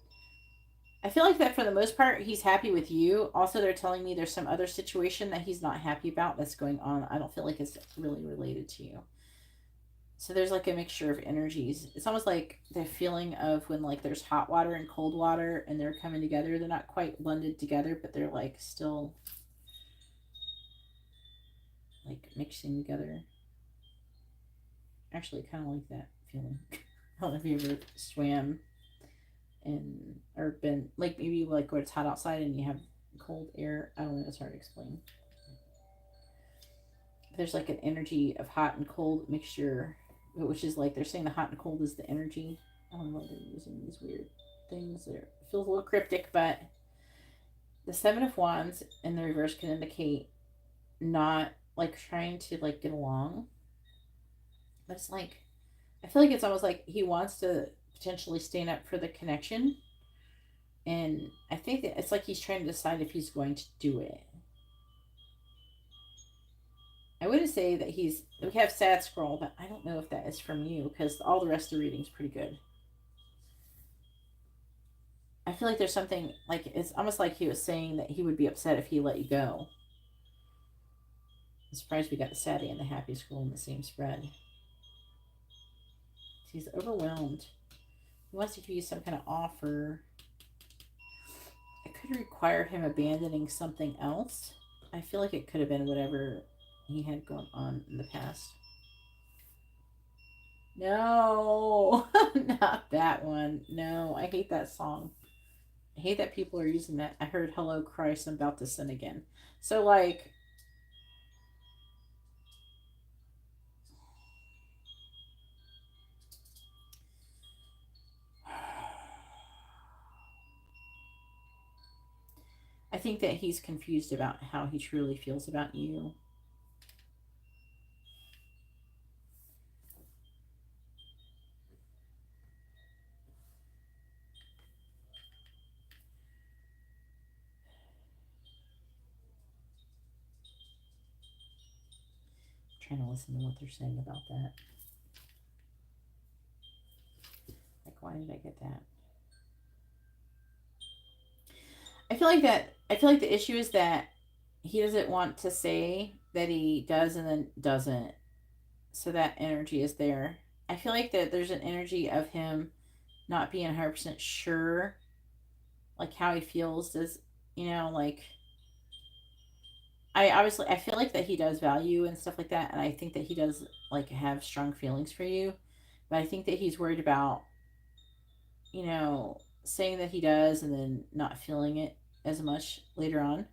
I feel like that for the most part, he's happy with you. Also, they're telling me there's some other situation that he's not happy about that's going on. I don't feel like it's really related to you. So there's like a mixture of energies. It's almost like the feeling of when like there's hot water and cold water and they're coming together. They're not quite blended together, but they're like still like mixing together. Actually, kind of like that feeling. I don't know if you ever swam or been like maybe like when it's hot outside and you have cold air. I don't know. It's hard to explain. There's like an energy of hot and cold mixture which is like they're saying the hot and cold is the energy. I don't know why they're using these weird things. It feels a little cryptic, but the Seven of Wands in the reverse can indicate not like trying to like get along. But it's like, I feel like it's almost like he wants to potentially stand up for the connection. And I think that it's like he's trying to decide if he's going to do it. I wouldn't say that we have sad scroll, but I don't know if that is from you because all the rest of the reading's pretty good. I feel like there's something, like, it's almost like he was saying that he would be upset if he let you go. I'm surprised we got the saddie and the happy scroll in the same spread. He's overwhelmed. He wants to give you some kind of offer. It could require him abandoning something else. I feel like it could have been whatever he had going on in the past. No, not that one. No, I hate that song. I hate that people are using that. I heard Hello Christ, I'm about to sin again. So like, I think that he's confused about how he truly feels about you. I'm trying to listen to what they're saying about that. Like, why did I get that? I feel like the issue is that he doesn't want to say that he does and then doesn't. So that energy is there. I feel like that there's an energy of him not being 100% sure, like how he feels. Does, like, I feel like that he does value and stuff like that, and I think that he does like have strong feelings for you, but I think that he's worried about, saying that he does and then not feeling it as much later on.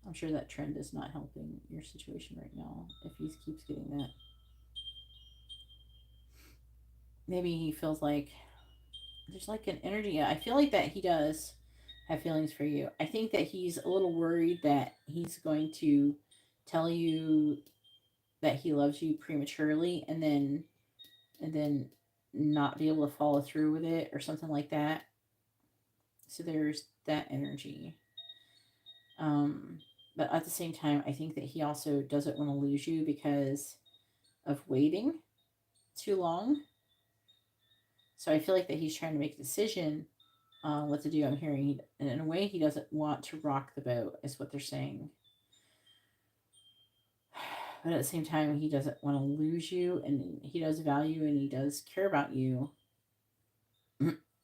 I'm sure that trend is not helping your situation right now if he keeps getting that. Maybe he feels like there's like an energy. I feel like that he does have feelings for you. I think that he's a little worried that he's going to tell you that he loves you prematurely and then not be able to follow through with it or something like that. So there's that energy. But at the same time, I think that he also doesn't want to lose you because of waiting too long. So I feel like that he's trying to make a decision what to do. I'm hearing, and in a way, he doesn't want to rock the boat, is what they're saying. But at the same time, he doesn't want to lose you, and he does value and he does care about you.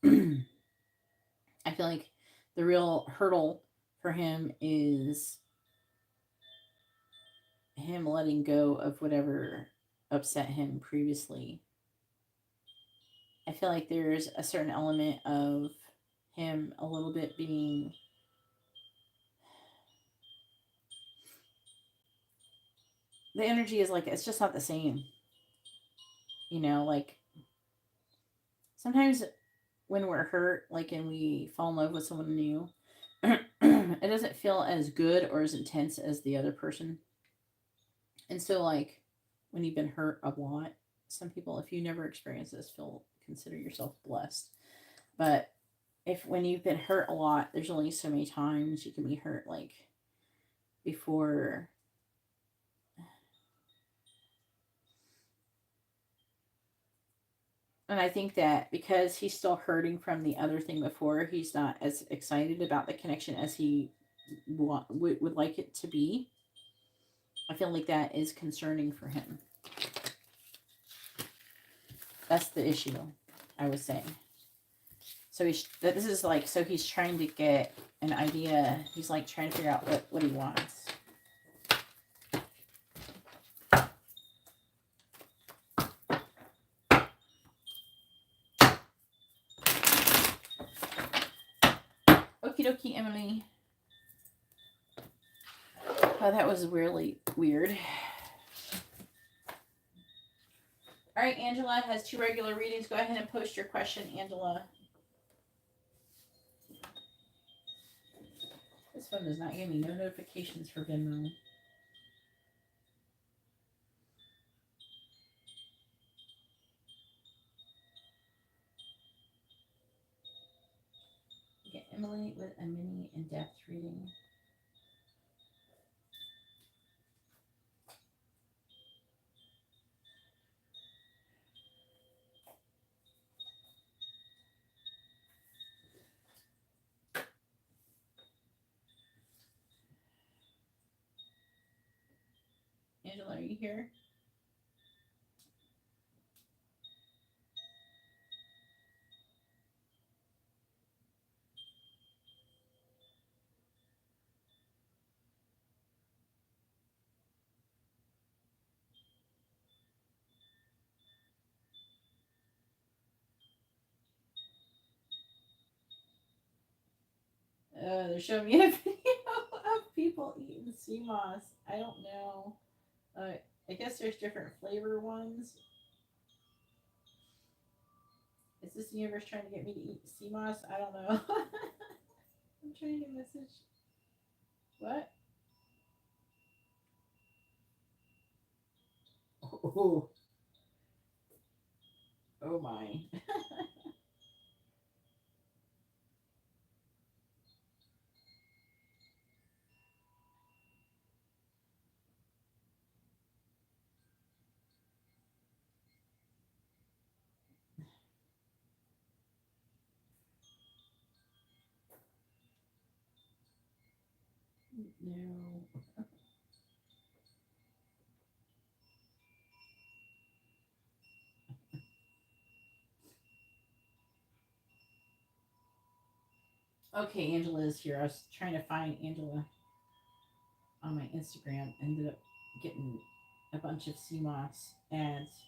I feel like the real hurdle for him is him letting go of whatever upset him previously. I feel like there's a certain element of him a little bit being the energy is like it's just not the same. Like sometimes when we're hurt, like, and we fall in love with someone new, it doesn't feel as good or as intense as the other person. And so, like, when you've been hurt a lot, some people, if you never experience this, consider yourself blessed. But when you've been hurt a lot, there's only so many times you can be hurt, like, before. And I think that because he's still hurting from the other thing before, he's not as excited about the connection as he would like it to be. I feel like that is concerning for him. That's the issue, I was saying. So this is like, so he's trying to get an idea. He's like trying to figure out what he wants. Okie dokie, Emily. Oh, that was really weird. All right, Angela has 2 regular readings. Go ahead and post your question, Angela. This phone does not give me no notifications for Venmo. Get Emily with a mini in-depth reading. Angela, are you here? They're showing me a video of people eating sea moss. I don't know. I guess there's different flavor ones. Is this universe trying to get me to eat sea moss? I don't know. I'm trying to message. What? Oh, oh my. No. Okay, Angela is here. I was trying to find Angela on my Instagram. Ended up getting a bunch of sea moss ads.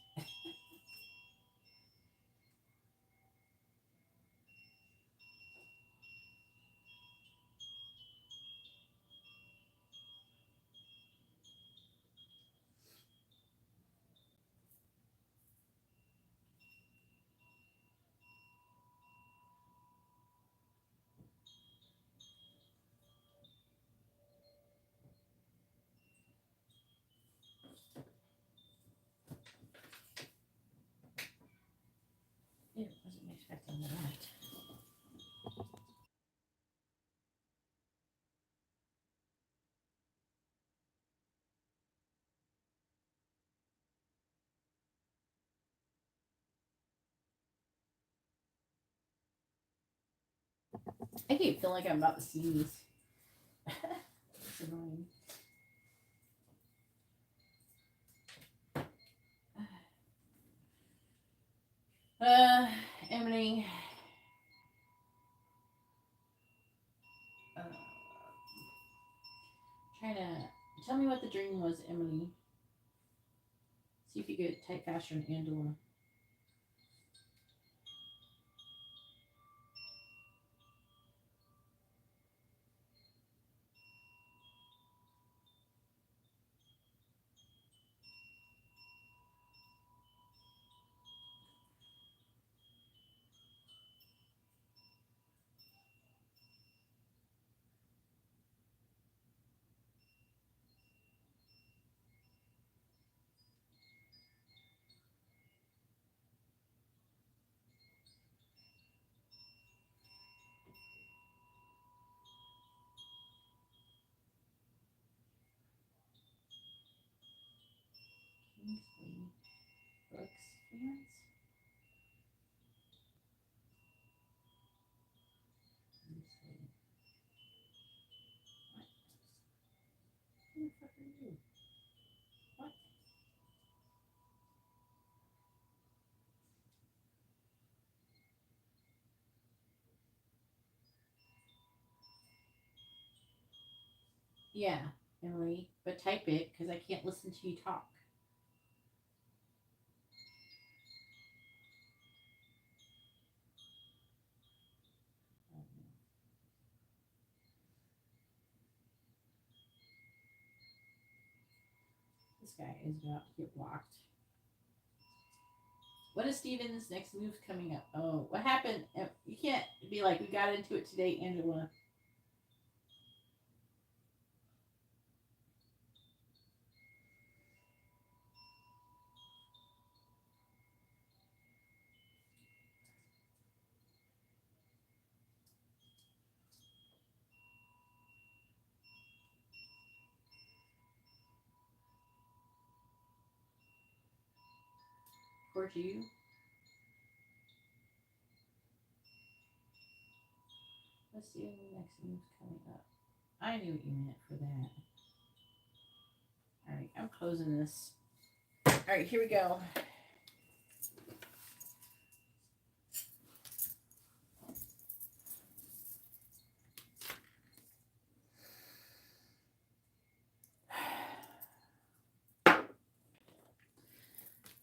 It wasn't expecting that. I keep feeling like I'm about to sneeze. It's annoying. Emily. Uh, trying to tell me what the dream was, Emily. See if you could type faster than Angela. Kingsley Brooks fans? Kingsley. What? Who the fuck are you? What? Yeah, Emily, but type it because I can't listen to you talk. This guy is about to get blocked. What is Steven's next move coming up? Oh, what happened? You can't be like, we got into it today, Angela. Towards you. Let's see what the next move's coming up. I knew what you meant for that. Alright, I'm closing this. Alright, here we go.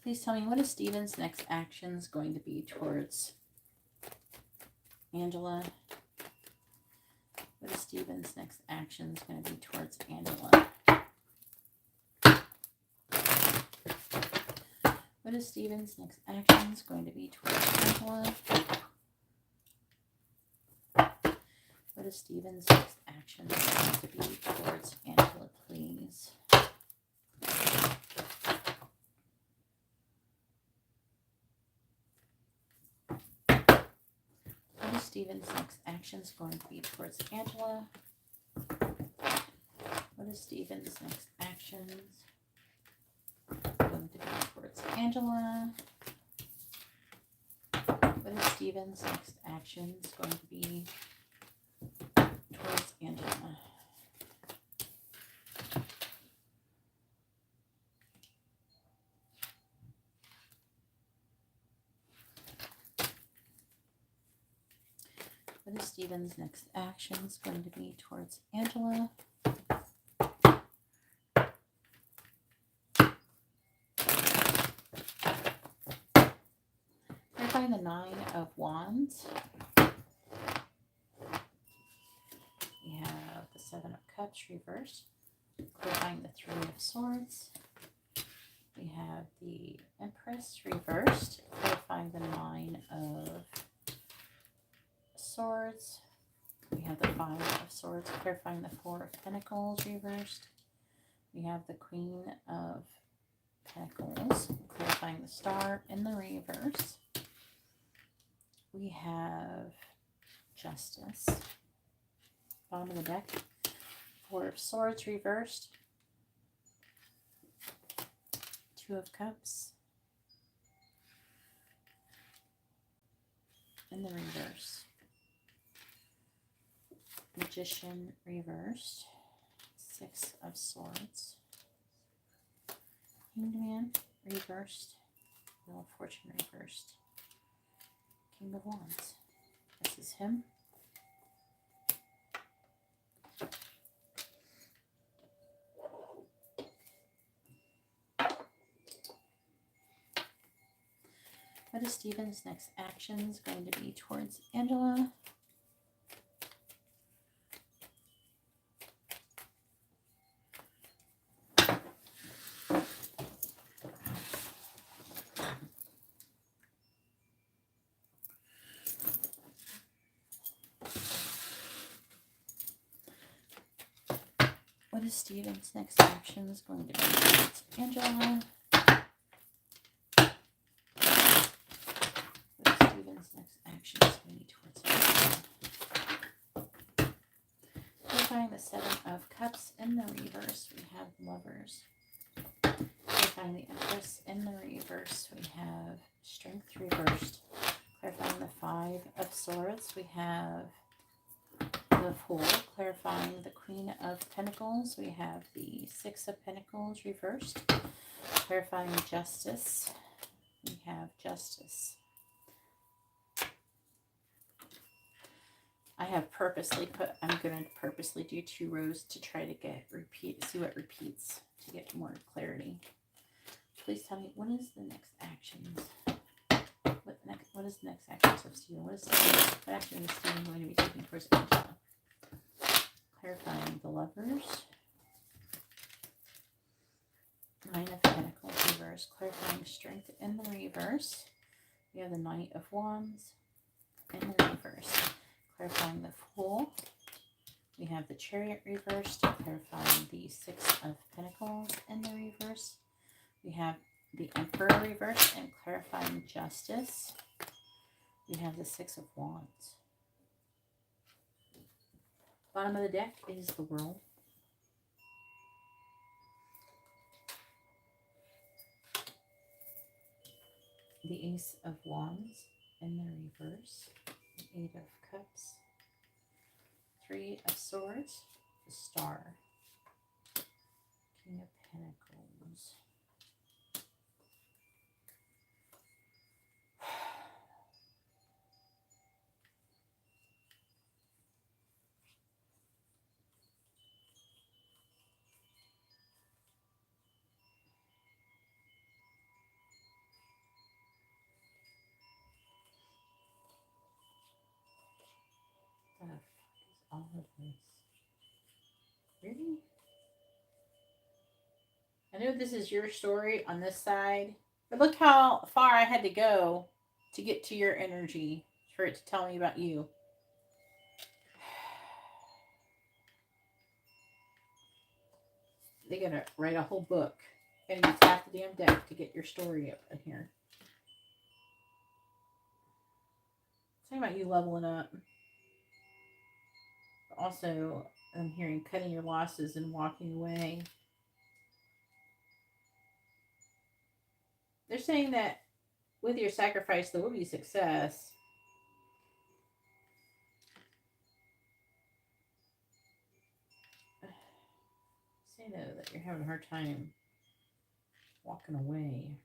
Please tell me, what is Steven's next actions going to be towards Angela? What is Steven's next actions going to be towards Angela? What is Steven's next actions going to be towards Angela? What is Steven's next actions going to be towards Angela, please? What is Steven's next actions going to be towards Angela? What is Steven's next actions going to be towards Angela? What is Steven's next actions going to be towards Angela? What is Steven's next actions going to be towards Angela? Clarifying the 9 of Wands. We have the 7 of Cups reversed. Clarifying the 3 of Swords. We have the Empress reversed. Clarifying the 9 of Swords. We have the 5 of Swords, clarifying the 4 of Pentacles reversed. We have the Queen of Pentacles, clarifying the Star in the reverse. We have Justice, bottom of the deck. 4 of Swords reversed. 2 of Cups in the reverse. Magician reversed. 6 of Swords. Hanged Man reversed. Wheel of Fortune reversed. King of Wands. This is him. What is Steven's next actions going to be towards Angela? What is Steven's next actions going to be towards Angela? What is Steven's next actions going to be towards Angela? Clarifying the 7 of Cups in the reverse, we have Lovers. Clarifying the Empress in the reverse, we have Strength reversed. Clarifying the 5 of Swords, we have the 4, clarifying the Queen of Pentacles. We have the 6 of Pentacles reversed. Clarifying Justice. We have Justice. I have purposely I'm going to purposely do 2 rows to try to get see what repeats to get more clarity. Please tell me, what is the next actions? What is the next actions of Steven? What action is Steven going to be taking towards Angela? Clarifying the Lovers. 9 of Pentacles reverse. Clarifying Strength in the reverse. We have the Knight of Wands in the reverse, clarifying the Fool. We have the Chariot reversed, clarifying the Six of Pentacles in the reverse. We have the Emperor reversed and clarifying Justice. We have the Six of Wands. Bottom of the deck is the World. The Ace of Wands in the reverse. The Eight of Cups. Three of Swords. The Star. King of Pentacles. What the fuck is all of this? Really? I know this is your story on this side, but look how far I had to go to get to your energy for it to tell me about you. They gotta write a whole book and use half the damn deck to get your story up in here. Talking about you leveling up. But also, I'm hearing cutting your losses and walking away. They're saying that with your sacrifice, there will be success. Say though that you're having a hard time walking away.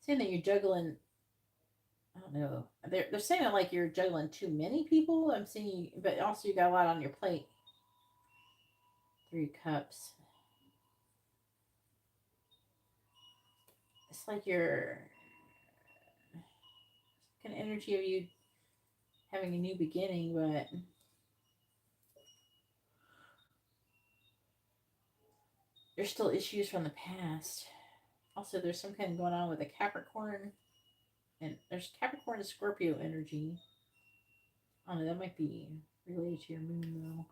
Saying that you're juggling, I don't know. They're saying it like you're juggling too many people. I'm seeing you, but also you got a lot on your plate. Three Cups. It's like you're an energy of you having a new beginning, but there's still issues from the past. Also, there's some kind of going on with a Capricorn, and there's Capricorn and Scorpio energy. I don't know, that might be related to your moon, though.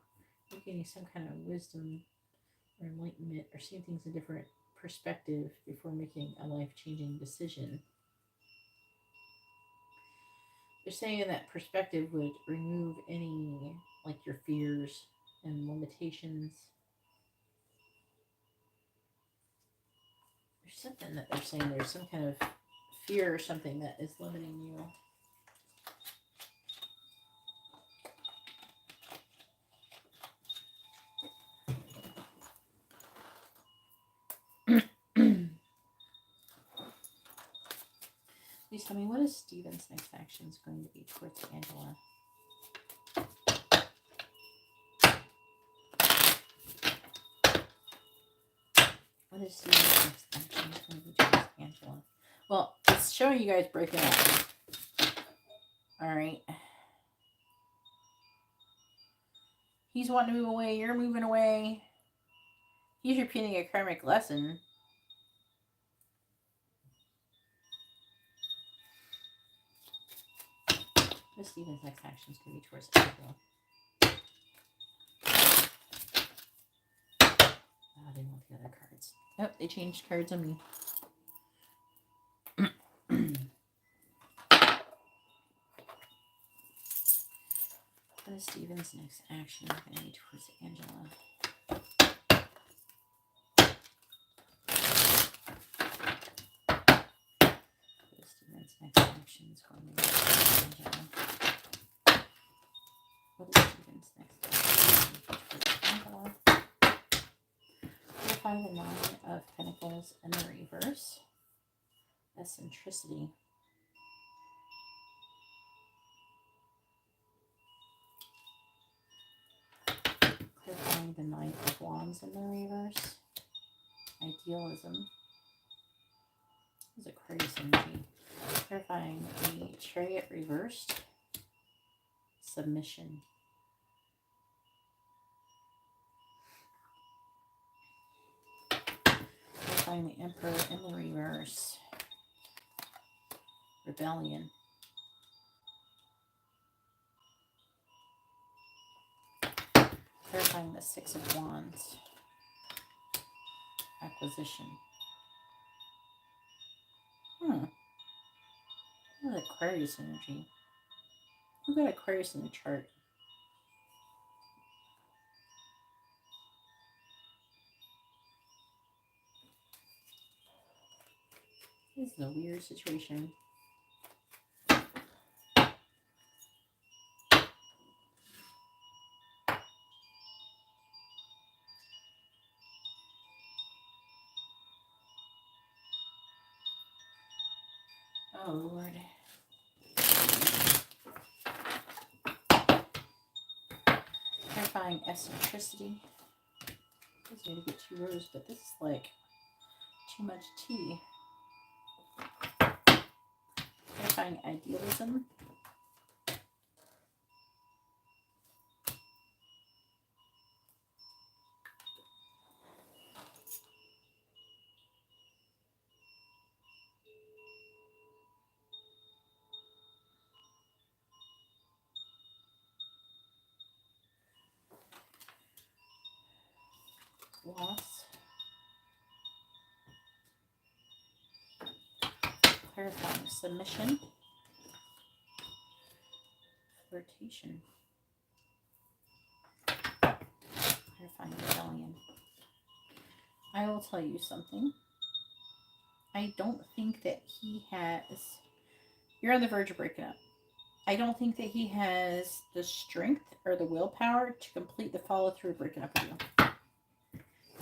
You're getting some kind of wisdom or enlightenment or seeing things in a different perspective before making a life-changing decision. They're saying that perspective would remove any, like, your fears and limitations. There's something that they're saying there's some kind of fear or something that is limiting you. Please tell me, what is Steven's next action is going to be towards Angela? What is Steven's next action is going to be towards Angela? Well, it's showing you guys breaking up. Alright. He's wanting to move away. You're moving away. He's repeating a karmic lesson. Miss Steven's next action is going to be towards Angela. Oh, I didn't want the other cards. Nope, they changed cards on me. What is Steven's next action going to be towards Angela? What is Steven's next action is going to be towards Angela? What is Steven's next action towards Angela? We'll find the Nine of Pentacles in the reverse. Eccentricity. Clarifying the Knight of Wands in the reverse. Idealism. This is Aquarius energy. Clarifying the Chariot reversed. Submission. Clarifying the Emperor in the reverse. Rebellion. Clarifying the Six of Wands. Acquisition. What Aquarius energy? Who got Aquarius in the chart? This is a weird situation. Oh, Lord. Clarifying eccentricity. I was going to get 2 rows, but this is like too much tea. Clarifying idealism. Loss. Clarifying submission. Flirtation. Clarifying rebellion. I will tell you something. I don't think that he has... You're on the verge of breaking up. I don't think that he has the strength or the willpower to complete the follow-through of breaking up with you.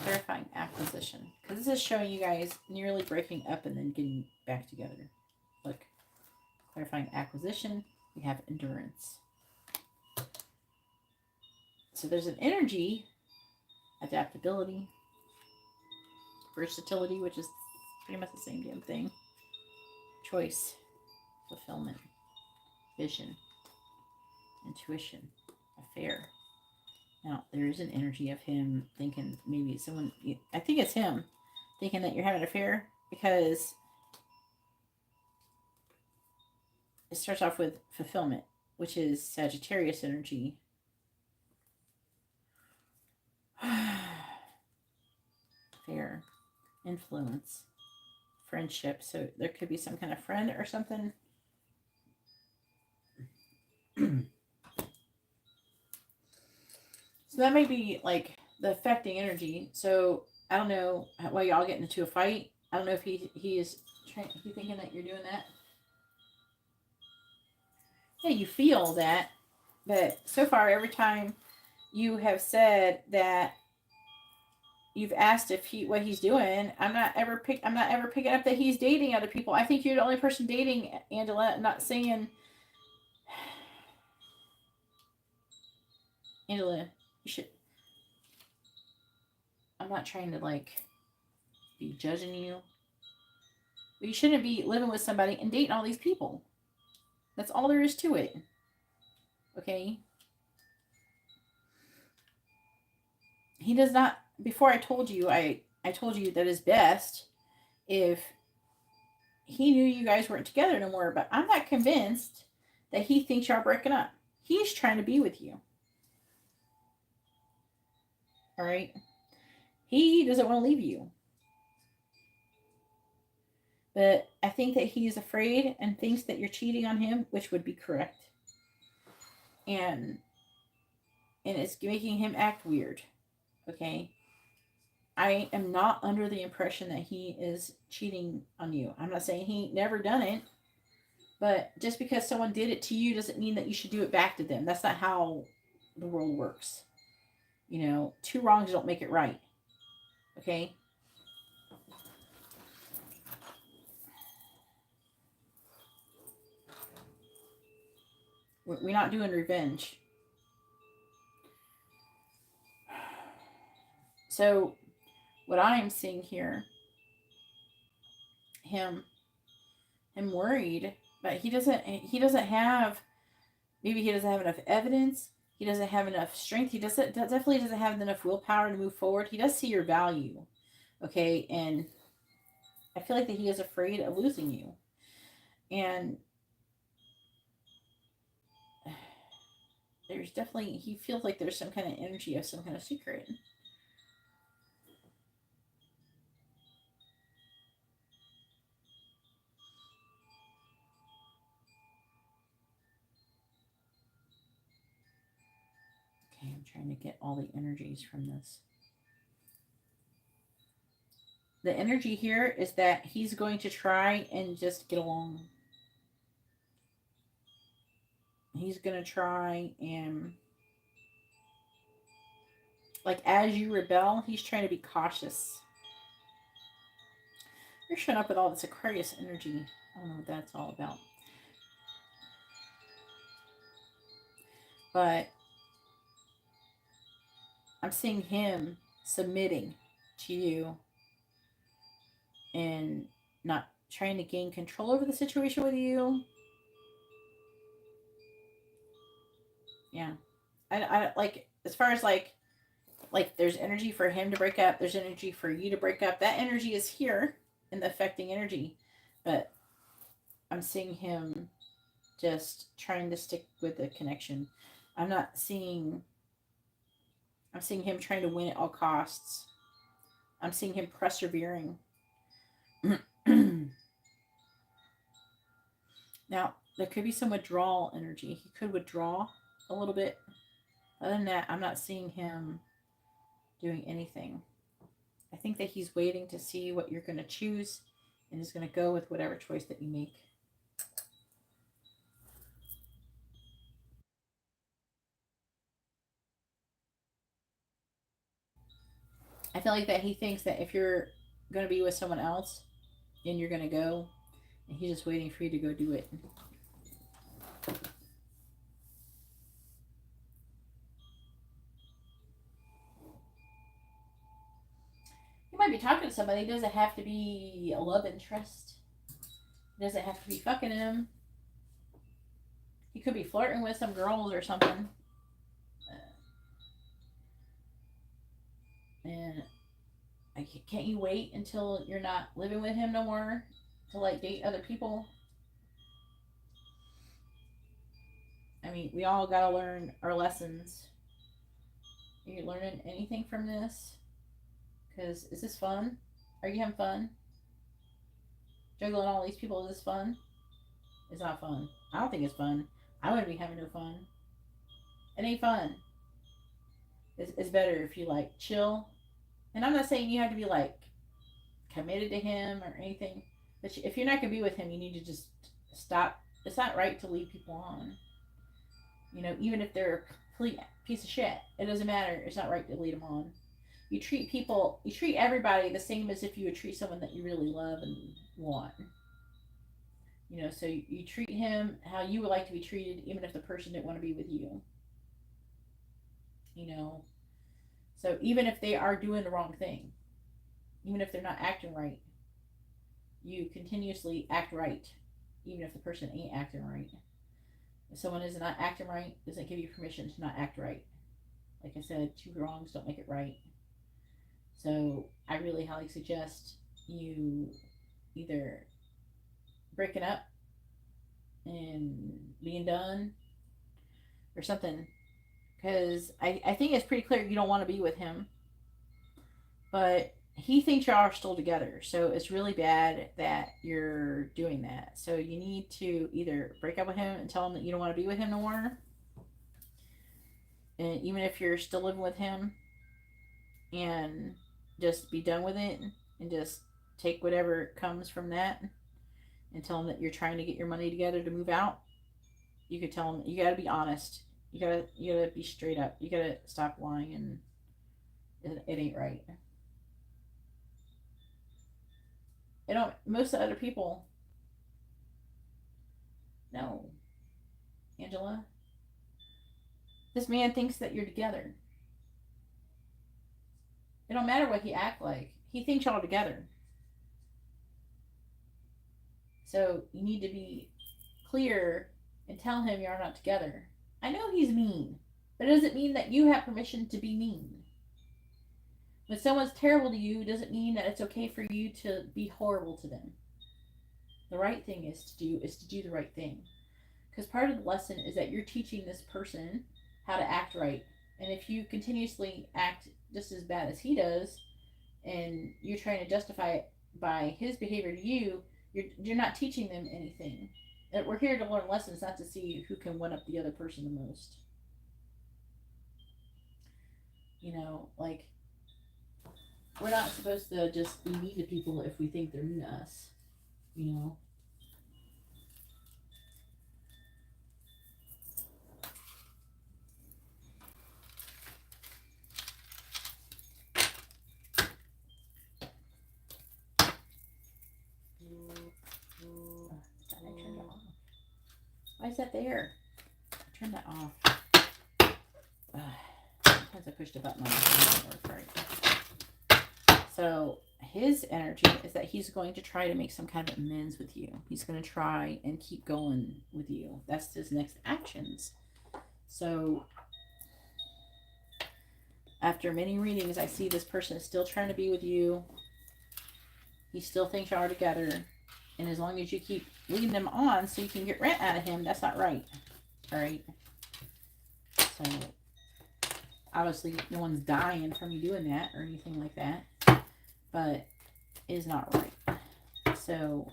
Clarifying acquisition. Because this is showing you guys nearly breaking up and then getting back together. Look. Clarifying acquisition. We have endurance. So there's an energy, adaptability, versatility, which is pretty much the same damn thing. Choice, fulfillment, vision, intuition, affair. Now, there is an energy of him thinking maybe someone, I think it's him, thinking that you're having an affair because it starts off with fulfillment, which is Sagittarius energy. Fair, influence, friendship. So there could be some kind of friend or something. So that may be like the affecting energy. So I don't know why y'all get into a fight. I don't know if he is thinking that you're doing that. Yeah, you feel that, but so far every time you have said that you've asked if what he's doing, I'm not ever picking up that he's dating other people. I think you're the only person dating, Angela. I'm not saying, Angela, you should. I'm not trying to like be judging you, but you shouldn't be living with somebody and dating all these people. That's all there is to it. Okay. He does not. Before I told you, I told you that it's best if he knew you guys weren't together no more, but I'm not convinced that he thinks y'all breaking up. He's trying to be with you. All right? He doesn't want to leave you. But I think that he's afraid and thinks that you're cheating on him, which would be correct. And it's making him act weird. Okay? I am not under the impression that he is cheating on you. I'm not saying he never done it, but just because someone did it to you doesn't mean that you should do it back to them. That's not how the world works. You know, 2 wrongs don't make it right. Okay? We're not doing revenge. So what I am seeing here, him worried, but he doesn't have, maybe he doesn't have enough evidence. He doesn't have enough strength. He definitely doesn't have enough willpower to move forward. He does see your value. Okay. And I feel like that he is afraid of losing you. And there's definitely, he feels like there's some kind of energy of some kind of secret. Okay, I'm trying to get all the energies from this. The energy here is that he's going to try and just get along. He's going to try and, like, as you rebel, he's trying to be cautious. You're showing up with all this Aquarius energy. I don't know what that's all about. But I'm seeing him submitting to you and not trying to gain control over the situation with you. Yeah. I like, as far as like there's energy for him to break up, there's energy for you to break up. That energy is here in the affecting energy. But I'm seeing him just trying to stick with the connection. I'm seeing him trying to win at all costs. I'm seeing him persevering. Now, there could be some withdrawal energy. He could withdraw a little bit. Other than that, I'm not seeing him doing anything. I think that he's waiting to see what you're going to choose and is going to go with whatever choice that you make. I feel like that he thinks that if you're going to be with someone else and you're going to go, and he's just waiting for you to go do it. You might be talking to somebody. It doesn't have to be a love interest. It doesn't have to be fucking him. He could be flirting with some girls or something. And can't you wait until you're not living with him no more to like date other people? I mean, we all gotta learn our lessons. Are you learning anything from this? Because is this fun? Are you having fun? Juggling all these people, is this fun? It's not fun. I don't think it's fun. I wouldn't be having no fun. It ain't fun. It's better if you like chill. And I'm not saying you have to be like committed to him or anything. But if you're not gonna be with him, you need to just stop. It's not right to lead people on. You know, even if they're a complete piece of shit, it doesn't matter. It's not right to lead them on. You treat everybody the same as if you would treat someone that you really love and want. You know, so you treat him how you would like to be treated, even if the person didn't want to be with you. You know, so even if they are doing the wrong thing, even if they're not acting right, you continuously act right, even if the person ain't acting right. If someone is not acting right, doesn't give you permission to not act right. Like I said, two wrongs don't make it right. So I really highly suggest you either breaking up and being done or something. Because I think it's pretty clear you don't want to be with him. But he thinks y'all are still together. So it's really bad that you're doing that. So you need to either break up with him and tell him that you don't want to be with him no more. And even if you're still living with him, and just be done with it and just take whatever comes from that and tell him that you're trying to get your money together to move out. You could tell him you gotta be honest. You gotta be straight up. You gotta stop lying, and it ain't right. You know, most of the other people, no, Angela, this man thinks that you're together. It don't matter what he act like. He thinks y'all together. So you need to be clear and tell him you're not together. I know he's mean, but it doesn't mean that you have permission to be mean. When someone's terrible to you, doesn't mean that it's okay for you to be horrible to them. The right thing is to do the right thing. Because part of the lesson is that you're teaching this person how to act right. And if you continuously act just as bad as he does, and you're trying to justify it by his behavior to you, you're not teaching them anything. We're here to learn lessons, not to see who can one up the other person the most. You know, like, we're not supposed to just be mean to people if we think they're mean to us. You know? I turned it off. Why is that there? Turn that off. Sometimes I pushed a button on it. Right. So his energy is that he's going to try to make some kind of amends with you. He's going to try and keep going with you. That's his next actions. So after many readings, I see this person is still trying to be with you. He still thinks y'all are together. And as long as you keep leading them on so you can get rent out of him, that's not right. All right? So obviously no one's dying from you doing that or anything like that. But it is not right. So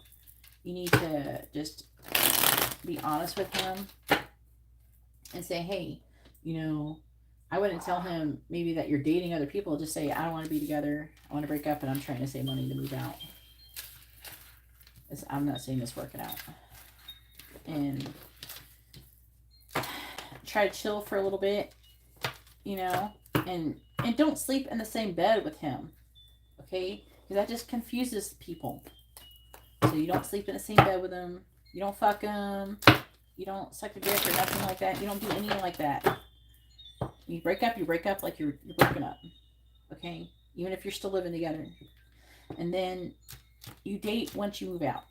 you need to just be honest with him and say, hey, you know, I wouldn't tell him maybe that you're dating other people. Just say, I don't want to be together. I want to break up and I'm trying to save money to move out. I'm not saying this working out. And try to chill for a little bit, you know, and don't sleep in the same bed with him. Okay? Because that just confuses people. So you don't sleep in the same bed with him. You don't fuck him. You don't suck a dick or nothing like that. You don't do anything like that. You break up like you're broken up. Okay? Even if you're still living together. And then you date once you move out.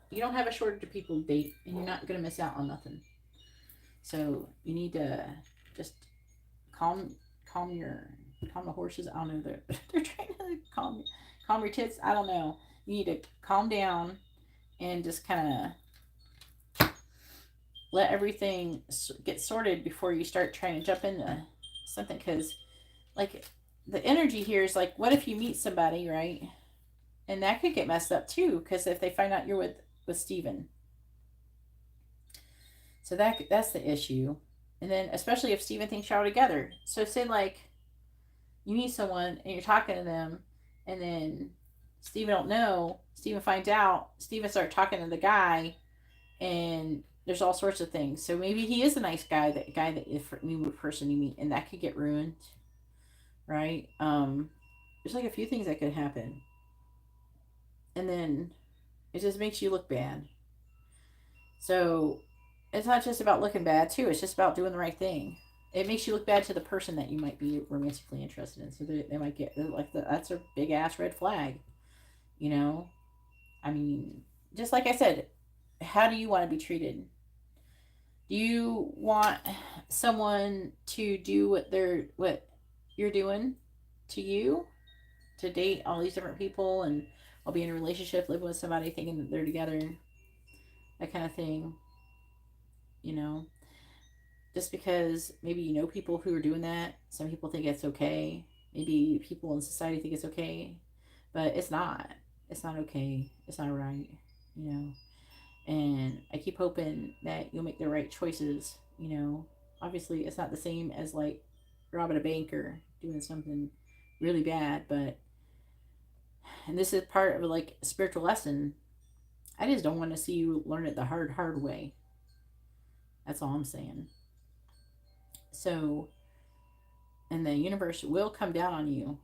You don't have a shortage of people to date, and you're not going to miss out on nothing. So you need to just calm the horses. I don't know. They're trying to calm your tits. I don't know. You need to calm down and just kind of let everything get sorted before you start trying to jump into something. Because, like, the energy here is like, what if you meet somebody, right? And that could get messed up too, because if they find out you're with Steven. So that's the issue. And then especially if Steven thinks y'all together. So say like you meet someone and you're talking to them and then Steven don't know, Steven finds out, Steven starts talking to the guy and there's all sorts of things. So maybe he is a nice guy, that if new person you meet, and that could get ruined. Right? There's like a few things that could happen. And then it just makes you look bad. So it's not just about looking bad too. It's just about doing the right thing. It makes you look bad to the person that you might be romantically interested in. So they might get like that's a big ass red flag. You know, I mean, just like I said, how do you want to be treated? Do you want someone to do what you're doing to you? To date all these different people and I'll be in a relationship, living with somebody, thinking that they're together, that kind of thing. You know, just because maybe you know people who are doing that. Some people think it's okay. Maybe people in society think it's okay, but it's not. It's not okay. It's not right. You know, and I keep hoping that you'll make the right choices. You know, obviously it's not the same as like robbing a bank or doing something really bad, but and this is part of like a spiritual lesson. I just don't want to see you learn it the hard way. That's all I'm saying. So, and the universe will come down on you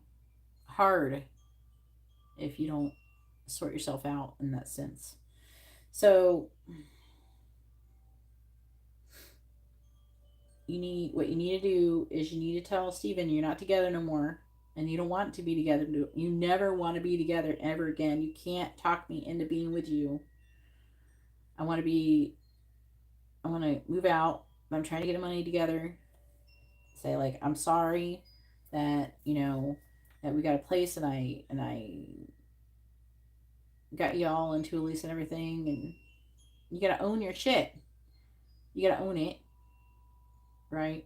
hard if you don't sort yourself out in that sense. So, what you need to do is you need to tell Steven you're not together no more. And you don't want to be together. You never want to be together ever again. You can't talk me into being with you. I want to move out. I'm trying to get money together. Say, like, I'm sorry that, you know, that we got a place, and I got y'all into a lease and everything, and you gotta own your shit. You gotta own it, right?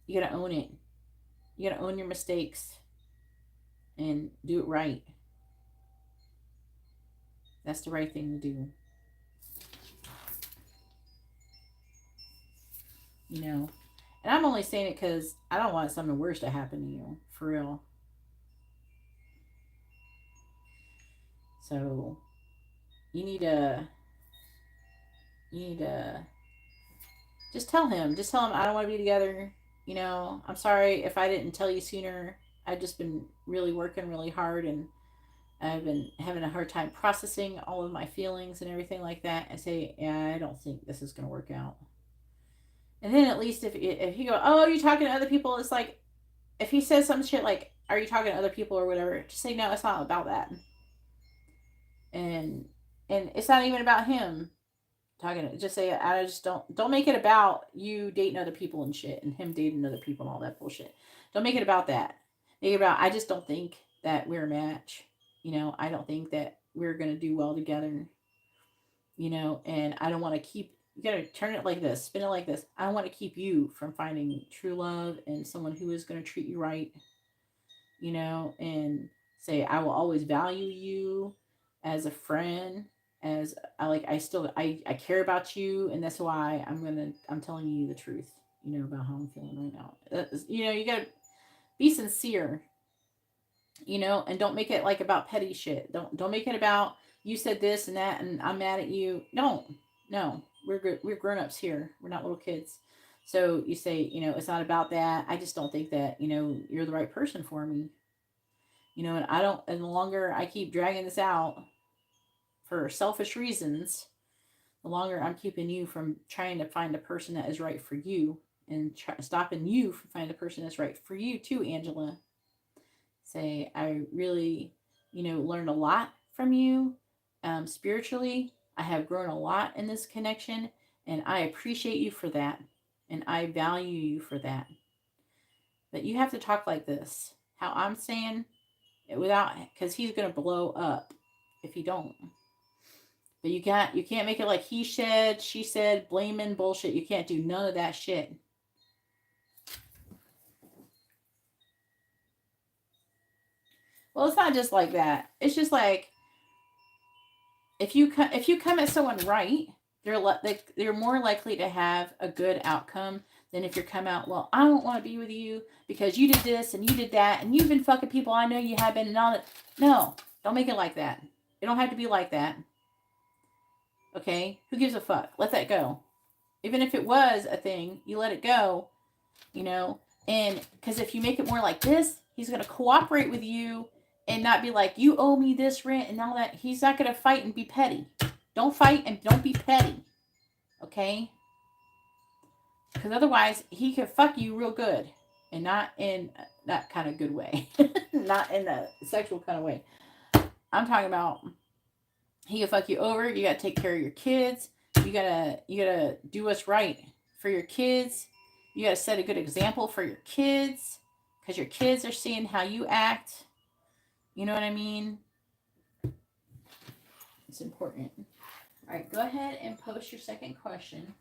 You gotta own it. You gotta own your mistakes and do it right. That's the right thing to do. You know? And I'm only saying it because I don't want something worse to happen to you. For real. So, you need to just tell him. Just tell him I don't want to be together. You know, I'm sorry if I didn't tell you sooner. I've just been really working really hard, and I've been having a hard time processing all of my feelings and everything like that. And say, yeah, I don't think this is going to work out. And then at least if he go, oh, you're talking to other people, it's like, if he says some shit like, are you talking to other people or whatever, just say, no, it's not about that. And it's not even about him talking to, just say, I just don't make it about you dating other people and shit, and him dating other people and all that bullshit. Don't make it about that. Make it about, I just don't think that we're a match. You know, I don't think that we're going to do well together. You know, and I don't want to keep, you got to turn it like this, spin it like this. I don't want to keep you from finding true love and someone who is going to treat you right. You know, and say, I will always value you as a friend, as I care about you, and that's why I'm telling you the truth, you know, about how I'm feeling right now. You know, you gotta be sincere, you know, and don't make it like about petty shit. Don't make it about you said this and that and I'm mad at you. No, we're good. We're grown-ups here. We're not little kids. So you say, you know, it's not about that. I just don't think that, you know, you're the right person for me. You know, and the longer I keep dragging this out for selfish reasons, the longer I'm keeping you from trying to find a person that is right for you, and stopping you from finding a person that's right for you too, Angela. Say, I really, you know, learned a lot from you spiritually. I have grown a lot in this connection, and I appreciate you for that, and I value you for that. But you have to talk like this. How I'm saying it, without, because he's gonna blow up if you don't. But you can't make it like he said, she said, blaming bullshit. You can't do none of that shit. Well, it's not just like that. It's just like, if you come at someone right, they're more likely to have a good outcome than if you come out, well, I don't want to be with you because you did this and you did that and you've been fucking people I know you have been and all that. No, don't make it like that. It don't have to be like that. Okay? Who gives a fuck? Let that go. Even if it was a thing, you let it go, you know? And because if you make it more like this, he's going to cooperate with you and not be like, you owe me this rent and all that. He's not going to fight and be petty. Don't fight and don't be petty. Okay? Because otherwise, he could fuck you real good. And not in that kind of good way. Not in a sexual kind of way. I'm talking about, he can fuck you over. You got to take care of your kids. You gotta do what's right for your kids. You gotta set a good example for your kids, because your kids are seeing how you act. You know what I mean? It's important. All right, go ahead and post your second question.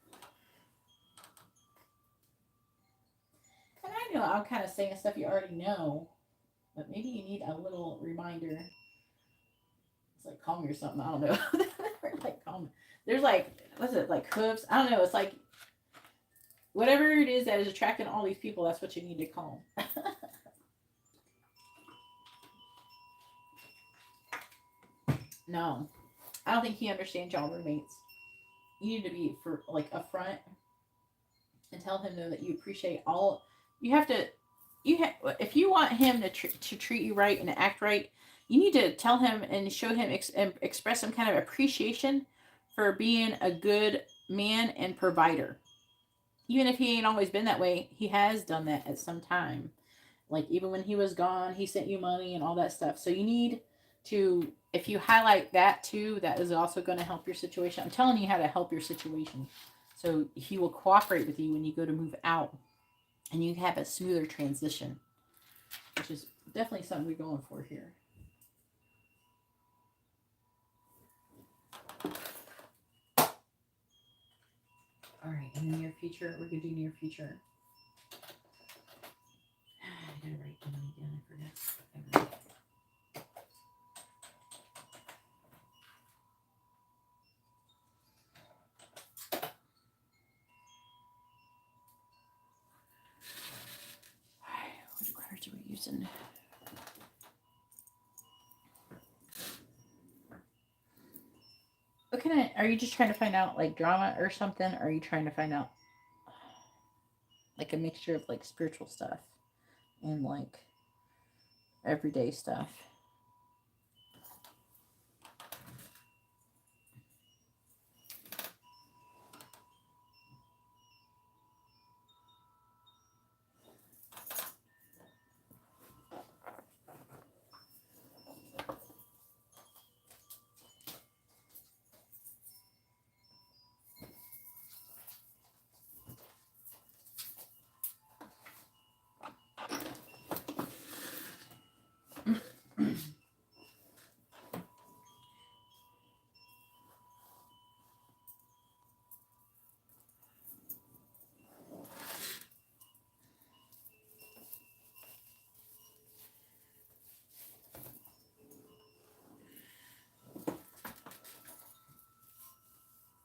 And I know I'm kind of saying stuff you already know, but maybe you need a little reminder. It's like calm or something. I don't know. Like calm. There's like, what's it, like hooves? I don't know. It's like, whatever it is that is attracting all these people, that's what you need to calm. No, I don't think he understands y'all roommates. You need to be for like upfront and tell him though that you appreciate all. You have to. If you want him to treat you right and act right, you need to tell him and show him and express some kind of appreciation for being a good man and provider. Even if he ain't always been that way, he has done that at some time. Like, even when he was gone, he sent you money and all that stuff. So you need to, if you highlight that too, that is also going to help your situation. I'm telling you how to help your situation. So he will cooperate with you when you go to move out, and you have a smoother transition. which is definitely something we're going for here. All right, in the near future, we're going to do near future. I gotta write the money down, I forgot. What cards are we using? What kind of, are you just trying to find out like drama or something? Or are you trying to find out like a mixture of like spiritual stuff and like everyday stuff?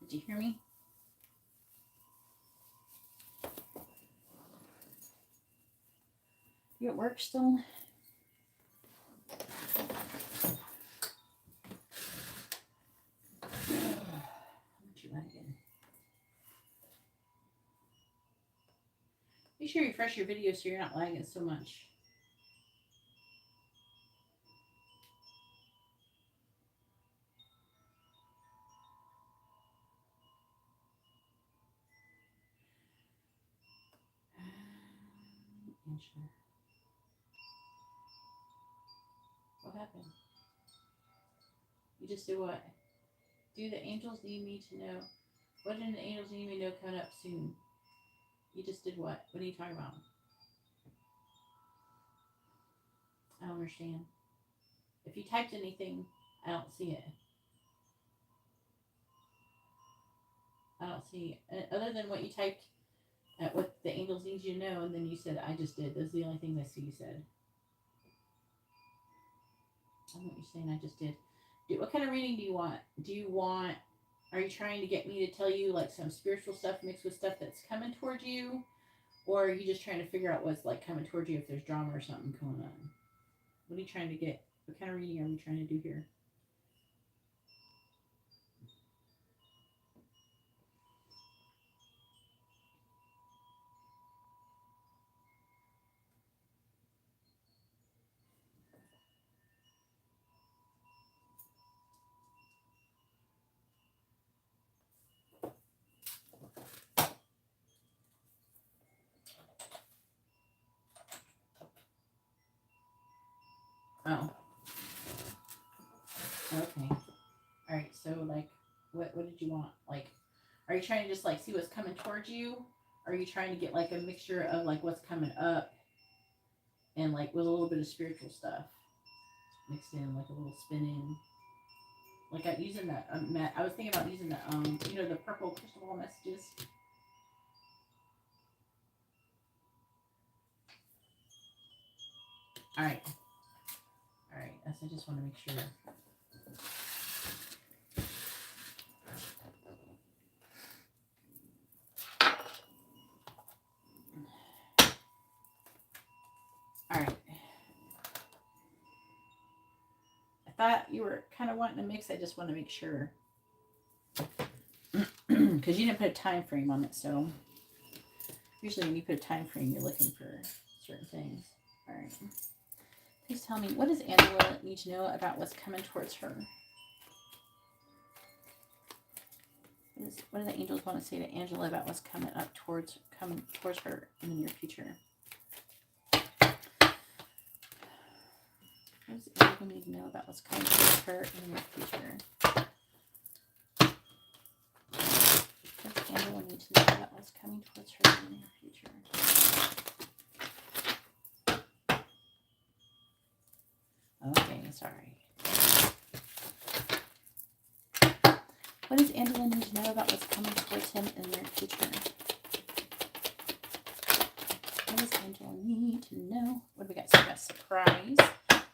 Did you hear me? You at work still? Make sure you refresh your video so you're not lagging so much. What happened? You just did what? Do the angels need me to know? What do the angels need me to know coming up soon? You just did what? What are you talking about? I don't understand. If you typed anything, I don't see it. I don't see it. Other than what you typed at what the angels need you to know, and then you said, I just did. Those are the only things I see you said. I don't know what you're saying, I just did. What kind of reading do you want? Are you trying to get me to tell you like some spiritual stuff mixed with stuff that's coming towards you? Or are you just trying to figure out what's like coming towards you if there's drama or something going on? What are you trying to get? What kind of reading are we trying to do here? Oh. Okay. All right. So, like, what did you want? Like, are you trying to just like see what's coming towards you? Or are you trying to get like a mixture of like what's coming up and like with a little bit of spiritual stuff mixed in, like a little spinning? Like using that. I was thinking about using the the purple crystal ball messages. All right. So I just want to make sure. All right. I thought you were kind of wanting to mix. I just want to make sure. Because you didn't put a time frame on it, so usually when you put a time frame, you're looking for certain things. All right. Please tell me, what does Angela need to know about what's coming towards her? What do the angels want to say to Angela about what's coming towards her in the near future? What does Angela need to know about what's coming towards her in the near future? What does Angela need to know about what's coming towards her in the near future? It's all right. What does Angela need to know about what's coming towards him in the near future? What does Angela need to know? What do we got? So we got surprise,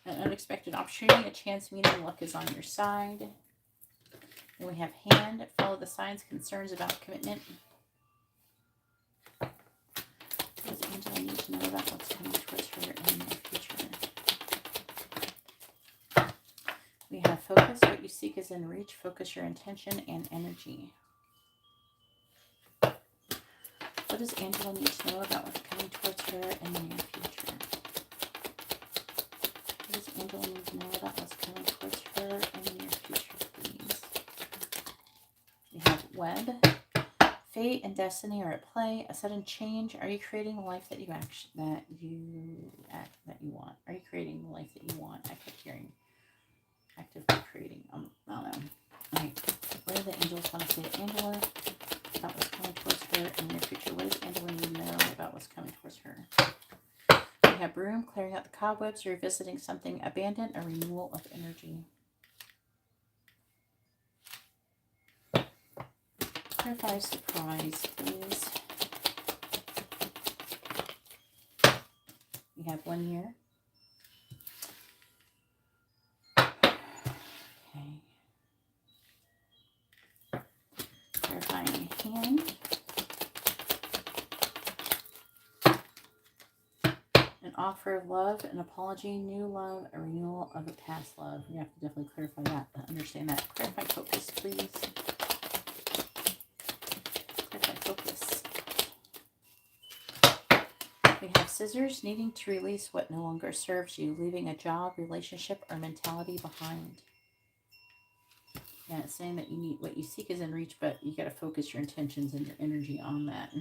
an unexpected opportunity, a chance meeting, luck is on your side. Then we have hand, follow the signs, concerns about commitment. What does Angela need to know about what's coming towards her in the near future? We have focus, what you seek is in reach, focus your intention and energy. What does Angela need to know about what's coming towards her in the near future? What does Angela need to know about what's coming towards her in the near future, please? We have web. Fate and destiny are at play. A sudden change. Are you creating the life that you want? Are you creating the life that you want? I kept hearing actively creating. I don't know. Okay. What do the angels want to say to Angela about what's coming towards her in the near future? What does Angela need to know about what's coming towards her? We have broom, clearing out the cobwebs, revisiting something abandoned, a renewal of energy. Clarify surprise, please. We have 1 year. Okay. Clarifying hand. An offer of love, an apology, new love, a renewal of a past love. We have to definitely clarify that, understand that. Clarify focus, please. Focus. We have scissors, needing to release what no longer serves you, leaving a job, relationship, or mentality behind. Yeah, it's saying that you need what you seek is in reach, but you got to focus your intentions and your energy on that.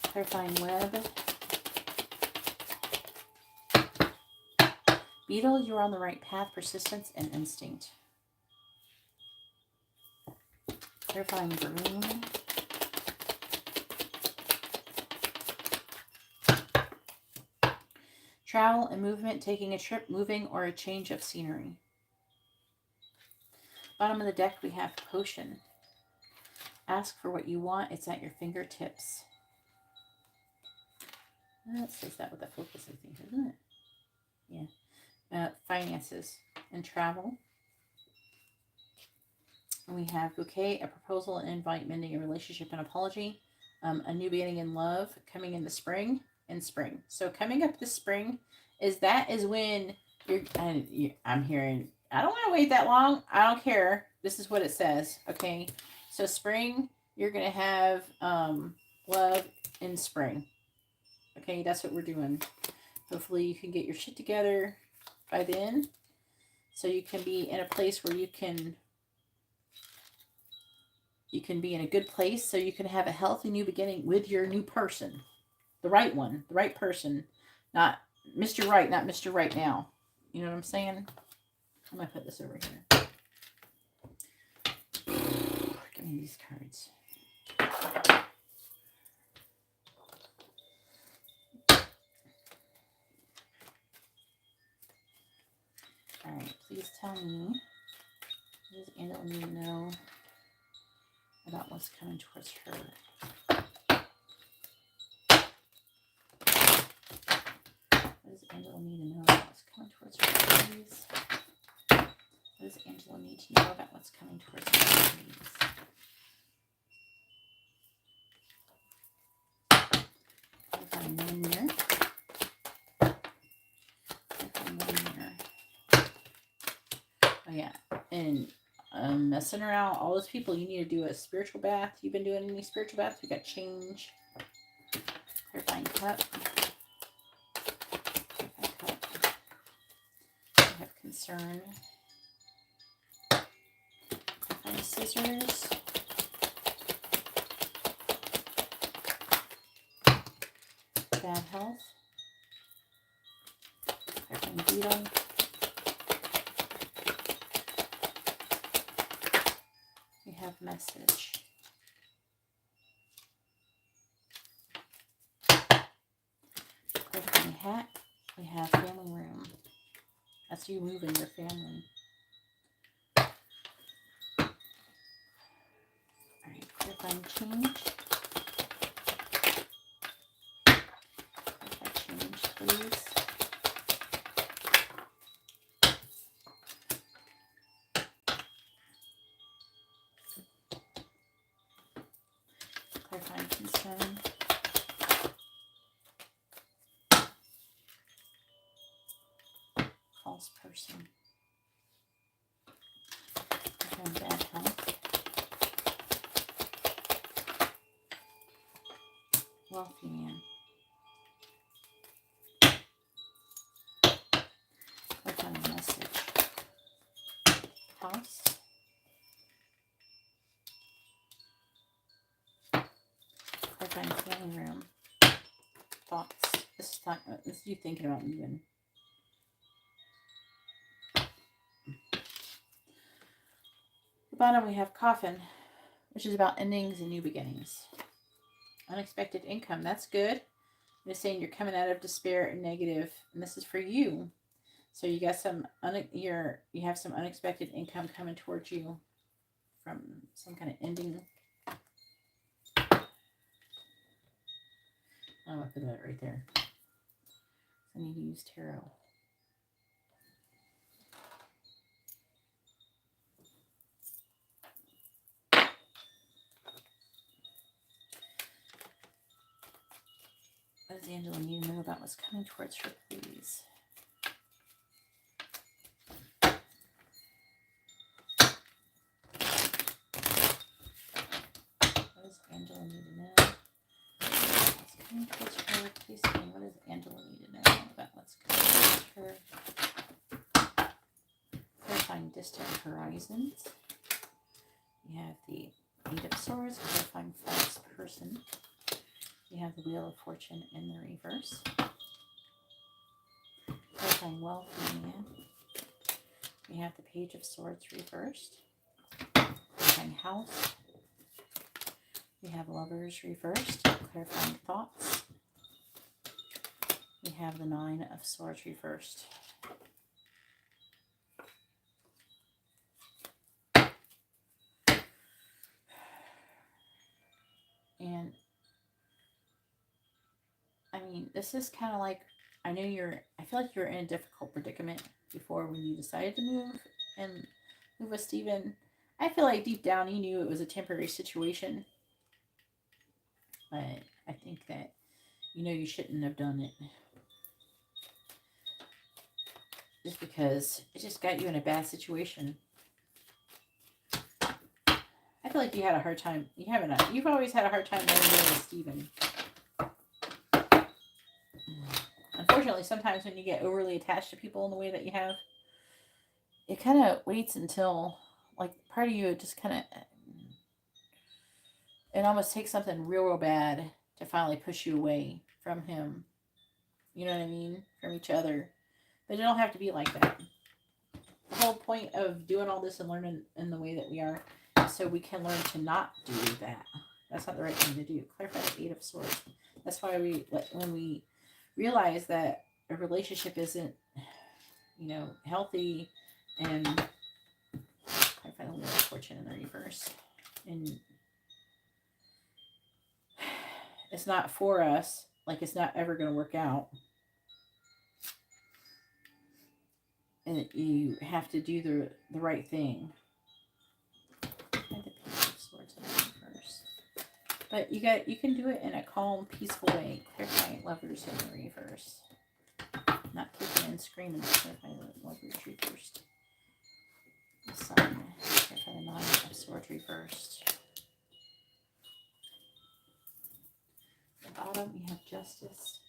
Clarifying web. Beetle, you're on the right path, persistence and instinct. Clarifying broom. Travel and movement, taking a trip, moving, or a change of scenery. Bottom of the deck, we have potion. Ask for what you want. It's at your fingertips. That says that with a focus, I think, isn't it? Yeah. Finances and travel. And we have bouquet, a proposal, an invite, mending a relationship, an apology, a new beginning in love, coming in the spring, and spring. So coming up this spring is when I'm hearing, I don't want to wait that long. I don't care. This is what it says. Okay. So spring, you're going to have love in spring. Okay. That's what we're doing. Hopefully you can get your shit together by then. So you can be in a place where you can be in a good place, so you can have a healthy new beginning with your new person. The right one, the right person. Not Mr. Right, not Mr. Right now. You know what I'm saying? I'm going to put this over here. Give me these cards. Alright, please tell me. What does Angela need to know about what's coming towards her? What does Angela need to know about what's coming towards her, please? What does Angela need to know about what's coming towards her, please? If I'm in here. Oh yeah, and messing around, all those people, you need to do a spiritual bath. You've been doing any spiritual baths? We got change. Clarifying cup. Clarifying cup. We have concern. Clarifying scissors. Bad health. Clarifying beetle. We have message. Clarifying hat. We have family room. That's you moving your family. Alright, clarifying change. Clarify change, please. Clarifying concern. False person. Clarifying bad health. Wealthy man. Clarifying message. House. Clarifying family room. Thoughts. This is you thinking about moving. The bottom we have coffin, which is about endings and new beginnings. Unexpected income. That's good. It's saying you're coming out of despair and negative, and this is for you. So you got you have some unexpected income coming towards you from some kind of ending. Oh, I put that right there. I need to use tarot. What does Angela need to know about what's coming towards her, please? What does Angela need to know? What's coming towards her? Please tell me, what does Angela need to know about what's coming towards her? Clarifying distant horizons. You have the Eight of Swords, clarifying false person. You have the Wheel of Fortune in the reverse. Clarifying wealthy man. We have the Page of Swords reversed. Clarifying house. We have Lovers reversed. Clarifying thoughts. We have the Nine of Swords reversed. And I mean, this is kind of like, I feel like you're in a difficult predicament before when you decided to move with Steven. I feel like deep down you knew it was a temporary situation. But I think that, you shouldn't have done it. Just because it just got you in a bad situation. I feel like you had a hard time. You've always had a hard time letting go with Steven. Unfortunately, sometimes when you get overly attached to people in the way that you have, it kind of waits until, like, part of you just kind of, it almost takes something real bad to finally push you away from him. You know what I mean? From each other. But it don't have to be like that. The whole point of doing all this and learning in the way that we are is so we can learn to not do that. That's not the right thing to do. Clarify the Eight of Swords. That's why when we realize that a relationship isn't, healthy, and clarify the Wheel of Fortune in the reverse. And it's not for us. Like, it's not ever going to work out. And you have to do the right thing. The Page of Swords in the reverse. But you can do it in a calm, peaceful way. Clarifying Lovers in the reverse. Not kicking and screaming. Clarify the Lovers reversed. The Sun. Clarify the Nine of Swords reversed. At the bottom, we have Justice.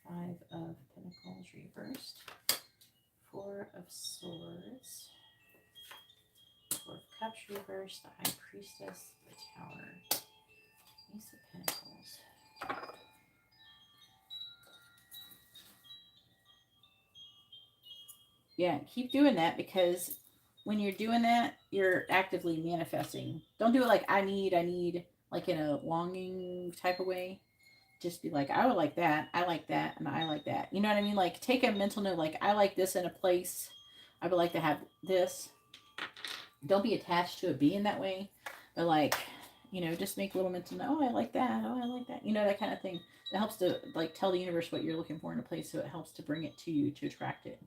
Five of Pentacles reversed. Four of Swords. Four of Cups reversed. The High Priestess. The Tower. Ace of Pentacles. Yeah, keep doing that, because when you're doing that, you're actively manifesting. Don't do it like I need, like in a longing type of way. just be like, I would like that, I like that, and I like that. You know what I mean? Like, take a mental note, like, I like this in a place. I would like to have this. Don't be attached to it being that way. But, like, you know, just make little mental note. Oh, I like that. Oh, I like that. You know, that kind of thing. That helps to, like, tell the universe what you're looking for in a place, so it helps to bring it to you to attract it.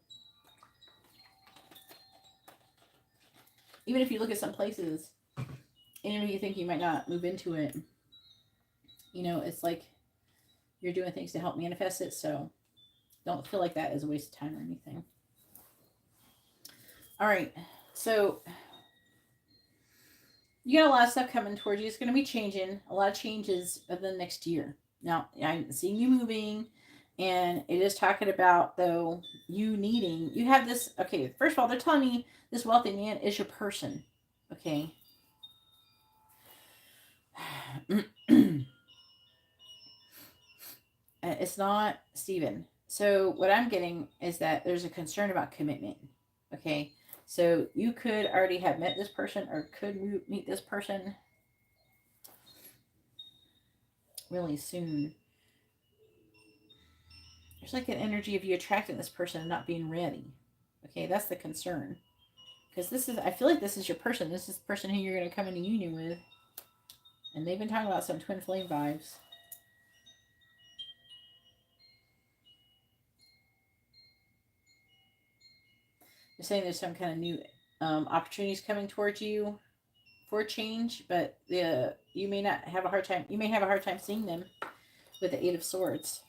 Even if you look at some places, and you think you might not move into it, you know, it's like you're doing things to help manifest it, so don't feel like that is a waste of time or anything. All right, so you got a lot of stuff coming towards you. It's going to be changing, a lot of changes of the next year. Now, I'm seeing you moving, and it is talking about, though, you needing, you have this, okay, first of all, they're telling me this wealthy man is your person, okay? It's not Steven. So what I'm getting is that there's a concern about commitment, okay? So you could already have met this person or could meet this person really soon. There's like an energy of you attracting this person and not being ready. Okay, that's the concern. Because this is, I feel like this is your person. This is the person who you're going to come into union with. And they've been talking about some twin flame vibes. They're saying there's some kind of new opportunities coming towards you for change, but you may not have a hard time. You may have a hard time seeing them with the Eight of Swords.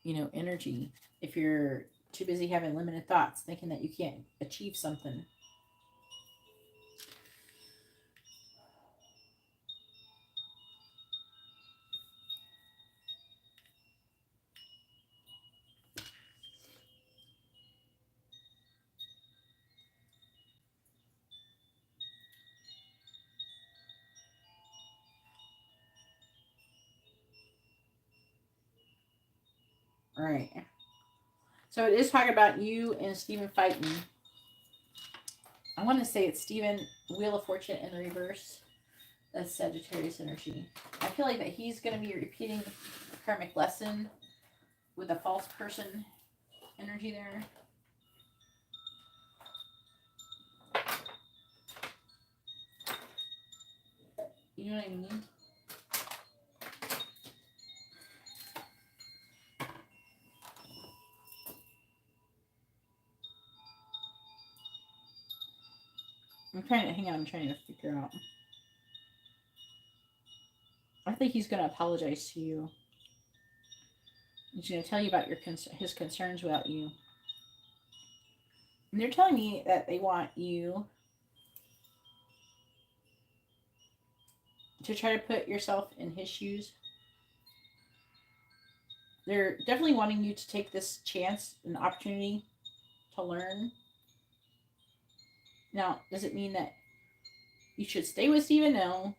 You know, energy. If you're too busy having limited thoughts, thinking that you can't achieve something. All right. So it is talking about you and Steven fighting. I want to say it's Steven, Wheel of Fortune in reverse. That's Sagittarius energy. I feel like that he's going to be repeating a karmic lesson with a false person energy there. You know what I mean? I'm trying to figure out. I think he's going to apologize to you. He's going to tell you about his concerns about you. And they're telling me that they want you to try to put yourself in his shoes. They're definitely wanting you to take this chance, an opportunity to learn. Now, does it mean that you should stay with Steven? No.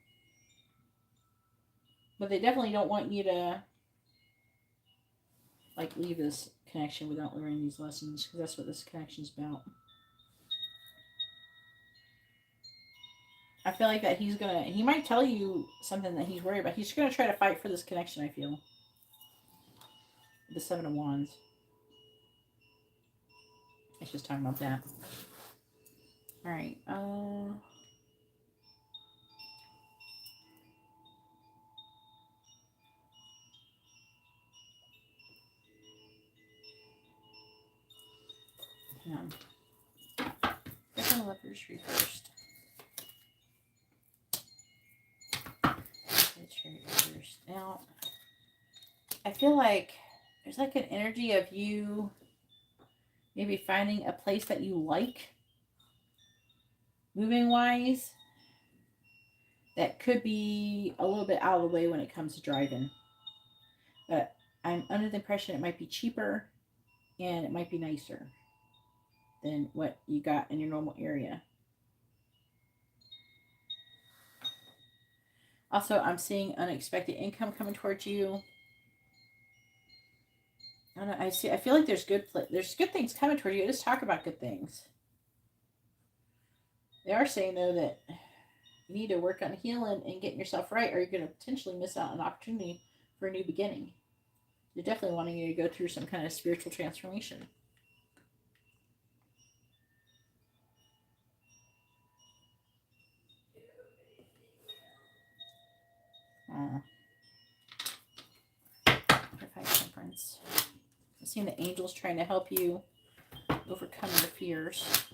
But they definitely don't want you to like leave this connection without learning these lessons, because that's what this connection is about. I feel like that he might tell you something that he's worried about. He's gonna try to fight for this connection, I feel. The Seven of Wands. It's just talking about that. Alright, hang on. Second Lovers reversed. Reversed. Now, I feel like there's like an energy of you maybe finding a place that you like, moving wise, that could be a little bit out of the way when it comes to driving. But I'm under the impression it might be cheaper and it might be nicer than what you got in your normal area. Also, I'm seeing unexpected income coming towards you. I don't know, I feel like there's good things coming towards you. Just talk about good things. They are saying though that you need to work on healing and getting yourself right, or you're going to potentially miss out on an opportunity for a new beginning. They're definitely wanting you to go through some kind of spiritual transformation. Temperance. I'm seeing the angels trying to help you overcome your fears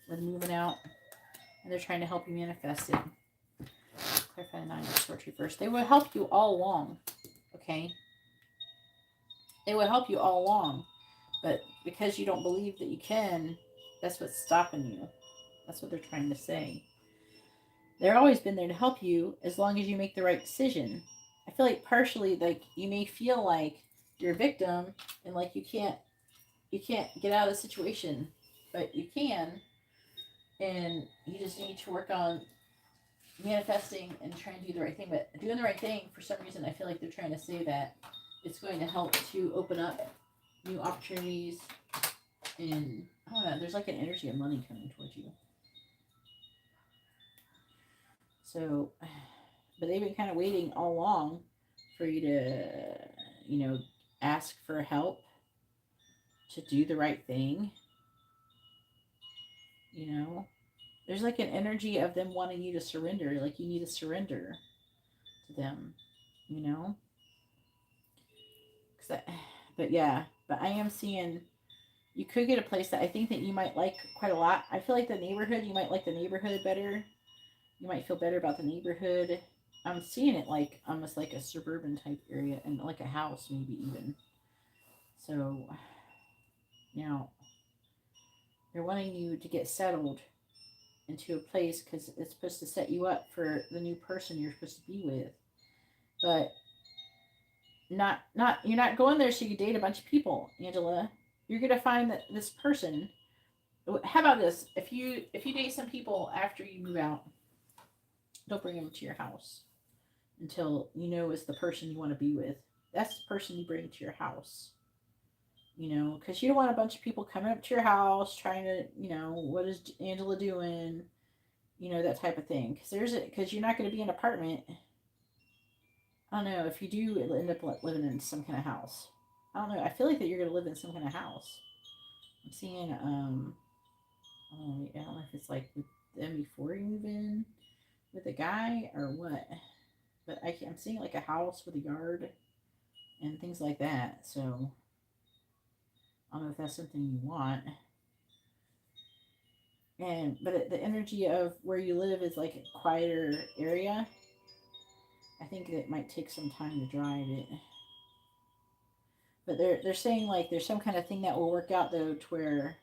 with moving out. And they're trying to help you manifest it. Clarify the 9 of Swords reversed. They will help you all along. Okay? They will help you all along. But because you don't believe that you can, that's what's stopping you. That's what they're trying to say. They've always been there to help you as long as you make the right decision. I feel like partially, like, you may feel like you're a victim and like you can't get out of the situation, but you can, and you just need to work on manifesting and trying to do the right thing. But doing the right thing, for some reason, I feel like they're trying to say that it's going to help to open up new opportunities, and I don't know, there's like an energy of money coming towards you. So, but they've been kind of waiting all along for you to, ask for help to do the right thing. There's like an energy of them wanting you to surrender, like you need to surrender to them, but I am seeing you could get a place that I think that you might like quite a lot. I feel like you might like the neighborhood better. You might feel better about the neighborhood. I'm seeing it like almost like a suburban type area and like a house maybe even. So now they're wanting you to get settled into a place because it's supposed to set you up for the new person you're supposed to be with. But you're not going there so you can date a bunch of people, Angela. You're gonna find that this person. How about this? If you date some people after you move out, don't bring them to your house until you know it's the person you want to be with. That's the person you bring to your house. Because you don't want a bunch of people coming up to your house trying to, what is Angela doing? That type of thing. Because you're not going to be in an apartment. I don't know. If you do end up living in some kind of house. I don't know. I feel like that you're going to live in some kind of house. I'm seeing, I don't know if it's like with them before you move in with a guy or what. But I'm seeing like a house with a yard and things like that. So I don't know if that's something you want. But the energy of where you live is like a quieter area. I think it might take some time to drive it. But they're saying like there's some kind of thing that will work out though to where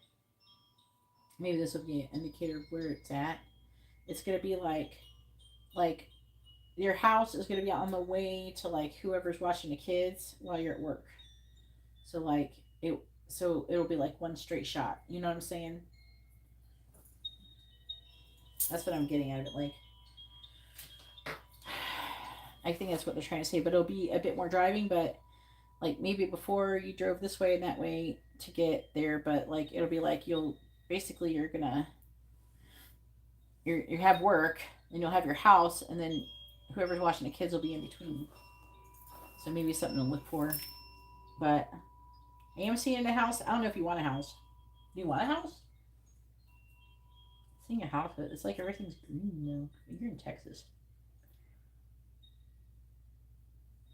maybe this will be an indicator of where it's at. It's gonna be like your house is gonna be on the way to like whoever's watching the kids while you're at work. So like it'll be like one straight shot. You know what I'm saying? That's what I'm getting out of it. Like, I think that's what they're trying to say, but it'll be a bit more driving, but like maybe before you drove this way and that way to get there, but like it'll be like you have work and you'll have your house and then whoever's watching the kids will be in between. So maybe something to look for. But I am seeing a house. I don't know if you want a house. Do you want a house? Seeing a house, but it's like everything's green though. You're in Texas.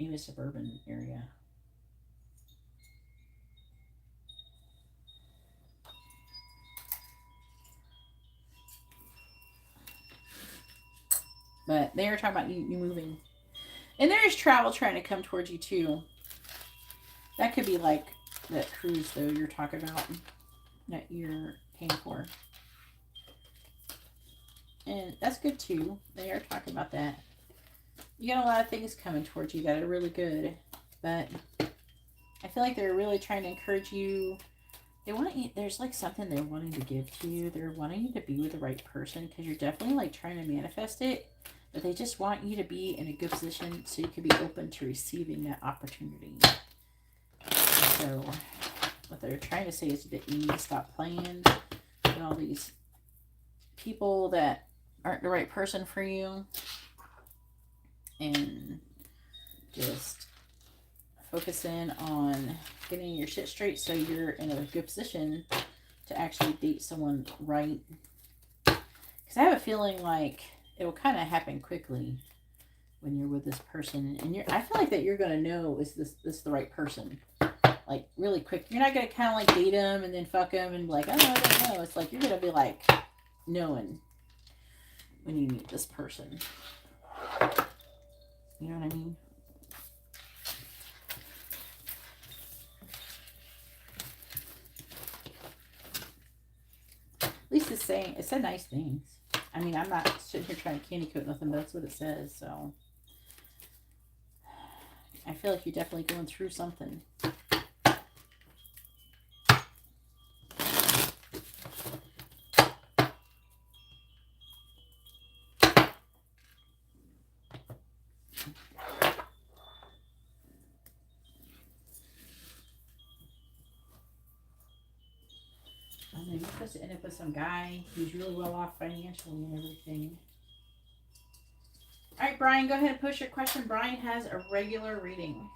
Maybe a suburban area. But they are talking about you moving. And there is travel trying to come towards you too. That could be like that cruise though you're talking about that you're paying for. And that's good too. They are talking about that. You got a lot of things coming towards you that are really good. But I feel like they're really trying to encourage you. There's like something they're wanting to give to you. They're wanting you to be with the right person because you're definitely like trying to manifest it. But they just want you to be in a good position so you can be open to receiving that opportunity. So what they're trying to say is that you need to stop playing with all these people that aren't the right person for you and just focus in on getting your shit straight so you're in a good position to actually date someone right. Because I have a feeling like it will kind of happen quickly when you're with this person. And I feel like that you're going to know, is this the right person? Like, really quick. You're not going to kind of like date them and then fuck them and be like, oh, I don't know. It's like you're going to be like knowing when you meet this person. You know what I mean? At least it's saying, it said nice things. I mean, I'm not sitting here trying to candy coat nothing, but that's what it says, so. I feel like you're definitely going through something. You're supposed to end up with some guy who's really well off financially and everything. All right, Brian, go ahead and post your question. Brian has a regular reading.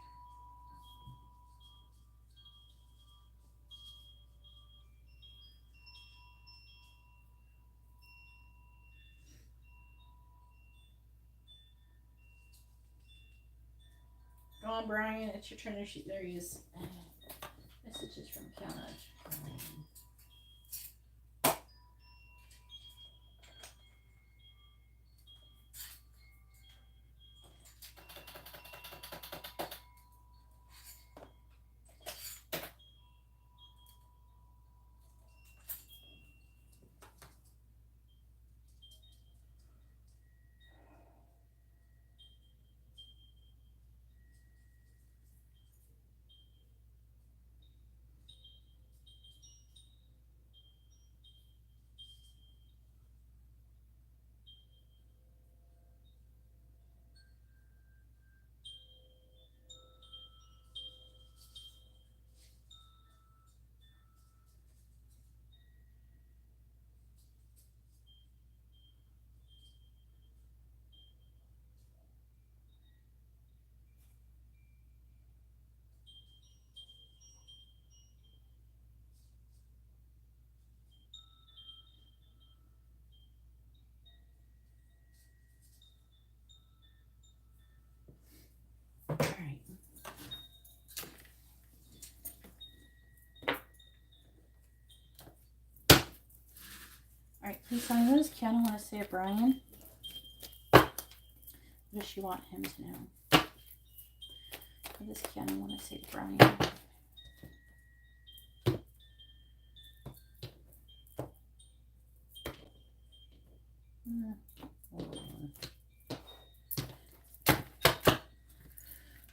Go on, Brian. It's your turn to shoot. There he is. Messages from Kiana. All right. All right, please tell me, what does Kiana want to say to Brian? What does she want him to know? What does Kiana want to say to Brian?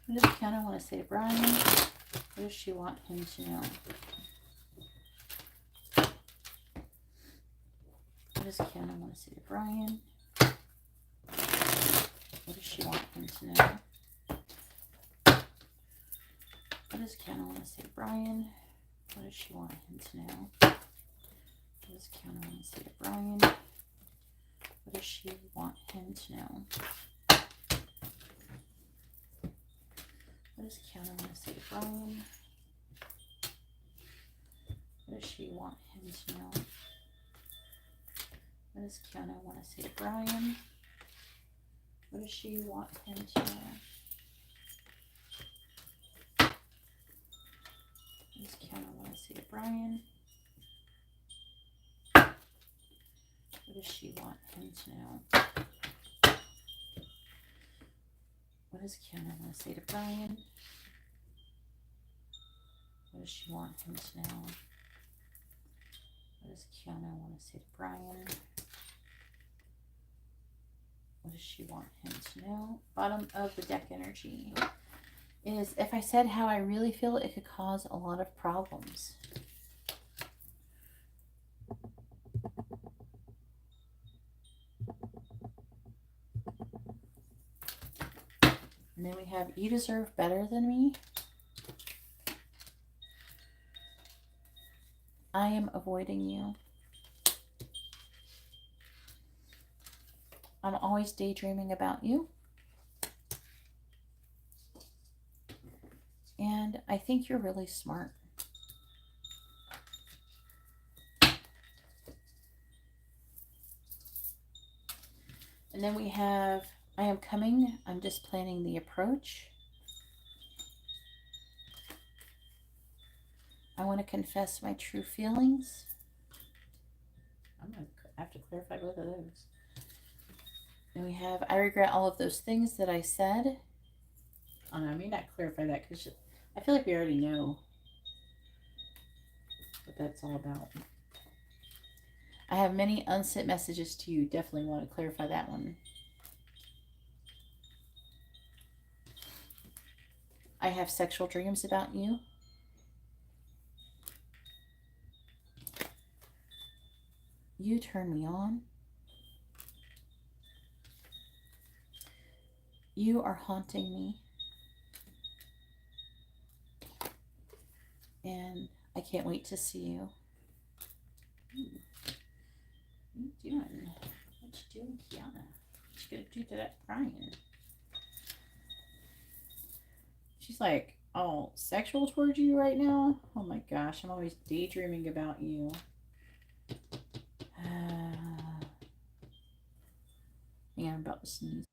What does Kiana want to say to Brian? What does she want him to know? What does Kiana want to say to Brian? What does she want him to know? What does Kiana want to say to Brian? What does she want him to know? What does Kiana want to say to Brian? What does she want him to know? What does Kiana want to say to Brian? What does she want him to know? What does Kiana want to say to Brian? What does she want him to know? What does Kiana want to say to Brian? What does she want him to know? What does Kiana want to say to Brian? What does she want him to know? What does Kiana want to say to Brian? What does she want him to know? Bottom of the deck energy is, if I said how I really feel, it could cause a lot of problems. And then we have, you deserve better than me. I am avoiding you. I'm always daydreaming about you. I think you're really smart. And then we have, I am coming, I'm just planning the approach. I want to confess my true feelings. I'm going to have to clarify both of those. And we have, I regret all of those things that I said. Oh, no, I may not clarify that because I feel like we already know what that's all about. I have many unsent messages to you. Definitely want to clarify that one. I have sexual dreams about you. You turn me on. You are haunting me. And I can't wait to see you. Ooh. What are you doing? What you doing, Kiana? What you gonna do to that Brian? She's like, oh, sexual towards you right now? Oh my gosh, I'm always daydreaming about you. Yeah, I'm about to sneeze.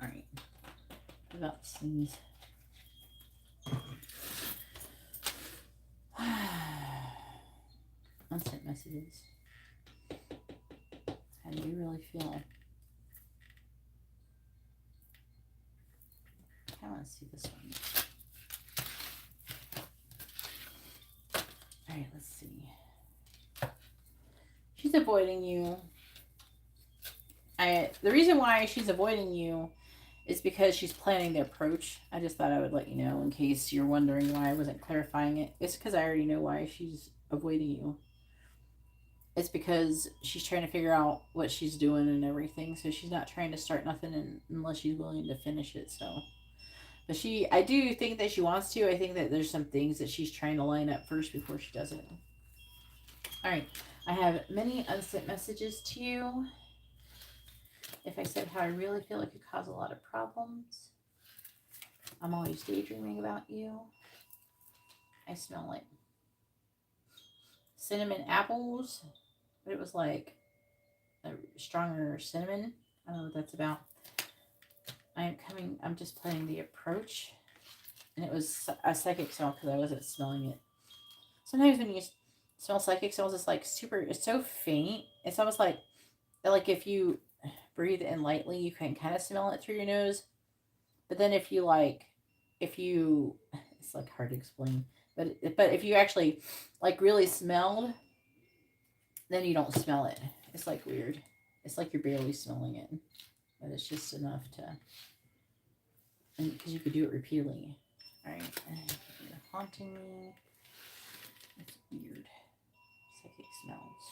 All right, I'm about to sneeze. Unsent messages. How do you really feel? I want to see this one. All right, let's see. She's avoiding you. The reason why she's avoiding you is because she's planning the approach. I just thought I would let you know in case you're wondering why I wasn't clarifying it. It's because I already know why she's avoiding you. It's because she's trying to figure out what she's doing and everything. So she's not trying to start nothing unless she's willing to finish it. So, but I do think that she wants to. I think that there's some things that she's trying to line up first before she does it. All right. I have many unsent messages to you. If I said how I really feel, it could cause a lot of problems. I'm always daydreaming about you. I smell like cinnamon apples, but it was like a stronger cinnamon. I don't know what that's about. I am coming, I'm just planning the approach. And it was a psychic smell because I wasn't smelling it. Sometimes when you smell psychic smells, it's like it's so faint. It's almost like if you breathe in lightly, you can kind of smell it through your nose. But then if you it's like hard to explain. But if you actually like really smelled, then you don't smell it. It's like weird. It's like you're barely smelling it, but it's just enough to, and because you could do it repeatedly. All right, you're haunting me. It's weird. Psychic smells.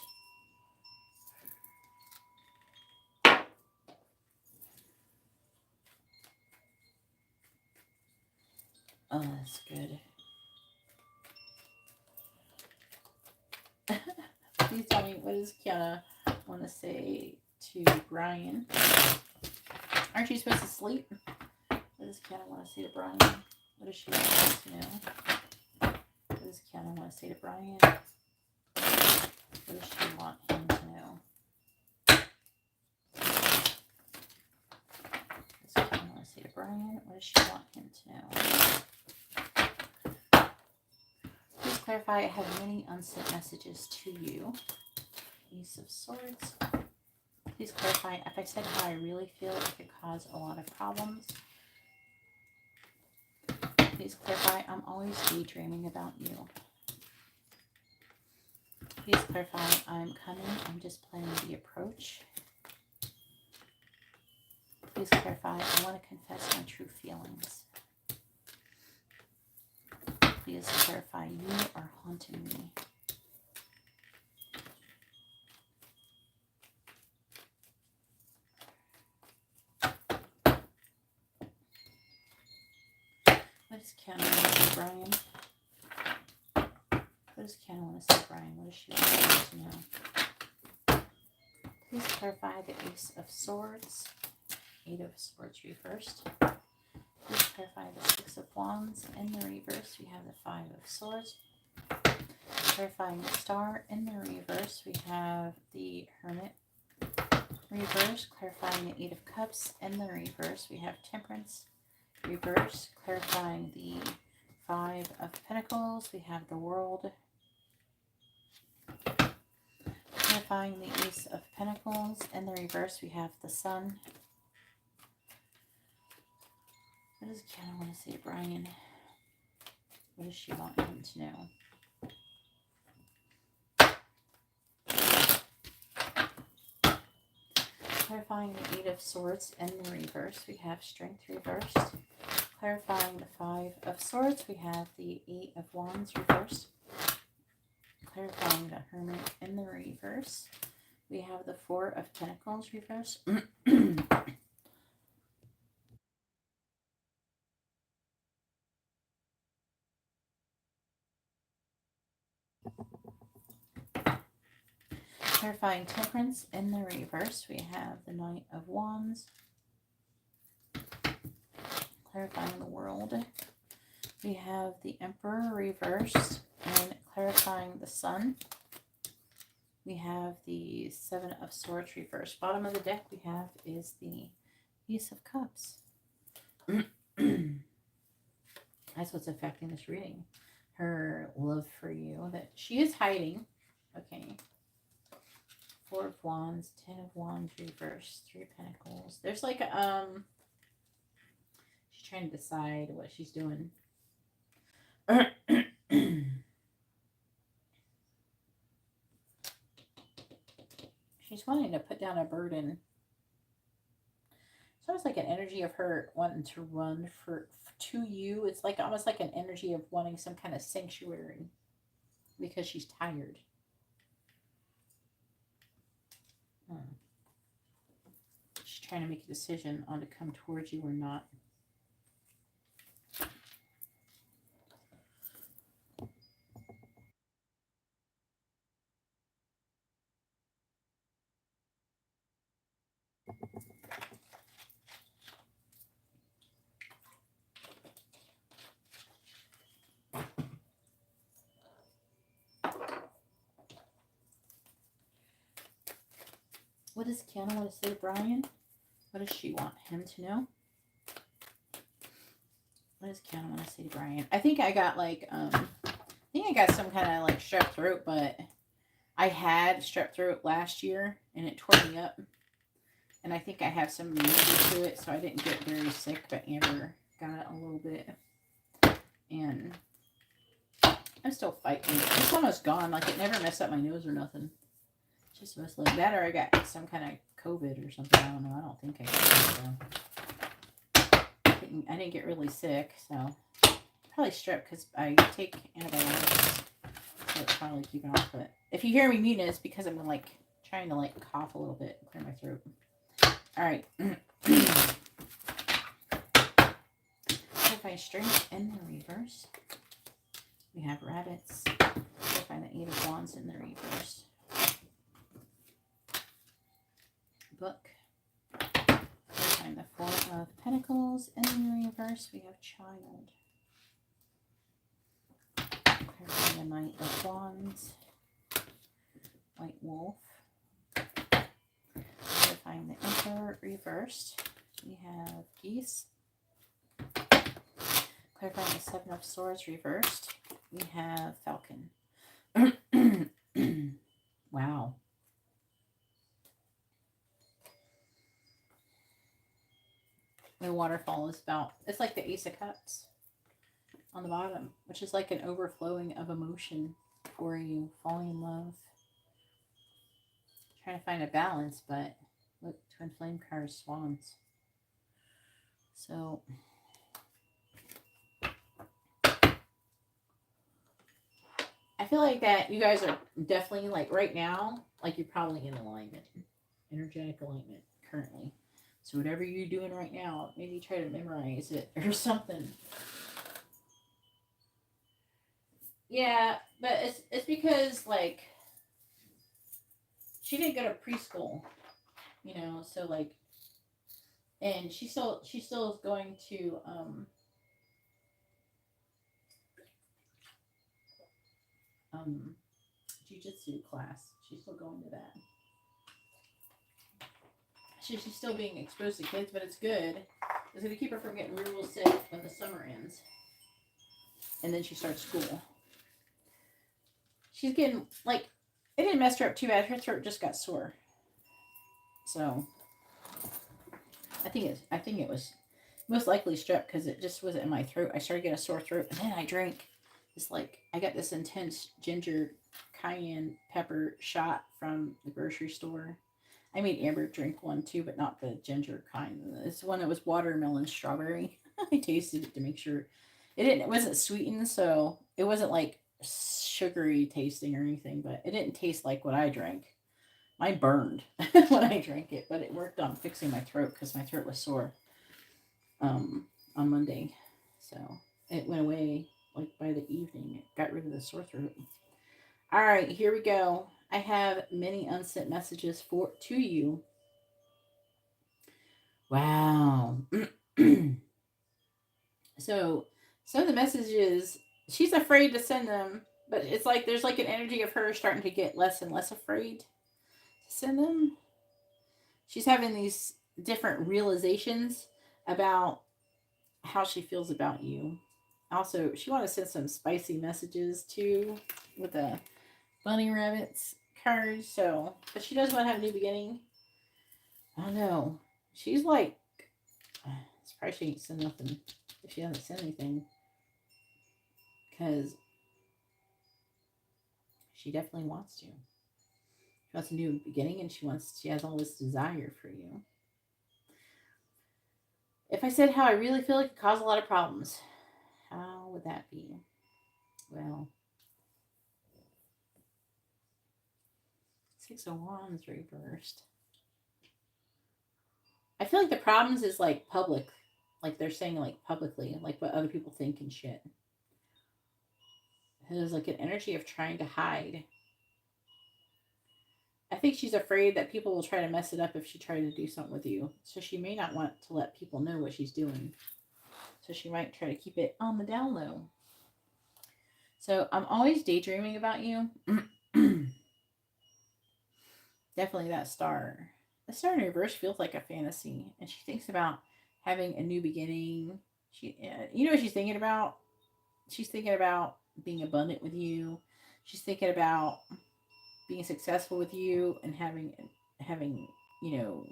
Oh, that's good. Please tell me, what does Kiana want to say to Brian? Aren't you supposed to sleep? What does Kiana want to say to Brian? What does she want to know? What does Kiana want to say to Brian? What does she want him to know? What does Kiana want to say to Brian? What does she want him to know? Please clarify, I have many unsent messages to you. Ace of Swords. Please clarify, if I said how I really feel, it could cause a lot of problems. Please clarify, I'm always daydreaming about you. Please clarify, I'm coming, I'm just planning the approach. Please clarify, I want to confess my true feelings. please clarify you are haunting me. What does Kiana want to say, Brian? What does Kiana want to say, Brian? What does she want to know? Please clarify the Ace of Swords. 8 of Swords reversed. Please clarify the 6 of Wands in the reverse. We have the 5 of Swords. Clarifying the Star in the reverse. We have the Hermit reverse. Clarifying the 8 of Cups in the reverse. We have Temperance reverse. Clarifying the 5 of Pentacles. We have the World. Clarifying the Ace of Pentacles in the reverse. We have the Sun. What does Kiana want to say to Brian? What does she want him to know? Clarifying the 8 of Swords in the reverse, we have Strength reversed. Clarifying the 5 of Swords, we have the 8 of Wands reversed. Clarifying the Hermit in the reverse, we have the 4 of Pentacles reversed. Clarifying Temperance in the reverse, we have the Knight of Wands. Clarifying the World, we have the Emperor reversed. And clarifying the Sun, we have the 7 of Swords reversed. Bottom of the deck we have is the Ace of Cups. That's what's affecting this reading. Her love for you that she is hiding. Okay. 4 of Wands, 10 of Wands reversed, 3 of Pentacles. There's like she's trying to decide what she's doing. She's wanting to put down a burden. It's almost like an energy of her wanting to run to you. It's like almost like an energy of wanting some kind of sanctuary because she's tired. She's trying to make a decision on to come towards you or not. What does Kiana want to say to Brian? What does she want him to know? What does Kiana want to say to Brian? I think I got like, I think I got some kind of like strep throat, but I had strep throat last year and it tore me up. And I think I have some immunity to it, so I didn't get very sick, but Amber got it a little bit. And I'm still fighting. It's almost gone. Like it never messed up my nose or nothing. Just mostly that, or I got some kind of COVID or something. I don't know. I don't think I got it. I didn't get really sick, so probably strep because I take antibiotics, so it's probably keeping off. But if you hear me muting, it's because I'm like trying to like cough a little bit, clear my throat. All right. Clarify Strength in the reverse. We have Rabbits. Clarify the 8 of Wands in the reverse. Book. Clarifying the 4 of Pentacles in the reverse. We have Child. Clarifying the Knight of Wands. White Wolf. Clarifying the Emperor reversed. We have Geese. Clarifying the 7 of Swords reversed. We have Falcon. Wow. The waterfall is about, it's like the Ace of Cups on the bottom, which is like an overflowing of emotion for you, falling in love. Trying to find a balance, but look, Twin Flame cards, Swans. So, I feel like that you guys are definitely like right now, like you're probably in alignment, energetic alignment currently. So whatever you're doing right now, maybe try to memorize it or something. Yeah, but it's because like she didn't go to preschool, you know, so like, and she still is going to um jujitsu class. She's still going to that. She's still being exposed to kids, but it's good. It's going to keep her from getting real sick when the summer ends. And then she starts school. She's getting, like, it didn't mess her up too bad. Her throat just got sore. So, I think it was most likely strep because it just wasn't in my throat. I started getting a sore throat, and then I drank this, like, I got this intense ginger cayenne pepper shot from the grocery store. I made Amber drink one too, but not the ginger kind. It's one that was watermelon strawberry. I tasted it to make sure it wasn't sweetened, so it wasn't like sugary tasting or anything, but it didn't taste like what I drank. Mine burned when I drank it, but it worked on fixing my throat because my throat was sore on Monday. So it went away like by the evening. It got rid of the sore throat. All right, here we go. I have many unsent messages to you. Wow. So some of the messages, she's afraid to send them, but it's like there's like an energy of her starting to get less and less afraid to send them. She's having these different realizations about how she feels about you. Also, she wants to send some spicy messages too with the bunny rabbits card. So, but she does want to have a new beginning. I don't know. She's like, it's probably she ain't send nothing if she doesn't send anything, because she definitely wants to. She wants a new beginning, and she has all this desire for you. If I said how I really feel, it could cause a lot of problems. How would that be? Well, Six of Wands reversed. I feel like the problems is like public, like they're saying like publicly, like what other people think and shit. There's like an energy of trying to hide. I think she's afraid that people will try to mess it up if she tries to do something with you. So she may not want to let people know what she's doing. So she might try to keep it on the down low. So I'm always daydreaming about you. Definitely that star. The star in reverse feels like a fantasy. And she thinks about having a new beginning. You know what she's thinking about? She's thinking about being abundant with you. She's thinking about being successful with you and having you know,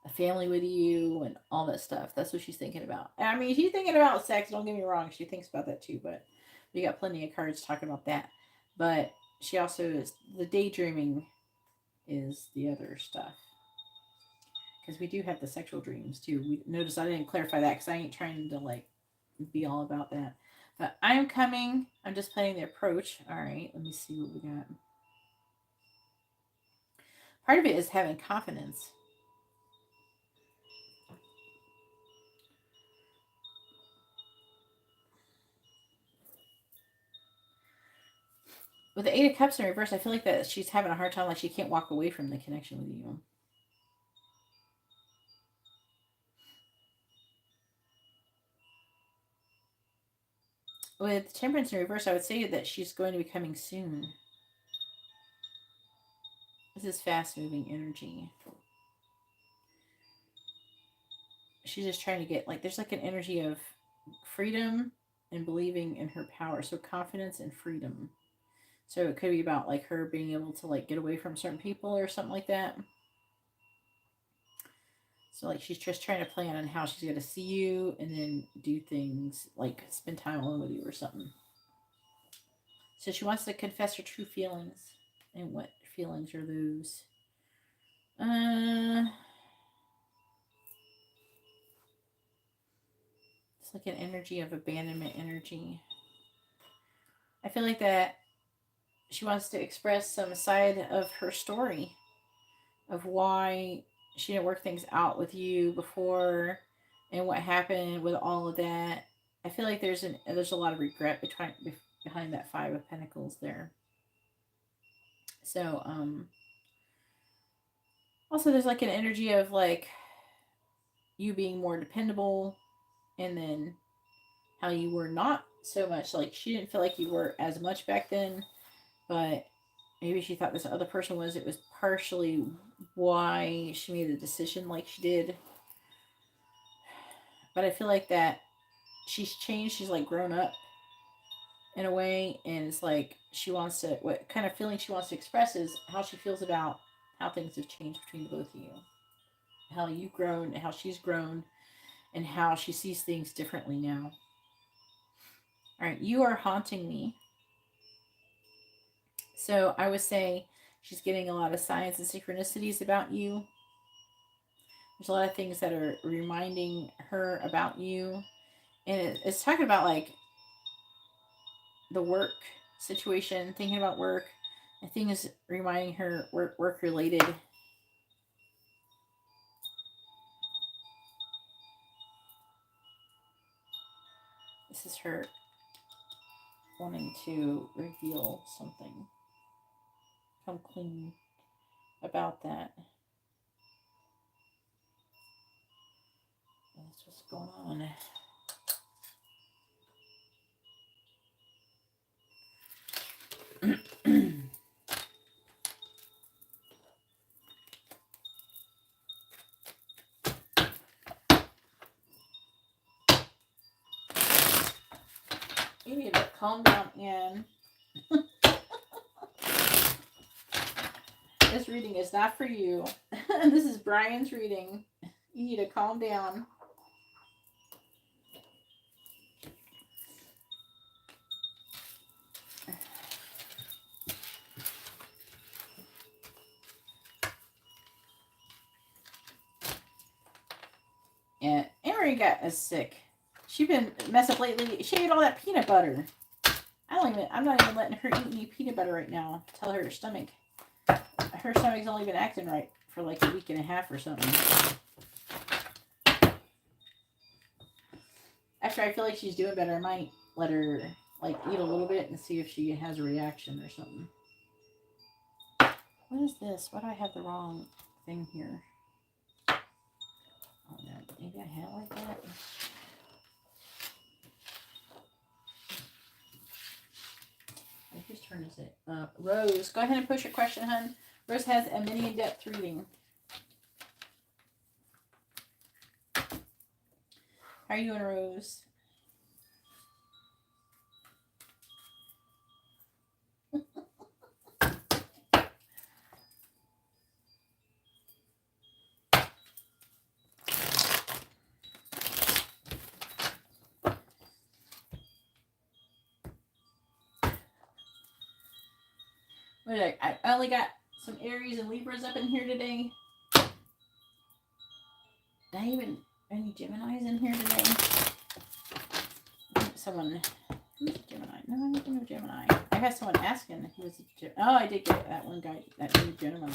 a family with you and all that stuff. That's what she's thinking about. I mean, she's thinking about sex. Don't get me wrong. She thinks about that too. But we got plenty of cards talking about that. But she also is the daydreaming is the other stuff. Because we do have the sexual dreams too. We notice I didn't clarify that because I ain't trying to like be all about that. But I am coming. I'm just playing the approach. All right, let me see what we got. Part of it is having confidence. With the Eight of Cups in reverse, I feel like that she's having a hard time, like she can't walk away from the connection with you. With Temperance in reverse, I would say that she's going to be coming soon. This is fast-moving energy. She's just trying to get, like, there's like an energy of freedom and believing in her power. So confidence and freedom. So it could be about like her being able to like get away from certain people or something like that. So like she's just trying to plan on how she's going to see you and then do things like spend time alone with you or something. So she wants to confess her true feelings. And what feelings are those? It's like an energy of abandonment energy. I feel like that she wants to express some side of her story of why she didn't work things out with you before and what happened with all of that. I feel like there's a lot of regret behind that Five of Pentacles there. So also there's like an energy of like you being more dependable, and then how you were not so much. Like she didn't feel like you were as much back then, but maybe she thought this other person was. It was partially why she made the decision like she did. But I feel like that she's changed. She's like grown up in a way, and it's like she wants to. What kind of feeling she wants to express is how she feels about how things have changed between both of you, how you've grown, how she's grown, and how she sees things differently now. All right, you are haunting me. So I would say she's getting a lot of signs and synchronicities about you. There's a lot of things that are reminding her about you. And it's talking about like the work situation, thinking about work, and things reminding her work related. This is her wanting to reveal something, come clean about that. That's what's going on. You need to calm down, Anne. This reading is not for you. This is Brian's reading. You need to calm down. And Emery got us sick. She's been messed up lately. She ate all that peanut butter. I'm not even letting her eat any peanut butter right now. Tell her stomach's only been acting right for like a week and a half or something. After I feel like she's doing better, I might let her like eat a little bit and see if she has a reaction or something. What is this? Why do I have the wrong thing here? Oh no, maybe I had it like that. Whose turn is it? Rose, go ahead and push your question, hun. Rose has a mini in-depth reading. How are you doing, Rose? I only got some Aries and Libras up in here today. Did I even any Geminis in here today? Someone, who's a Gemini? No, I don't think of Gemini. I had someone asking who was a Gemini. Oh, I did get that one guy, that new Gemini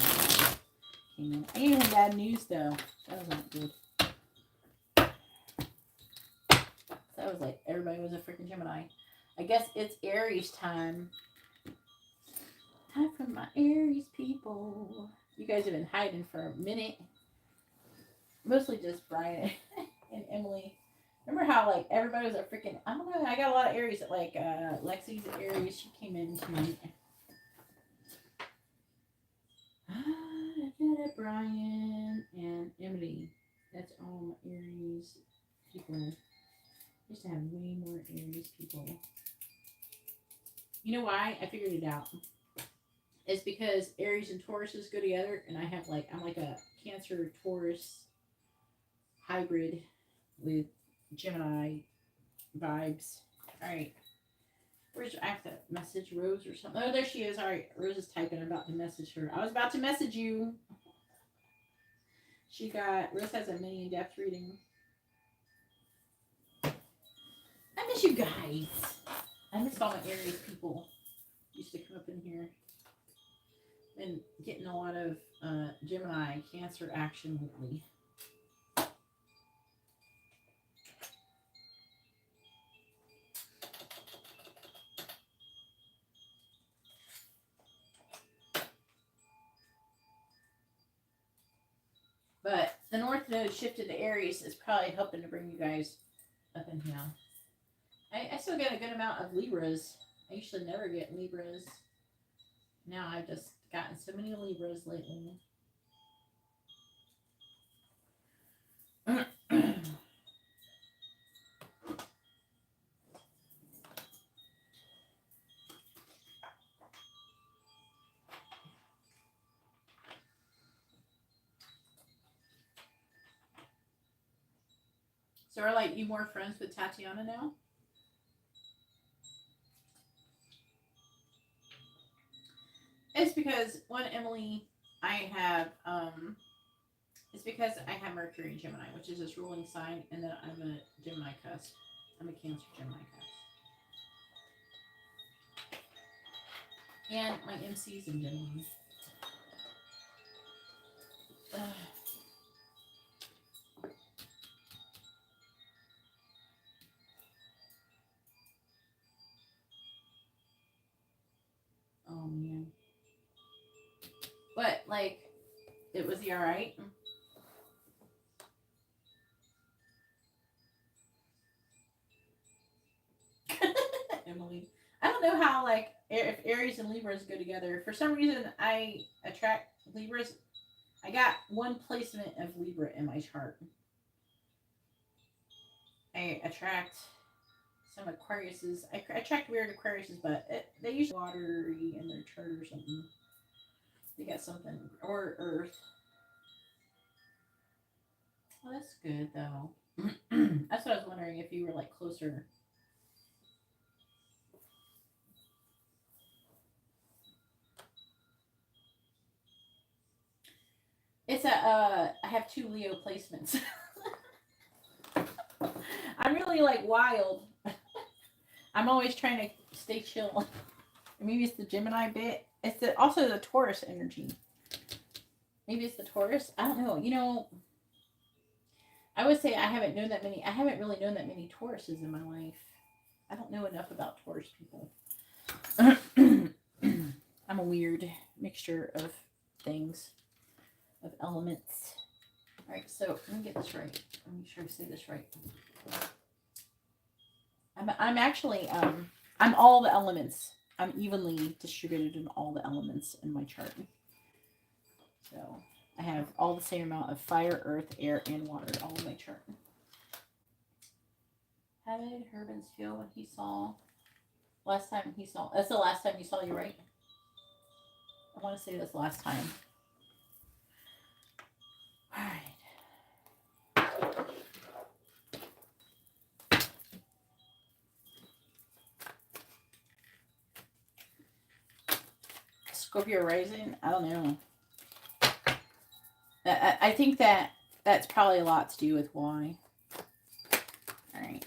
came in. I gave him bad news though. That was not good. That was like everybody was a freaking Gemini. I guess it's Aries time. Time for my Aries people. You guys have been hiding for a minute. Mostly just Brian and Emily. Remember how like everybody was a freaking, I don't know, I got a lot of Aries that like Lexi's Aries. She came in tonight. Brian and Emily. That's all my Aries people. I used to have way more Aries people. You know why? I figured it out. It's because Aries and Tauruses go together, and I'm like a Cancer Taurus hybrid with Gemini vibes. All right. I have to message Rose or something. Oh, there she is. All right. Rose is typing. I'm about to message her. I was about to message you. Rose has a mini in-depth reading. I miss you guys. I miss all my Aries people. used to come up in here. Been getting a lot of Gemini Cancer action lately. But the North Node shifted to Aries is probably helping to bring you guys up in here. I still get a good amount of Libras. I usually never get Libras. Now I've just gotten so many Libras lately. So are like you more friends with Tatiana now? It's because one Emily, it's because I have Mercury in Gemini, which is this ruling sign, and then I'm a Gemini cusp. I'm a Cancer Gemini cusp. And my MC's in Gemini. Oh man. But like, was he alright? Emily. I don't know how, like, if Aries and Libras go together. For some reason, I attract Libras. I got one placement of Libra in my chart. I attract some Aquariuses. I attract weird Aquariuses, but they usually watery in their chart or something. They got something. Or Earth. Well, that's good, though. That's what I was wondering, if you were, like, closer. It's I have 2 Leo placements. I'm really, like, wild. I'm always trying to stay chill. Maybe it's the Gemini bit. It's also the Taurus energy. Maybe it's the Taurus. I don't know. You know, I would say I haven't really known that many Tauruses in my life. I don't know enough about Taurus people. I'm a weird mixture of things, of elements. All right, so let me get this right. Let me make sure I say this right. I'm actually I'm all the elements. I'm evenly distributed in all the elements in my chart. So I have all the same amount of fire, earth, air, and water all in my chart. How did Herbens feel when he saw that's the last time he saw you, right? I want to say this last time. All right. Scorpio rising? I don't know. I think that's probably a lot to do with why. All right.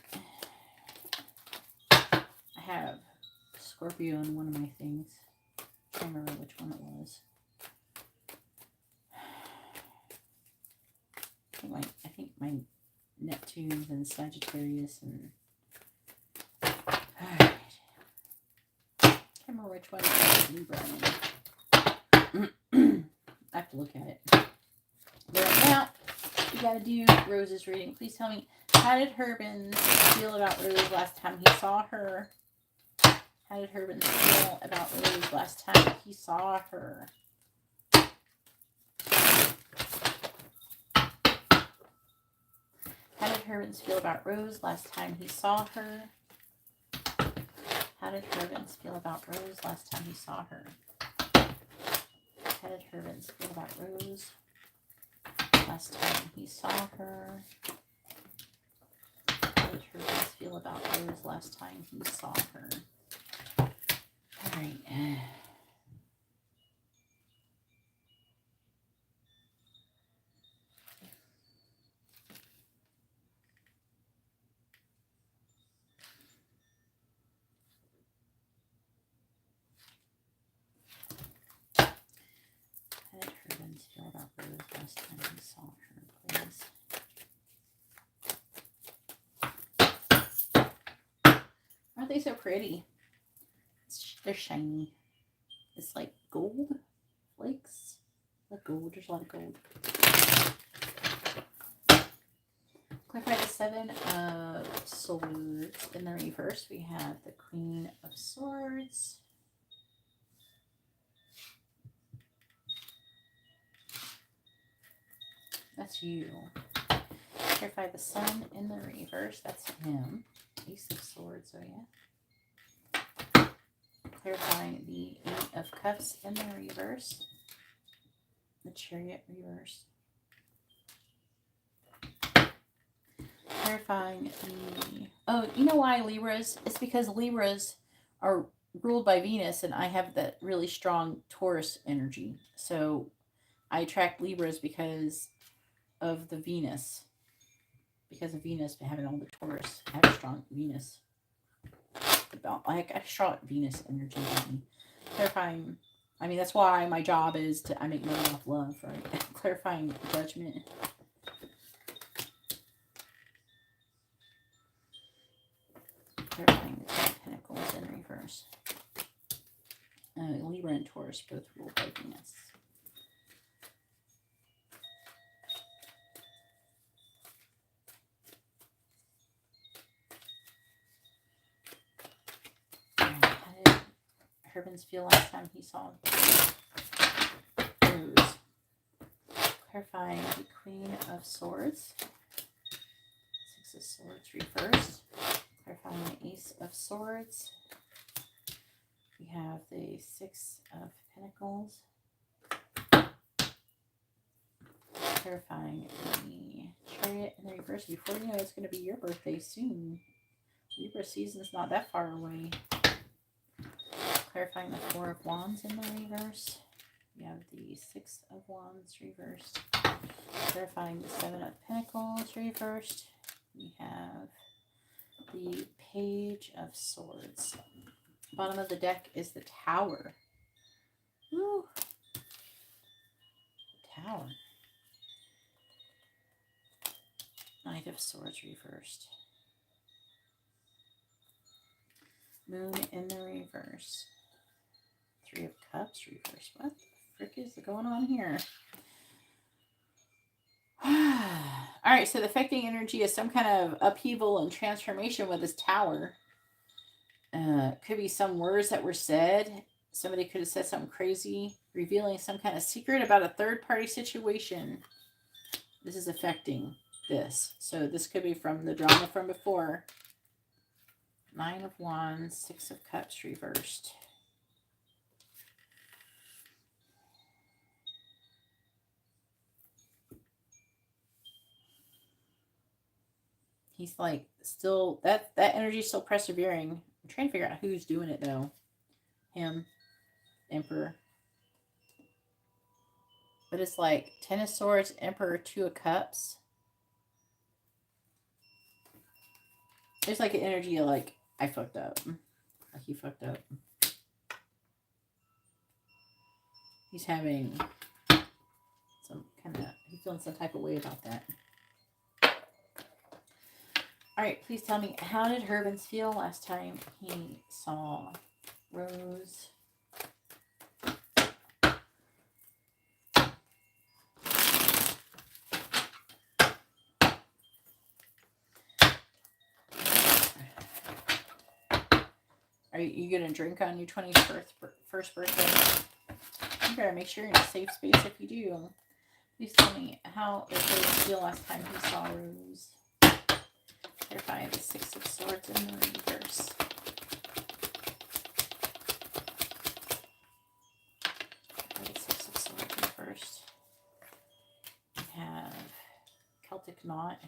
I have Scorpio in one of my things. I can't remember which one it was. I think my Neptune's and Sagittarius and... Alright. I can't remember which one it was in Brian. I have to look at it. But now, we gotta do Rose's reading. Please tell me, how did Herbens feel about Rose last time he saw her? How did Herbens feel about Rose last time he saw her? How did Herbens feel about Rose last time he saw her? How did Herbens feel about Rose last time he saw her? How did Herbens feel about Rose last time he saw her? How did Herbens feel about Rose last time he saw her? All right. last time he saw her, please. Aren't they so pretty? They're shiny. It's like gold flakes. Like gold. There's a lot of gold. Clarify the Seven of Swords. In the reverse, we have the Queen of Swords. That's you. Clarify the Sun in the reverse. That's him. Ace of Swords, oh yeah. Clarifying the Eight of Cups in the reverse. The Chariot reverse. Clarifying the... Oh, you know why Libras? It's because Libras are ruled by Venus, and I have that really strong Taurus energy. So I attract Libras because of the Venus. Because of Venus having all the Taurus. I have a strong Venus. Like a strong Venus energy on me. Clarifying... I mean, that's why my job is I make money off love, right? Clarifying Judgment. Clarifying the Ten of Pentacles in reverse. Libra and Taurus both ruled by Venus. How did Herbans feel last time he saw Rose? Clarifying the Queen of Swords. Six of Swords reversed. Clarifying the Ace of Swords. We have the Six of Pentacles. Clarifying the Chariot in the reverse. Before you know it's going to be your birthday soon. Libra season's not that far away. Clarifying the Four of Wands in the reverse. We have the Six of Wands reversed. Clarifying the Seven of Pentacles reversed. We have the Page of Swords. Bottom of the deck is the Tower. Woo! Tower. Knight of Swords reversed. Moon in the reverse. Three of Cups reversed. What the frick is going on here? Alright, so the affecting energy is some kind of upheaval and transformation with this Tower. Could be some words that were said. Somebody could have said something crazy, revealing some kind of secret about a third-party situation. This is affecting this. So this could be from the drama from before. Nine of Wands, Six of Cups reversed. He's like still that energy is still persevering. I'm trying to figure out who's doing it though. Him, Emperor. But it's like Ten of Swords, Emperor, Two of Cups. There's like an energy of like I fucked up. Like he fucked up. He's having some kind of he's feeling some type of way about that. Alright, please tell me, how did Herbans feel last time he saw Rose? Are you going to drink on your 21st birthday? You better make sure you're in a safe space if you do. Please tell me, how did Herbans feel last time he saw Rose? Clarify the Six of Swords in the reverse. The Six of Swords reversed. We have Celtic Knot.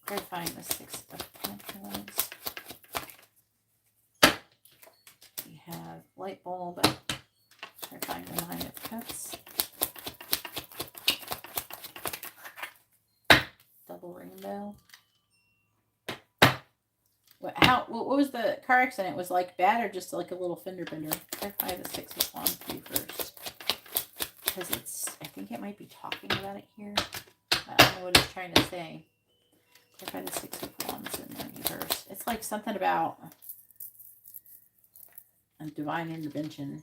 Clarifying the Six of Pentacles. We have Light Bulb. Clarifying the Nine of Cups. Double Rainbow. what was the car accident? Was like bad or just like a little fender bender? Clarify the 6 of Wands for you first. Because I think it might be talking about it here. I don't know what he's trying to say. Clarify the 6 of Wands in the reverse. It's like something about a divine intervention.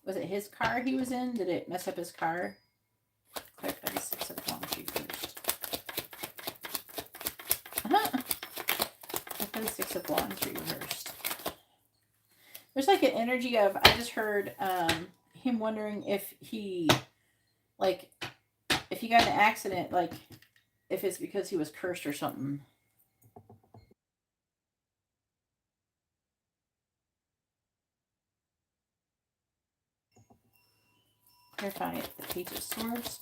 Was it his car he was in? Did it mess up his car? Clarify the 6 of Wands for you first. Clarify the 6 of Wands reversed. There's like an energy of, I just heard him wondering if he, like, if he got in an accident, like, if it's because he was cursed or something. Clarify it. The Page of Swords.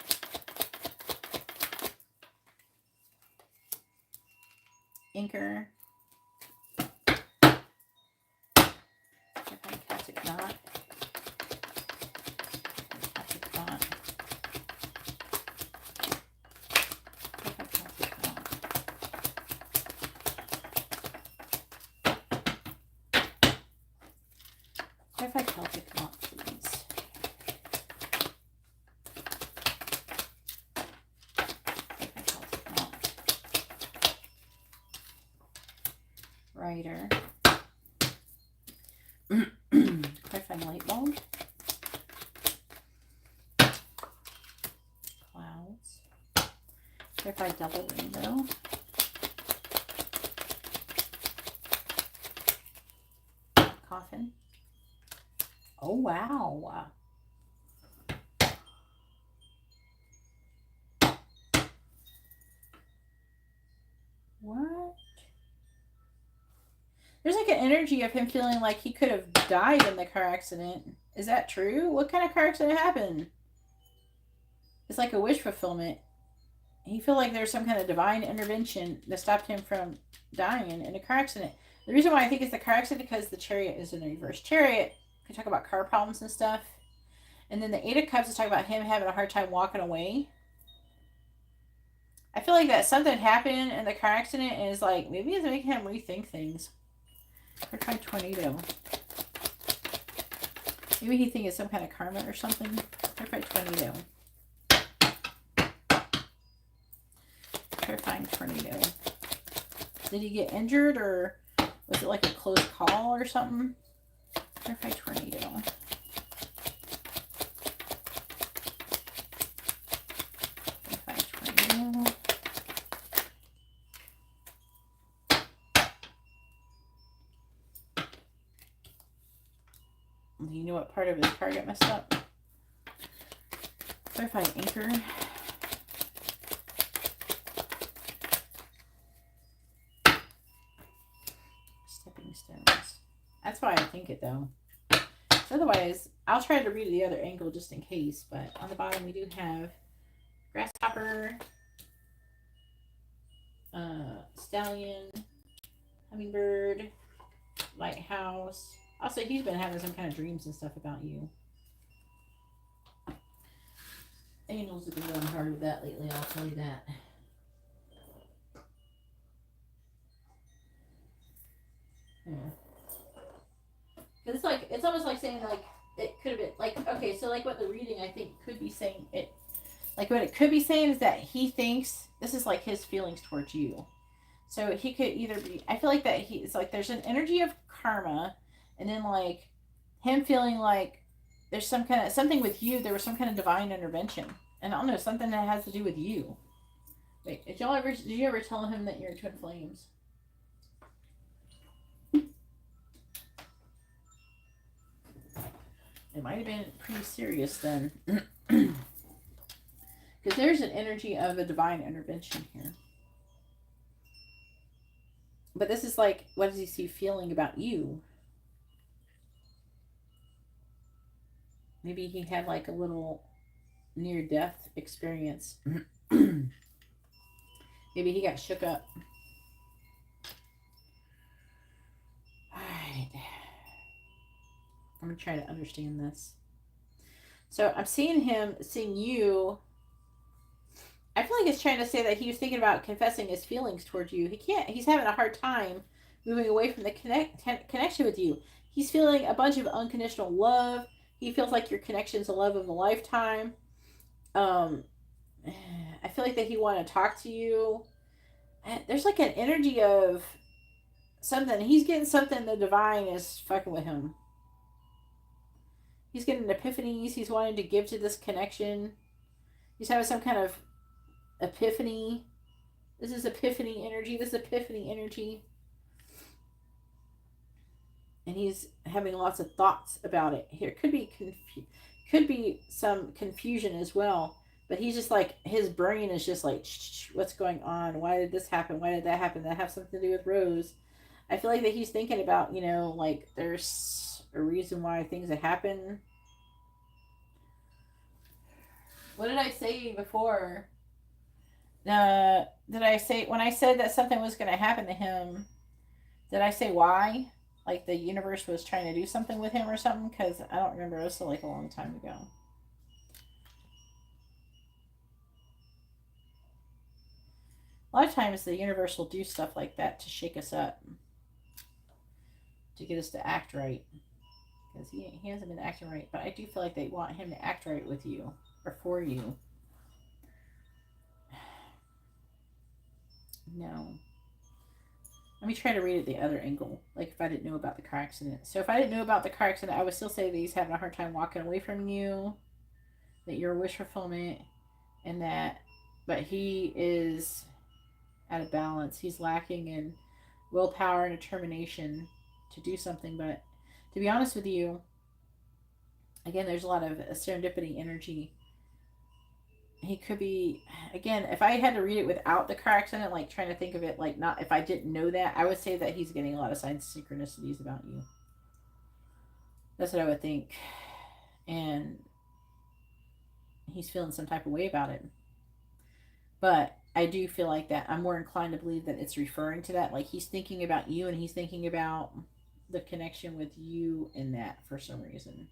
Anchor. Clarify Celtic Knot. Celtic Knot. Clarify Celtic Knot. Clarify Celtic Knot, please. Writer. Clarifying light bulb. Clouds. Clarify double rainbow. Coffin. Oh wow. What? There's like an energy of him feeling like he could have died in the car accident. Is that true? What kind of car accident happened? It's like a wish fulfillment. He felt like there's some kind of divine intervention that stopped him from dying in a car accident. The reason why I think it's the car accident because the Chariot is in the reverse. Chariot can talk about car problems and stuff. And then the 8 of Cups is talking about him having a hard time walking away. I feel like that something happened in the car accident and is like, maybe it's making him rethink things. Or try tornado. Maybe he thinks it's some kind of karma or something. Try tornado. Terrifying tornado. Did he get injured or was it like a close call or something? Terrify tornado. Terrify tornado. Do you know what part of his car got messed up? Clarify anchor. Stepping stones. That's why I think it though. So otherwise, I'll try to read the other angle just in case. But on the bottom we do have grasshopper, stallion, hummingbird, lighthouse. Also, he's been having some kind of dreams and stuff about you. Angels have been going hard with that lately, I'll tell you that. Yeah. Because it's like, it's almost like saying like, it could have been, like, okay, so like what the reading I think could be saying, like what it could be saying is that he thinks, this is like his feelings towards you. So he could either be, I feel like that it's like there's an energy of karma. And then, like, him feeling like there's some kind of, something with you, there was some kind of divine intervention. And I don't know, something that has to do with you. Wait, did you ever tell him that you're twin flames? It might have been pretty serious then. Because there's an energy of a divine intervention here. But this is like, what does he see feeling about you? Maybe he had like a little near-death experience. Maybe he got shook up. Alright. I'm going to try to understand this. So I'm seeing you. I feel like it's trying to say that he was thinking about confessing his feelings towards you. He's having a hard time moving away from the connection with you. He's feeling a bunch of unconditional love. He feels like your connection's a love of a lifetime. I feel like that he want to talk to you. There's like an energy of something. He's getting something. The divine is fucking with him. He's getting epiphanies. He's wanting to give to this connection. He's having some kind of epiphany. This is epiphany energy. This is epiphany energy. And he's having lots of thoughts about it. Here could be some confusion as well. But he's just like, his brain is just like, what's going on? Why did this happen? Why did that happen? That have something to do with Rose. I feel like that he's thinking about, like there's a reason why things have happened. What did I say before? Did I say, when I said that something was going to happen to him, did I say why? Like the universe was trying to do something with him or something? Because I don't remember. It was still like a long time ago. A lot of times the universe will do stuff like that to shake us up. To get us to act right. Because he hasn't been acting right. But I do feel like they want him to act right with you. Or for you. No. Let me try to read it the other angle. Like if I didn't know about the car accident. So if I didn't know about the car accident, I would still say that he's having a hard time walking away from you. That you're a wish fulfillment. And that, but he is out of balance. He's lacking in willpower and determination to do something. But to be honest with you, again, there's a lot of serendipity energy. He could be, again, if I had to read it without the car accident, like trying to think of it, like not, if I didn't know that, I would say that he's getting a lot of signs synchronicities about you. That's what I would think. And he's feeling some type of way about it. But I do feel like that I'm more inclined to believe that it's referring to that. Like he's thinking about you and he's thinking about the connection with you in that for some reason.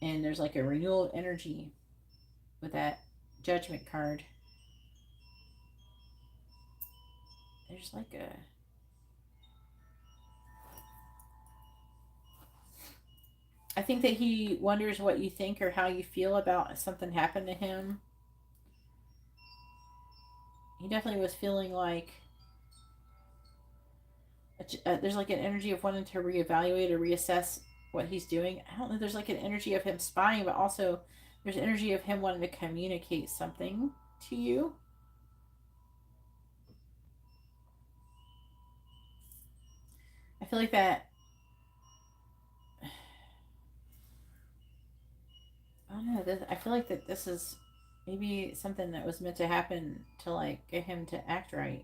And there's like a renewal energy with that Judgment card. There's like a... I think that he wonders what you think or how you feel about something happened to him. He definitely was feeling like there's like an energy of wanting to reevaluate or reassess what he's doing. I don't know, there's like an energy of him spying, but also there's energy of him wanting to communicate something to you. I feel like that... I don't know. I feel like that this is maybe something that was meant to happen to like get him to act right.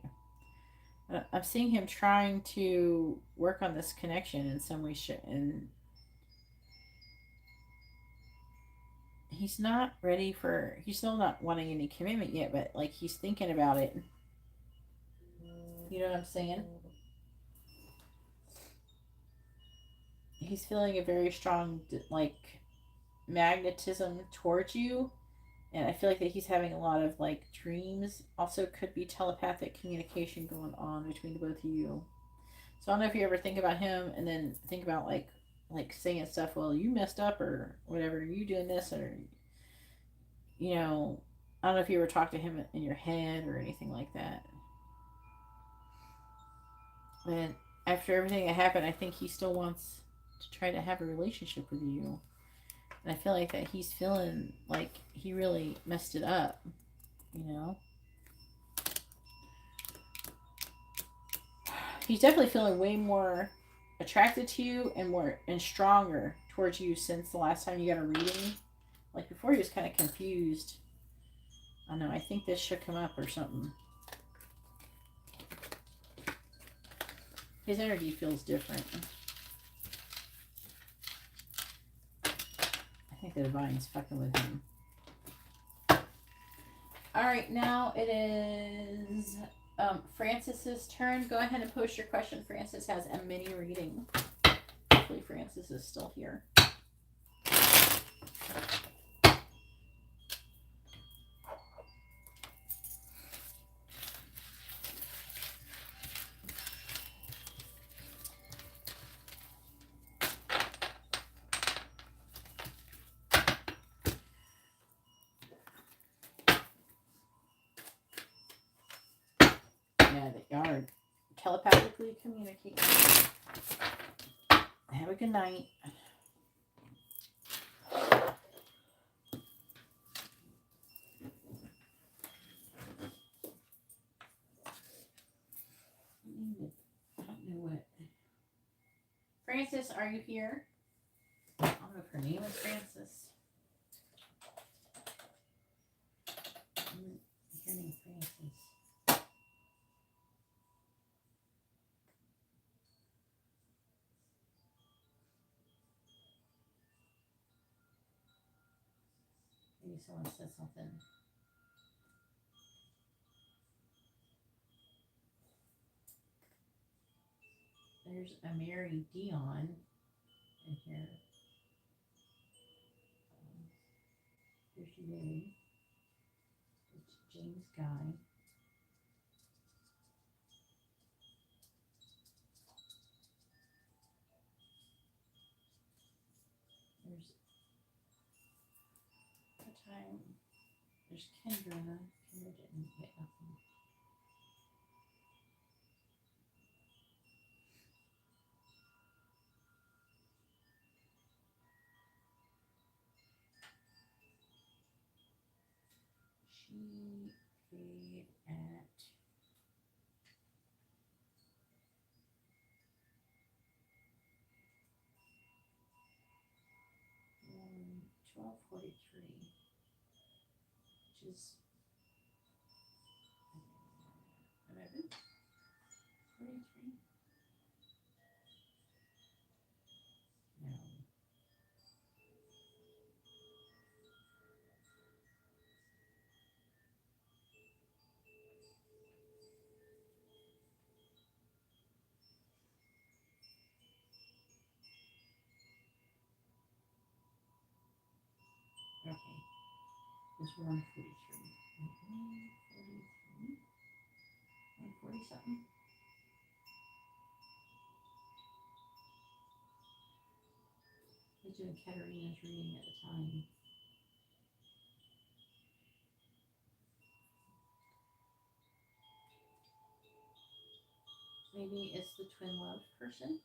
I'm seeing him trying to work on this connection in some way, and he's not ready for... He's still not wanting any commitment yet, but like he's thinking about it. You know what I'm saying? He's feeling a very strong like magnetism towards you. And I feel like that he's having a lot of like dreams. Also could be telepathic communication going on between the both of you. So I don't know if you ever think about him and then think about like saying stuff, well, you messed up or whatever, you doing this, or I don't know if you ever talk to him in your head or anything like that. But after everything that happened, I think he still wants to try to have a relationship with you. And I feel like that he's feeling like he really messed it up, He's definitely feeling way more attracted to you and stronger towards you since the last time you got a reading. Like before he was kind of confused. I don't know, I think this shook him up or something. His energy feels different. I think the divine's fucking with him. Alright, now it is Francis's turn. Go ahead and post your question. Francis has a mini reading. Hopefully Francis is still here. Yeah, they are telepathically communicating. Have a good night. I don't know what. Francis, are you here? I don't know if her name is Francis. Her name Francis. Maybe someone said something. There's a Mary Dion in here. Here's Mary. It's James Guy. There's the time. There's Kendra. Kendra didn't get nothing. She paid at 12:43, which is 11:43. No. Okay. It's 1:43. 1:43. 1:40 something. I was doing Katarina's reading at the time. Maybe it's the twin love person.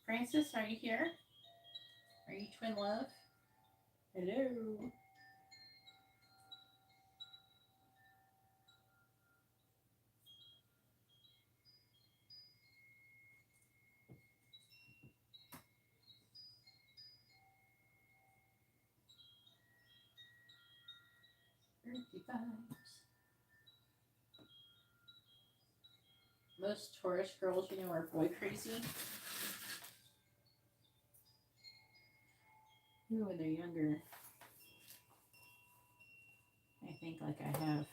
Francis, are you here? Are you twin love? Hello. Earthy vibes. Most Taurus girls, are boy crazy. Ooh, when they're younger. I think like I have.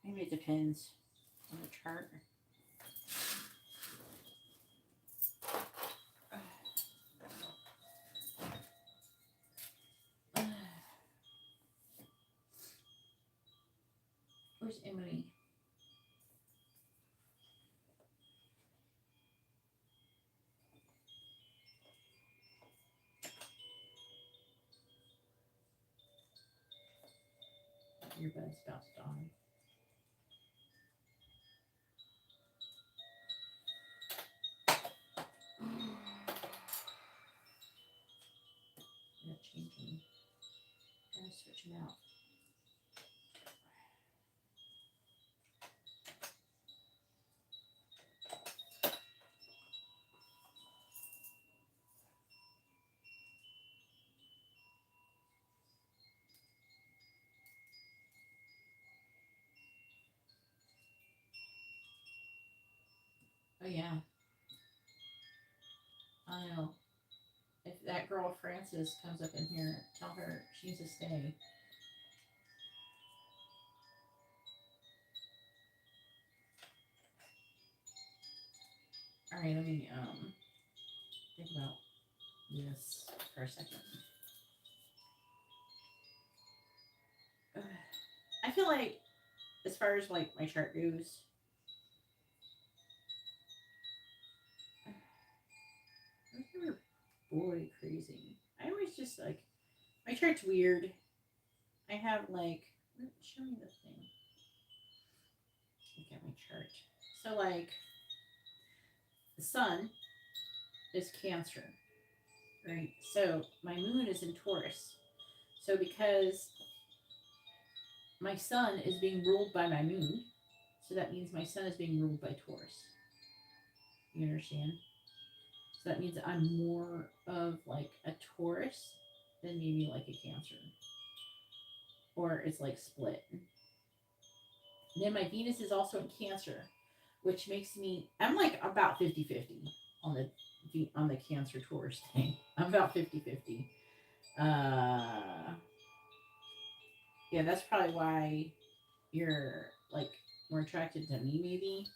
Maybe it depends on the chart. Where's Emily? Earbuds bounced on. They're changing. Gotta switch them out. Oh yeah. I know. If that girl Frances comes up in here, tell her she needs to stay. Alright, let me think about this for a second. I feel like as far as like my chart goes, I was never boy crazy. I always just like my chart's weird. I have like show me the thing. Look at my chart. So like the sun is Cancer, right? So my moon is in Taurus. So because my sun is being ruled by my moon, so that means my sun is being ruled by Taurus. You understand? So that means I'm more of like a Taurus than maybe like a Cancer. Or it's like split. And then my Venus is also in Cancer, which makes me, I'm like about 50-50 on the Cancer Taurus thing. I'm about 50-50. Yeah, that's probably why you're like more attracted to me, maybe.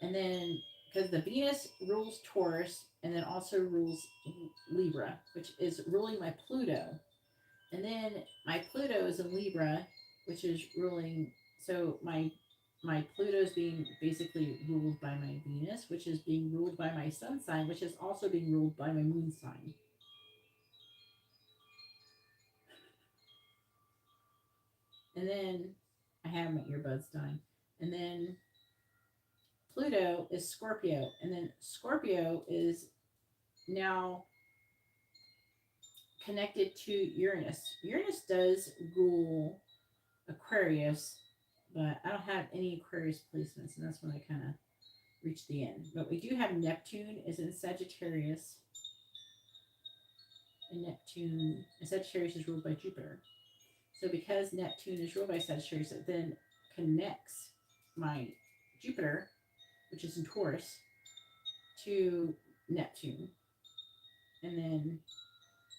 And then because the Venus rules Taurus and then also rules Libra, which is ruling my Pluto. And then my Pluto is in Libra, which is ruling. So my Pluto is being basically ruled by my Venus, which is being ruled by my sun sign, which is also being ruled by my moon sign. And then I have my earbuds dying. And then Pluto is Scorpio. And then Scorpio is now connected to Uranus. Uranus does rule Aquarius, but I don't have any Aquarius placements, and that's when I kind of reach the end. But we do have Neptune is in Sagittarius, and Sagittarius is ruled by Jupiter. So because Neptune is ruled by Sagittarius, it then connects my Jupiter, which is in Taurus, to Neptune. And then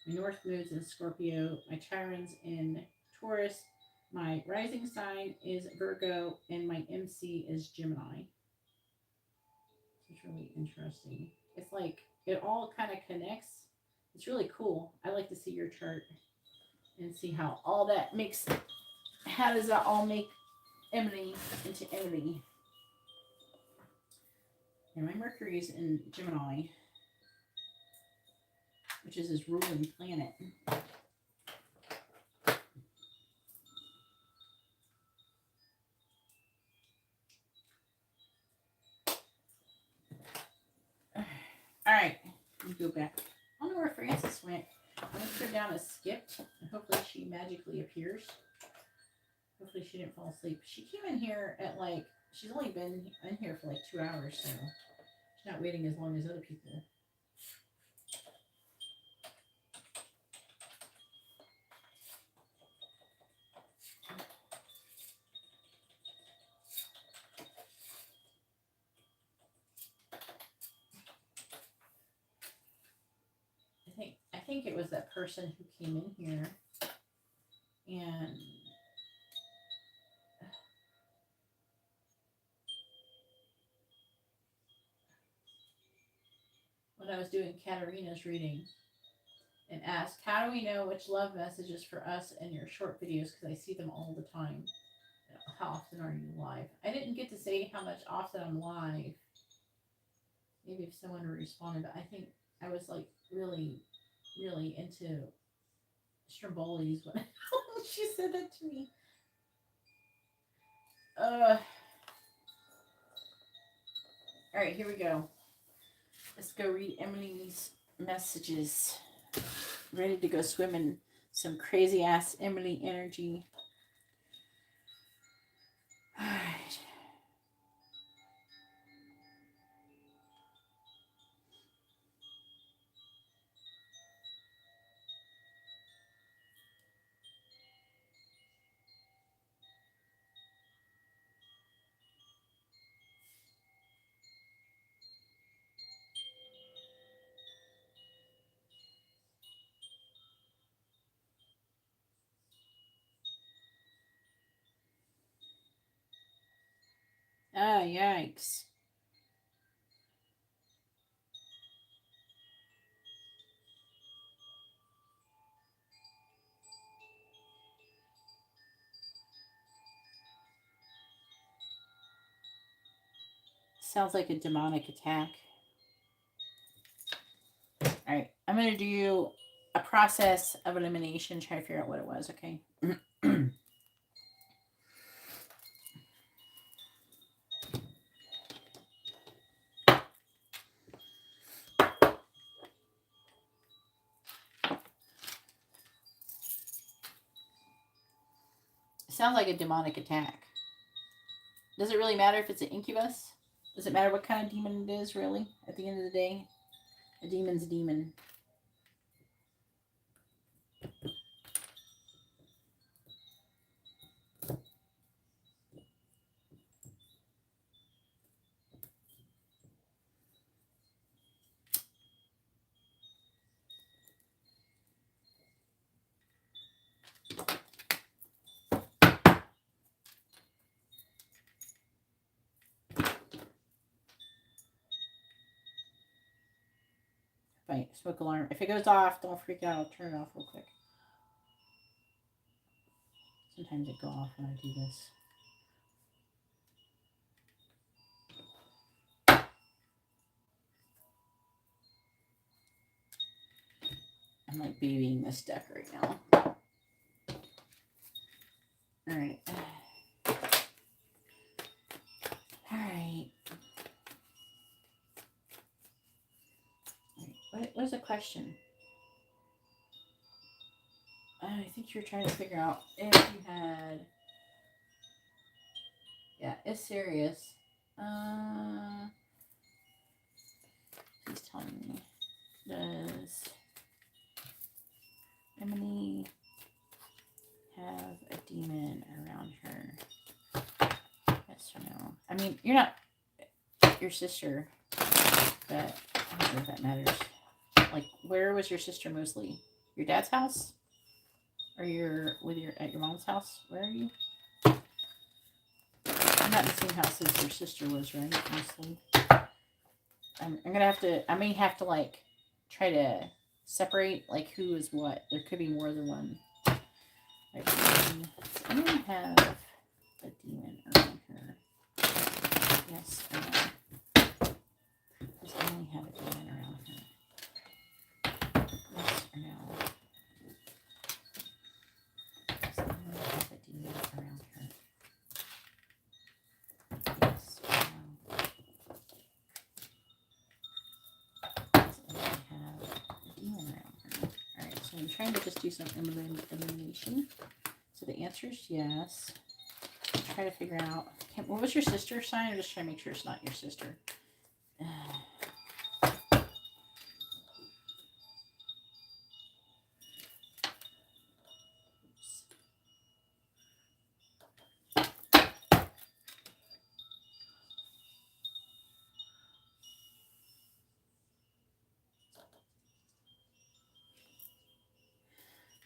my North Node's in Scorpio, my Chiron's in Taurus, my rising sign is Virgo, and my MC is Gemini. It's really interesting. It's like it all kind of connects. It's really cool. I like to see your chart and see how all that makes. How does that all make Emily into Emily? And my Mercury is in Gemini, which is his ruling planet. All right, let me go back. I don't know where Frances went. I went her down as skipped, and hopefully she magically appears. Hopefully she didn't fall asleep. She came in here at like, she's only been in here for like 2 hours, so she's not waiting as long as other people. I think it was that person who came in here and when I was doing Katarina's reading and asked, how do we know which love messages for us in your short videos? Because I see them all the time. How often are you live? I didn't get to say how much often I'm live. Maybe if someone responded, but I think I was like really into Stromboli's when she said that to me. All right, here we go. Let's go read Emily's messages. Ready to go swim in some crazy ass Emily energy. All right. Ah, yikes. Sounds like a demonic attack. All right, I'm going to do a process of elimination, try to figure out what it was, okay? Sounds like a demonic attack. Does it really matter if it's an incubus? Does it matter what kind of demon it is, really? At the end of the day, a demon's a demon. Right, smoke alarm. If it goes off, don't freak out. I'll turn it off real quick. Sometimes it go off when I do this. I'm like babying this deck right now. All right. All right. What is the question? I think you're trying to figure out if you had. Yeah, it's serious. He's telling me. Does Emily have a demon around her? Yes or no? I mean, you're not your sister, but I don't know if that matters. Like, where was your sister mostly? Your dad's house? Or you're at your mom's house? Where are you? You're not in the same house as your sister was, right? Mostly. I'm gonna have to. I may have to like try to separate like who is what. There could be more than one. Right. Does anyone have a demon around her? Yes or no? Does Emily have a demon around her? Yes or no? Does Emily have a demon around her? Yes or no? Does Emily have a demon around her? Alright, so I'm trying to just do some elimination. So the answer is yes. Try to figure out. What was your sister's sign? I'm just trying to make sure it's not your sister.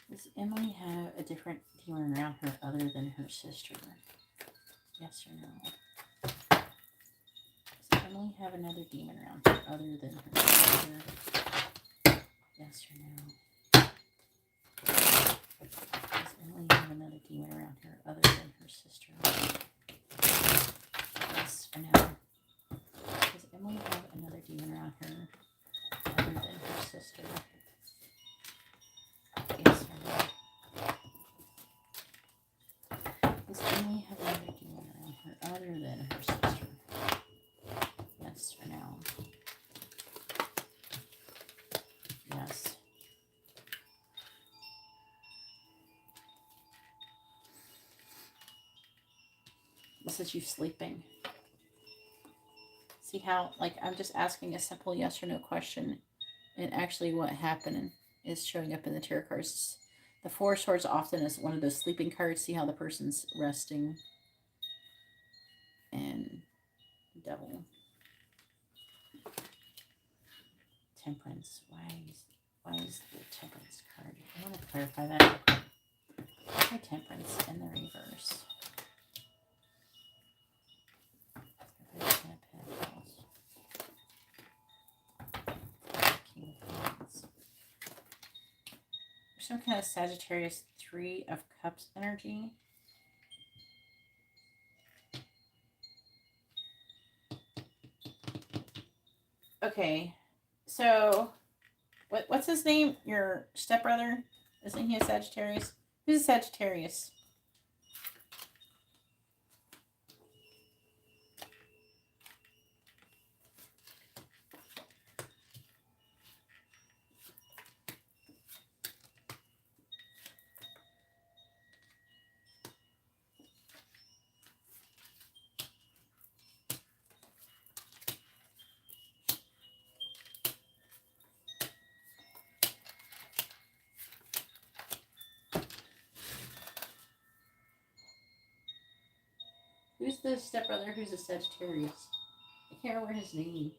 Does Emily have a different demon around her other than her sister? Yes or no? Does Emily have another demon around her other than her sister? Yes or no? Does Emily have another demon around her other than her sister? Yes or no? Does Emily have another demon around her other than her sister? Yes or no? Does Emily have another demon around her other than her sister? Yes or no? Yes. This is you sleeping. See how, like, I'm just asking a simple yes or no question, and actually what happened is showing up in the tarot cards. The Four of Swords often is one of those sleeping cards. See how the person's resting. And Devil. Temperance. Why is the Temperance card? I want to clarify that real quick. Try Temperance in the reverse. Some kind of Sagittarius 3 of Cups energy. Okay. So, what's his name? Your stepbrother? Isn't he a Sagittarius? Who's a Sagittarius? Who's the stepbrother who's a Sagittarius? I can't remember his name.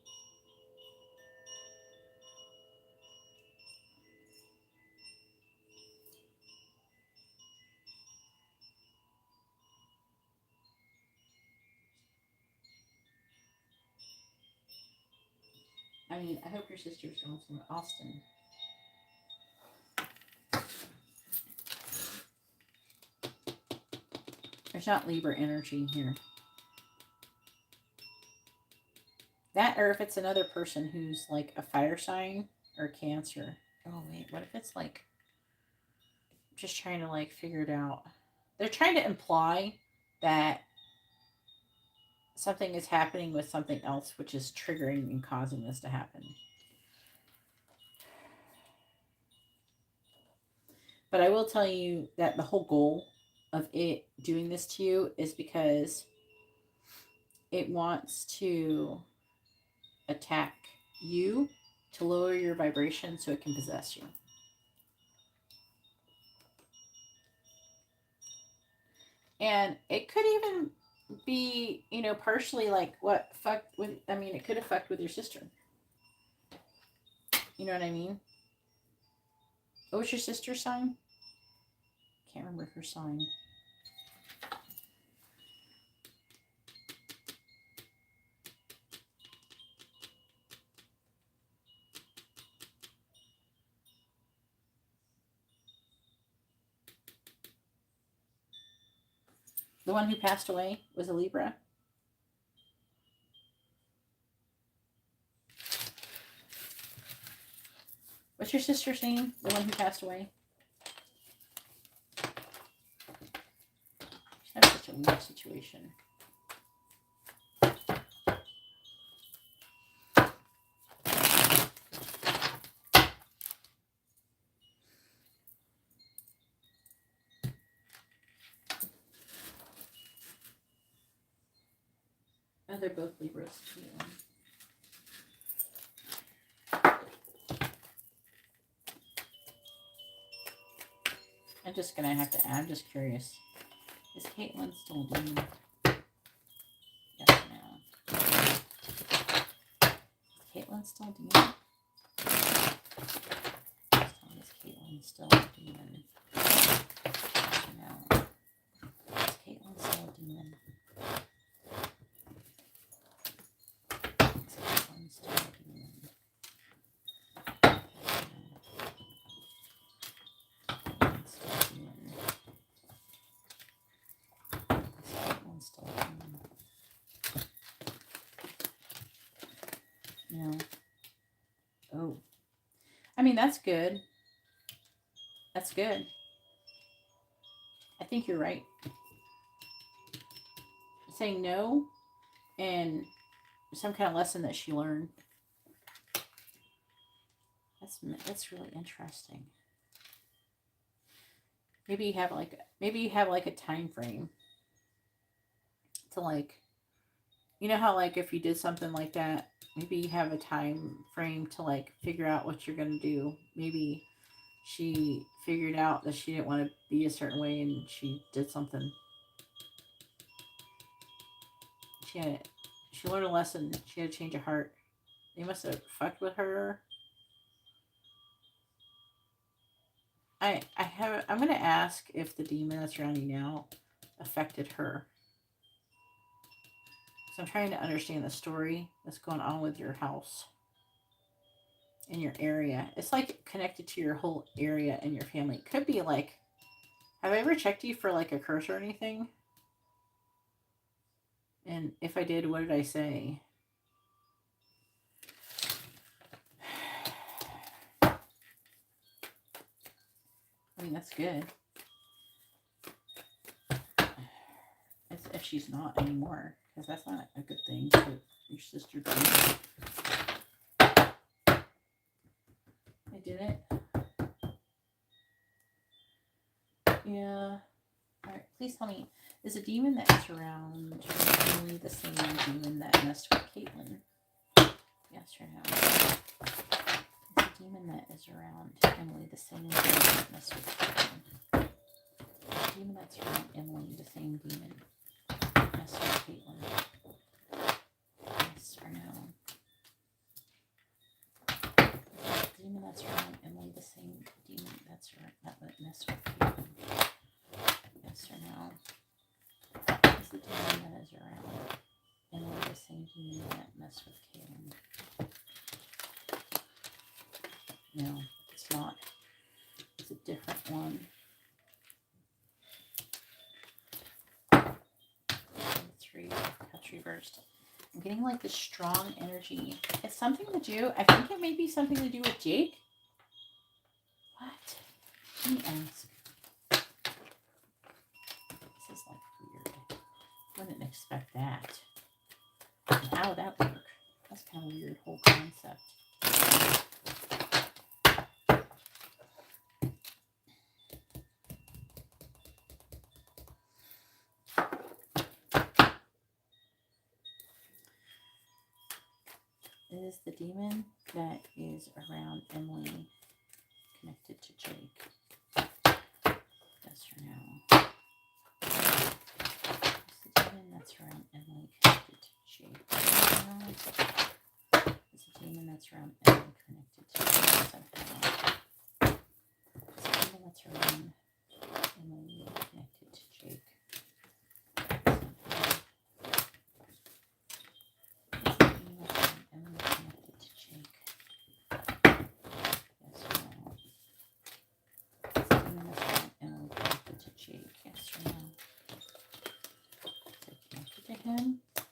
I mean, I hope your sister's going from Austin. There's not Libra energy here. That, or if it's another person who's like a fire sign or Cancer. Oh, wait, what if it's like, just trying to like figure it out. They're trying to imply that something is happening with something else, which is triggering and causing this to happen. But I will tell you that the whole goal of it doing this to you is because it wants to attack you to lower your vibration so it can possess you. And it could even be, you know, partially like what fucked with, I mean, it could have fucked with your sister. You know what I mean? What was your sister's sign? Can't remember her sign. The one who passed away was a Libra. What's your sister's name? The one who passed away? She's having such a weird situation. Oh, they're both Libras too. I'm just gonna have to add, I'm just curious. Is Caitlin still doing? Yes, now. Is Caitlin still doing? Is Caitlin still doing? No. Is Caitlin still doing? Is Caitlin still doing? No. Oh. I mean, that's good. That's good. I think you're right. Saying no and some kind of lesson that she learned. That's really interesting. Maybe you have like a time frame to like, you know how like if you did something like that, maybe you have a time frame to like figure out what you're gonna do. Maybe she figured out that she didn't want to be a certain way and she did something. She learned a lesson. She had a change of heart. They must have fucked with her. I'm gonna ask if the demon that's around you now affected her. So I'm trying to understand the story that's going on with your house in your area. It's like connected to your whole area and your family. It could be like, have I ever checked you for like a curse or anything? And if I did, what did I say? I mean, that's good. If she's not anymore, because that's not a good thing for your sister to do. I did it. Yeah. Alright, please tell me, is a demon that is around Emily the same demon that messed with Caitlin? Yes or no? Is a demon that is around Emily the same demon that messed with Caitlin? The demon that's around Emily, the same demon that messed with Caitlin? Yes or no? The demon that's around Emily, the same demon that's around that messed with Caitlin? Yes or no? Is the demon that is around Emily the same demon that messed with Caitlin? No, it's not. It's a different one. Three cups reversed. I'm getting like this strong energy. It's something to do. I think it may be something to do with Jake. What? Let me ask. This is like weird. Wouldn't expect that. How would that work? That's kind of a weird whole concept. Is the demon that is around Emily connected to Jake? Yes or no? Is the demon that's around Emily connected to Jake? Is the demon that's around Emily connected to Jake somehow? Is the demon that's around Emily connected to Jake?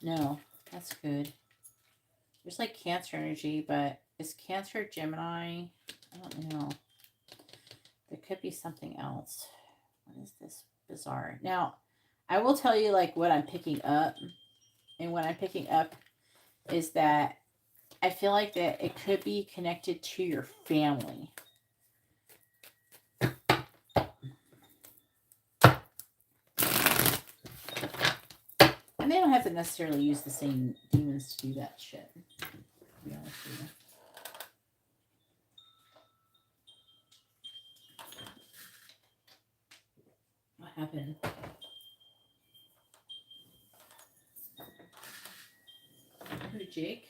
No, that's good. There's like Cancer energy, but is Cancer Gemini? I don't know. There could be something else. What is this bizarre? Now, I will tell you like what I'm picking up. And what I'm picking up is that I feel like that it could be connected to your family. And they don't have to necessarily use the same demons to do that shit. To be honest with you. What happened? Who, Jake?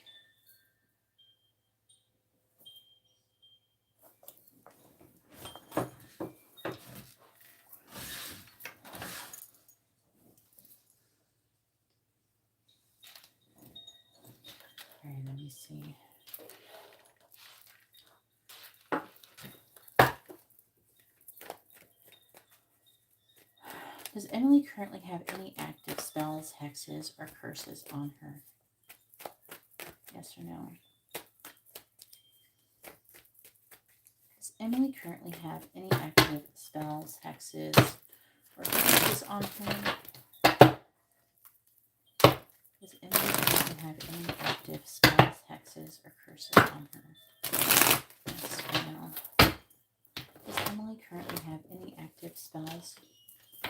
Alright, let me see. Does Emily currently have any active spells, hexes, or curses on her? Yes or no? Does Emily currently have any active spells, hexes, or curses on her? Does Emily currently have any active spells, hexes, or curses on her? Yes or no? Does Emily currently have any active spells,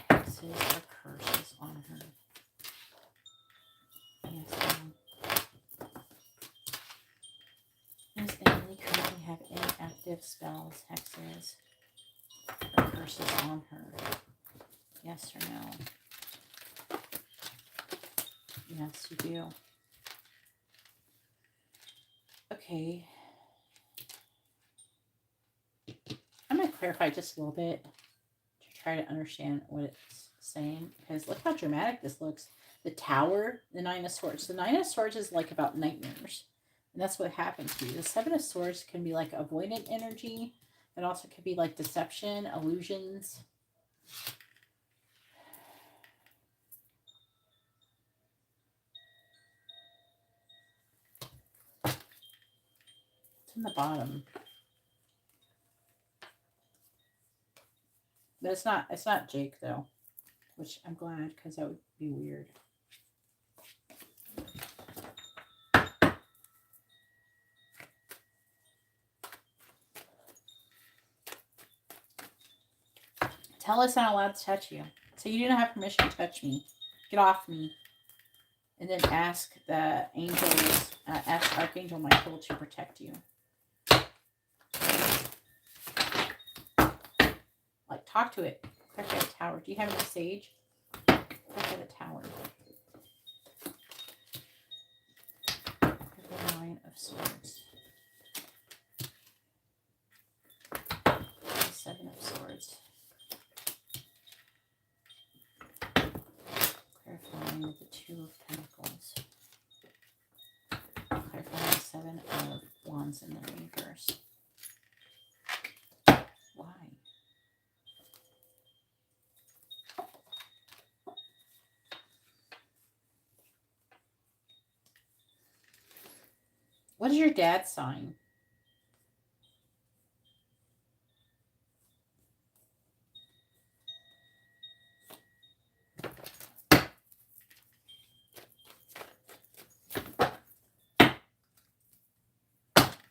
hexes, or curses on her? Yes or no? Does Emily currently have any active spells, hexes, or curses on her? Yes or no? Yes, you do. Okay. I'm going to clarify just a little bit to try to understand what it's saying. Because look how dramatic this looks. The Tower, the Nine of Swords. The Nine of Swords is like about nightmares. And that's what happens to you. The Seven of Swords can be like avoidant energy. It also could be like deception, illusions. It's in the bottom. But it's not Jake though, which I'm glad because that would be weird. Tell us I'm not allowed to touch you. So you didn't have permission to touch me. Get off me. And then ask the angels, ask Archangel Michael to protect you. Like, talk to it. Clarify the tower. Do you have any sage? Clarify the tower. The 9 of Swords. The 7 of Swords. Clarifying the 2 of Pentacles. Clarifying the 7 of Wands in the reverse. Why? What is your dad's sign?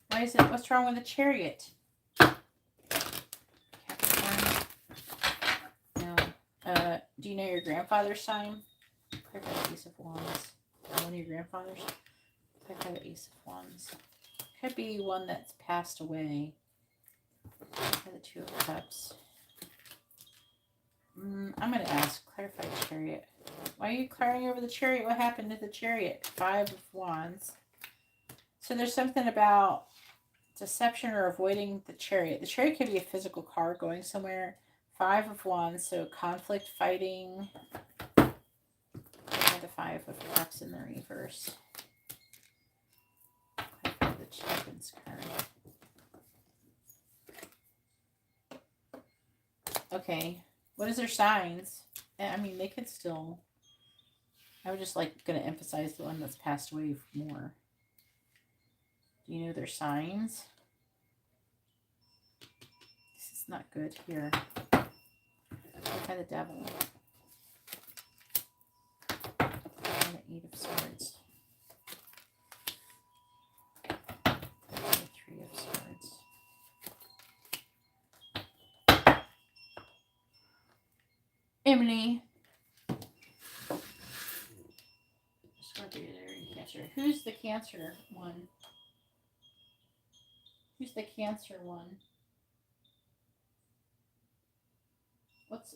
Why is it? What's wrong with the Chariot? Capricorn. No. Do you know your grandfather's sign? Clarify the Ace of Wands. One of your grandfathers? Clarify the Ace of Wands. Could be one that's passed away. Clarify the 2 of Cups. I'm going to ask. Clarify Chariot. Why are you clearing over the Chariot? What happened to the Chariot? 5 of Wands. So there's something about deception or avoiding the Chariot. The Chariot could be a physical car going somewhere. 5 of Wands, so conflict, fighting. The 5 of Cups in the reverse. The Chaplain's card. Okay, what is their signs? I mean, they could still. I would just like going to emphasize the one that's passed away more. Do you know their signs? This is not good here. Look at the Devil. The 8 of Swords. The 3 of Swords. Emily. Scorpio there in Cancer. Who's the Cancer one? Who's the Cancer one?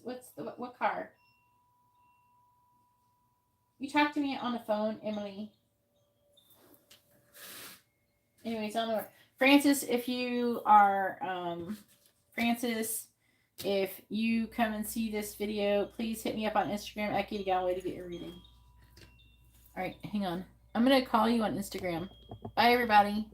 What card? You talk to me on the phone, Emily. Anyways, on the Francis, if you are Francis, if you come and see this video, please hit me up on Instagram at GeetaGalaway to get your reading. All right, hang on. I'm gonna call you on Instagram. Bye, everybody.